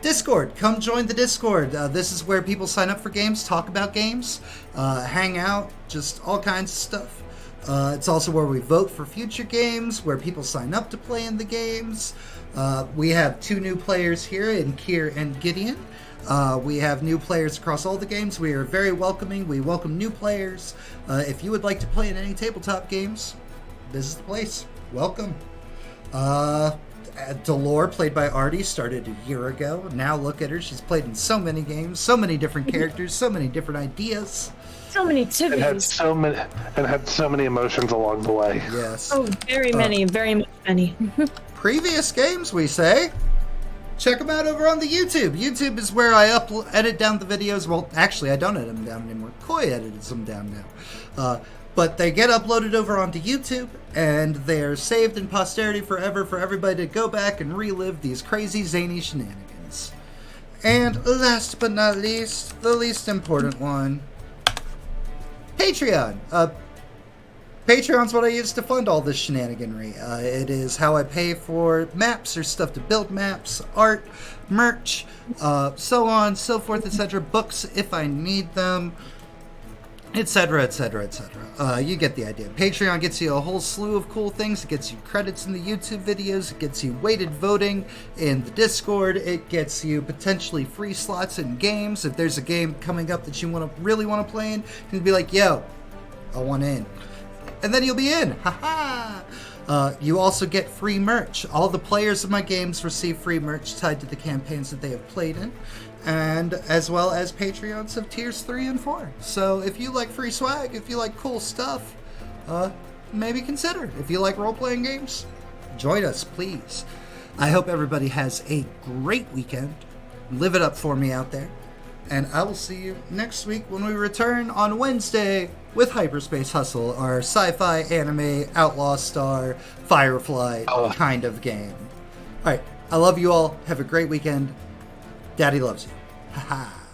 Discord, come join the Discord. This is where people sign up for games, talk about games, hang out, just all kinds of stuff. It's also where we vote for future games, where people sign up to play in the games. We have 2 new players here in Kier and Gideon. We have new players across all the games. We are very welcoming. We welcome new players. If you would like to play in any tabletop games, this is the place. Welcome. Delore, played by Artie, started a year ago. Now look at her. She's played in so many games, so many different characters, so many different ideas. So many And had activities. so many emotions along the way. Yes. Oh, very many, very much many. Previous games, we say. Check them out over on the YouTube. YouTube is where I edit down the videos. Well, actually, I don't edit them down anymore. Koi edits them down now. But they get uploaded over onto YouTube, and they're saved in posterity forever for everybody to go back and relive these crazy, zany shenanigans. And last but not least, the least important one, Patreon. Patreon's what I use to fund all this shenaniganry. It is how I pay for maps or stuff to build maps, art, merch, so on, so forth, etc. Books if I need them, etc., etc., etc. You get the idea. Patreon gets you a whole slew of cool things. It gets you credits in the YouTube videos. It gets you weighted voting in the Discord. It gets you potentially free slots in games. If there's a game coming up that you really want to play in, you can be like, yo, I want in. And then you'll be in. Ha-ha! You also get free merch. All the players of my games receive free merch tied to the campaigns that they have played in, and as well as Patreons of tiers 3 and 4. So if you like free swag, if you like cool stuff, maybe consider. If you like role-playing games, join us, please. I hope everybody has a great weekend. Live it up for me out there. And I will see you next week when we return on Wednesday with Hyperspace Hustle, our sci-fi anime outlaw star Firefly kind of game. All right. I love you all. Have a great weekend. Daddy loves you. Ha ha.